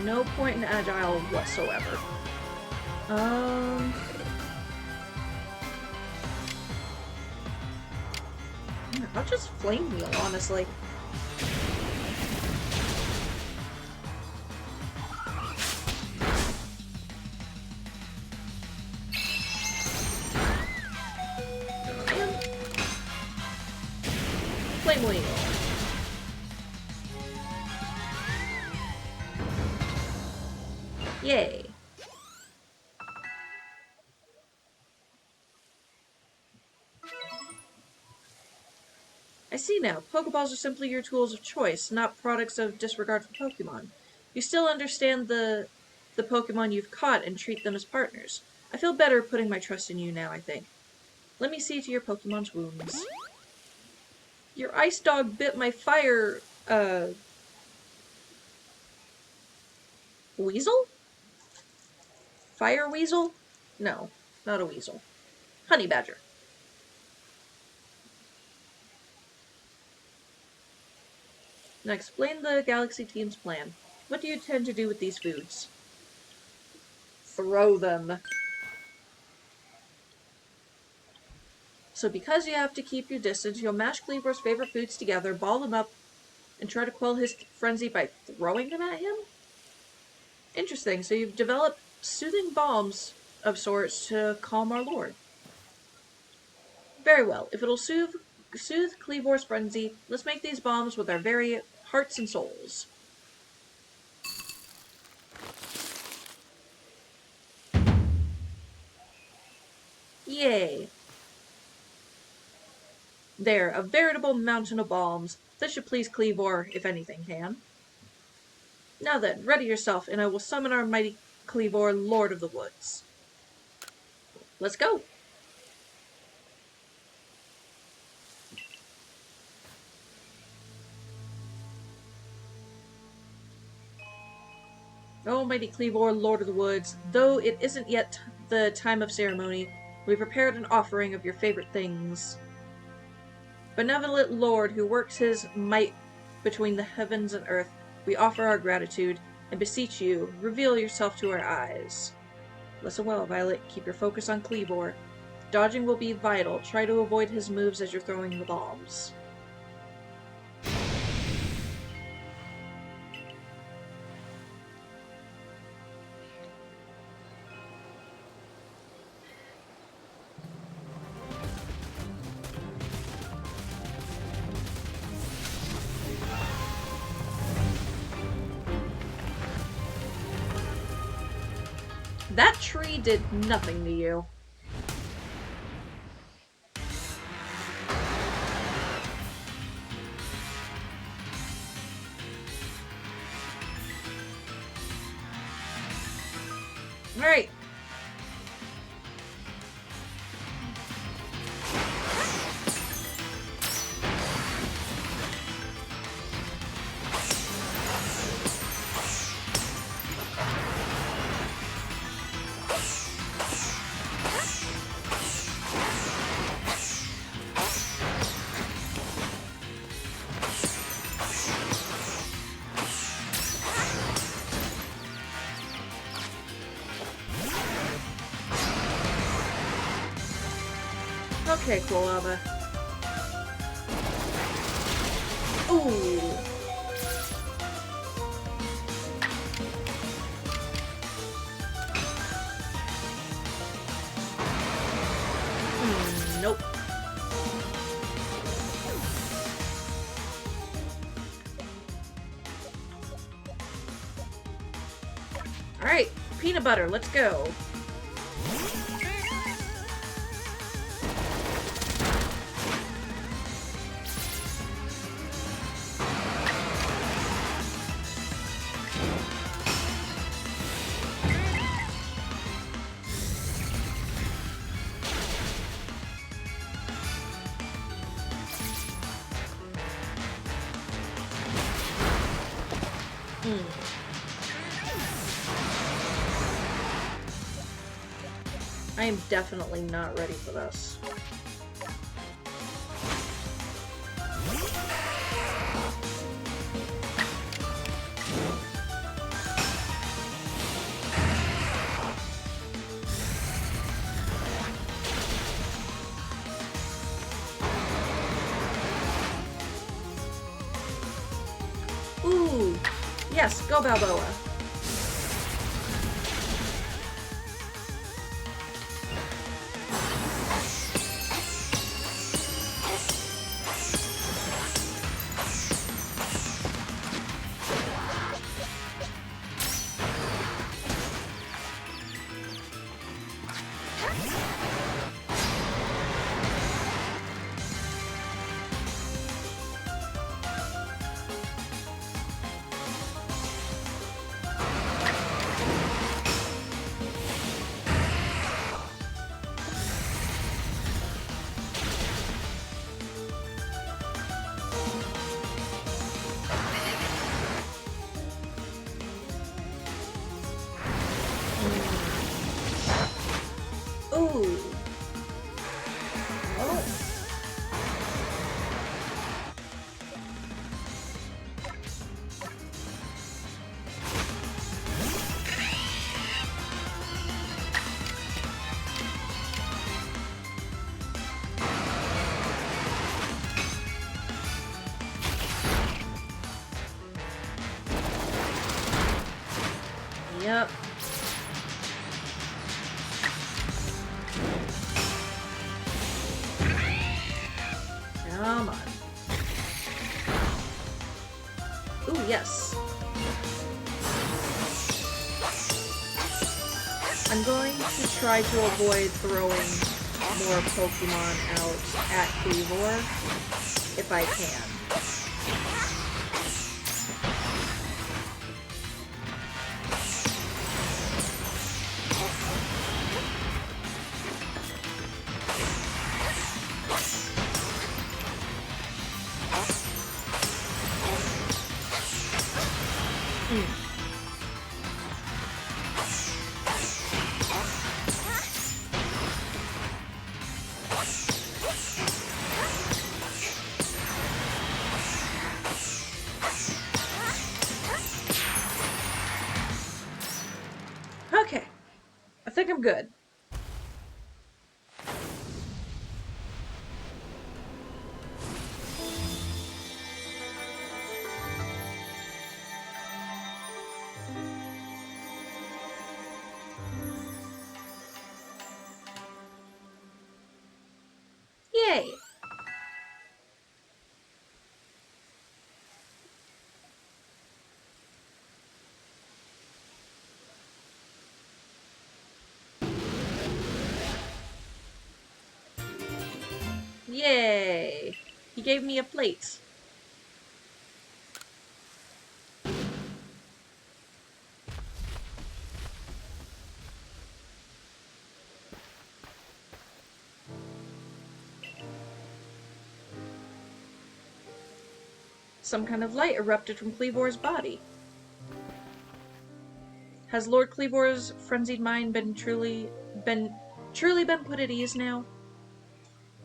No point in agile whatsoever. I'll just flame wheel, honestly. Flame wheel. Yay. I see now. Pokeballs are simply your tools of choice, not products of disregard for Pokemon. You still understand the Pokemon you've caught and treat them as partners. I feel better putting my trust in you now, I think. Let me see to your Pokemon's wounds. Your ice dog bit my fire, weasel? Fire weasel? No, not a weasel. Honey badger. Now explain the Galaxy team's plan. What do you intend to do with these foods? Throw them. So because you have to keep your distance, you'll mash Kleavor's favorite foods together, ball them up, and try to quell his frenzy by throwing them at him? Interesting, so you've developed soothing balms of sorts to calm our lord. Very well, if it'll soothe Kleavor's frenzy, let's make these bombs with our very hearts and souls. Yay! There, a veritable mountain of bombs. This should please Kleavor, if anything can. Now then, ready yourself, and I will summon our mighty Kleavor, Lord of the Woods. Let's go! Oh, mighty Kleavor, Lord of the Woods, though it isn't yet the time of ceremony, we prepared an offering of your favorite things. Benevolent Lord who works his might between the heavens and earth, we offer our gratitude, and beseech you, reveal yourself to our eyes. Listen well, Violet, keep your focus on Kleavor. Dodging will be vital, try to avoid his moves as you're throwing the bombs. That tree did nothing to you. Alright. Okay, cool, Lava. Ooh. Nope. Peanut butter, let's go. I am definitely not ready for this. Ooh, yes, go Balboa. Ooh. Oh. Yep. Come on. Ooh, yes. I'm going to try to avoid throwing more Pokemon out at Cleavor if I can. Okay. I think I'm good. Yay! Yay! He gave me a plate. Some kind of light erupted from Cleavor's body. Has Lord Cleavor's frenzied mind truly been put at ease now?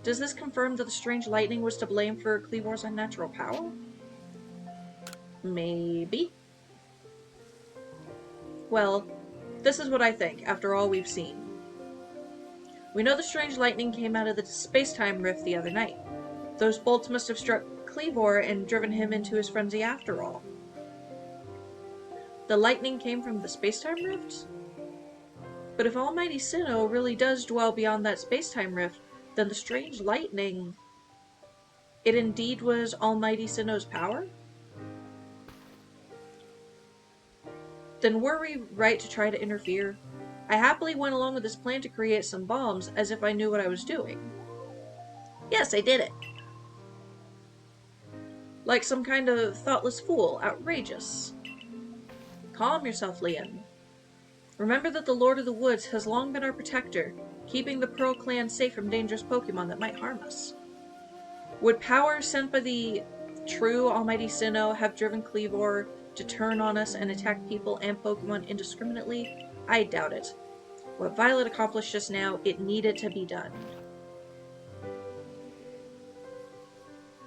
Does this confirm that the strange lightning was to blame for Cleavor's unnatural power? Maybe. Well, this is what I think, after all we've seen. We know the strange lightning came out of the space-time rift the other night. Those bolts must have struck Cleavor and driven him into his frenzy after all. The lightning came from the space-time rift? But if Almighty Sinnoh really does dwell beyond that space-time rift, then the strange lightning... it indeed was Almighty Sinnoh's power? Then were we right to try to interfere? I happily went along with this plan to create some bombs as if I knew what I was doing. Yes, I did it. Like some kind of thoughtless fool. Outrageous. Calm yourself, Leon. Remember that the Lord of the Woods has long been our protector, keeping the Pearl Clan safe from dangerous Pokemon that might harm us. Would power sent by the true Almighty Sinnoh have driven Kleavor to turn on us and attack people and Pokemon indiscriminately? I doubt it. What Violet accomplished just now, it needed to be done.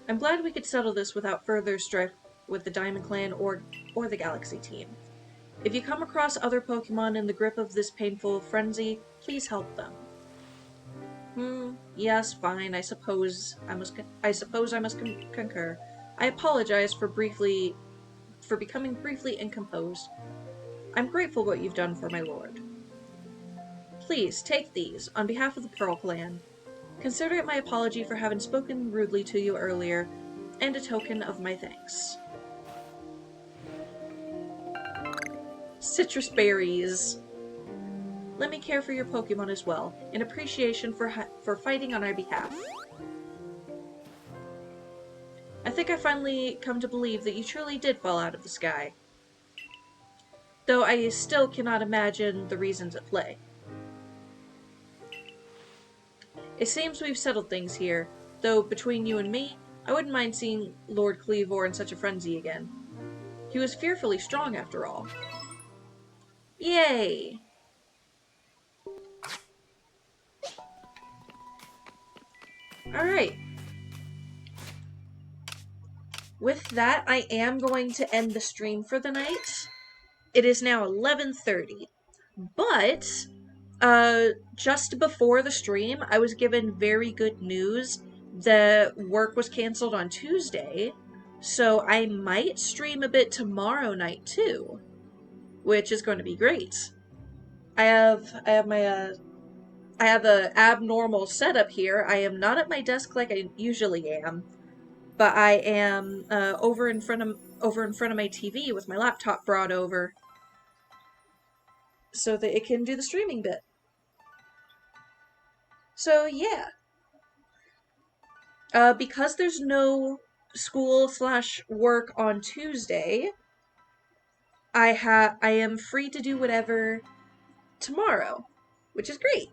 I'm glad we could settle this without further strife with the Diamond Clan or the Galaxy team. If you come across other Pokemon in the grip of this painful frenzy, please help them. Yes, fine, I suppose I must concur. I apologize for becoming briefly incomposed. I'm grateful what you've done for my lord. Please, take these, on behalf of the Pearl Clan. Consider it my apology for having spoken rudely to you earlier, and a token of my thanks. Citrus berries. Let me care for your Pokemon as well, in appreciation for fighting on our behalf. I think I finally come to believe that you truly did fall out of the sky. Though I still cannot imagine the reasons at play. It seems we've settled things here, though between you and me, I wouldn't mind seeing Lord Kleavor in such a frenzy again. He was fearfully strong after all. Yay! Alright. With that, I am going to end the stream for the night. It is now 11:30. But, just before the stream, I was given very good news that work was canceled on Tuesday, so I might stream a bit tomorrow night too, which is going to be great. I have a abnormal setup here. I am not at my desk like I usually am, but I am over in front of my TV with my laptop brought over so that it can do the streaming bit. So yeah. Because there's no school/work on Tuesday, I am free to do whatever tomorrow, which is great.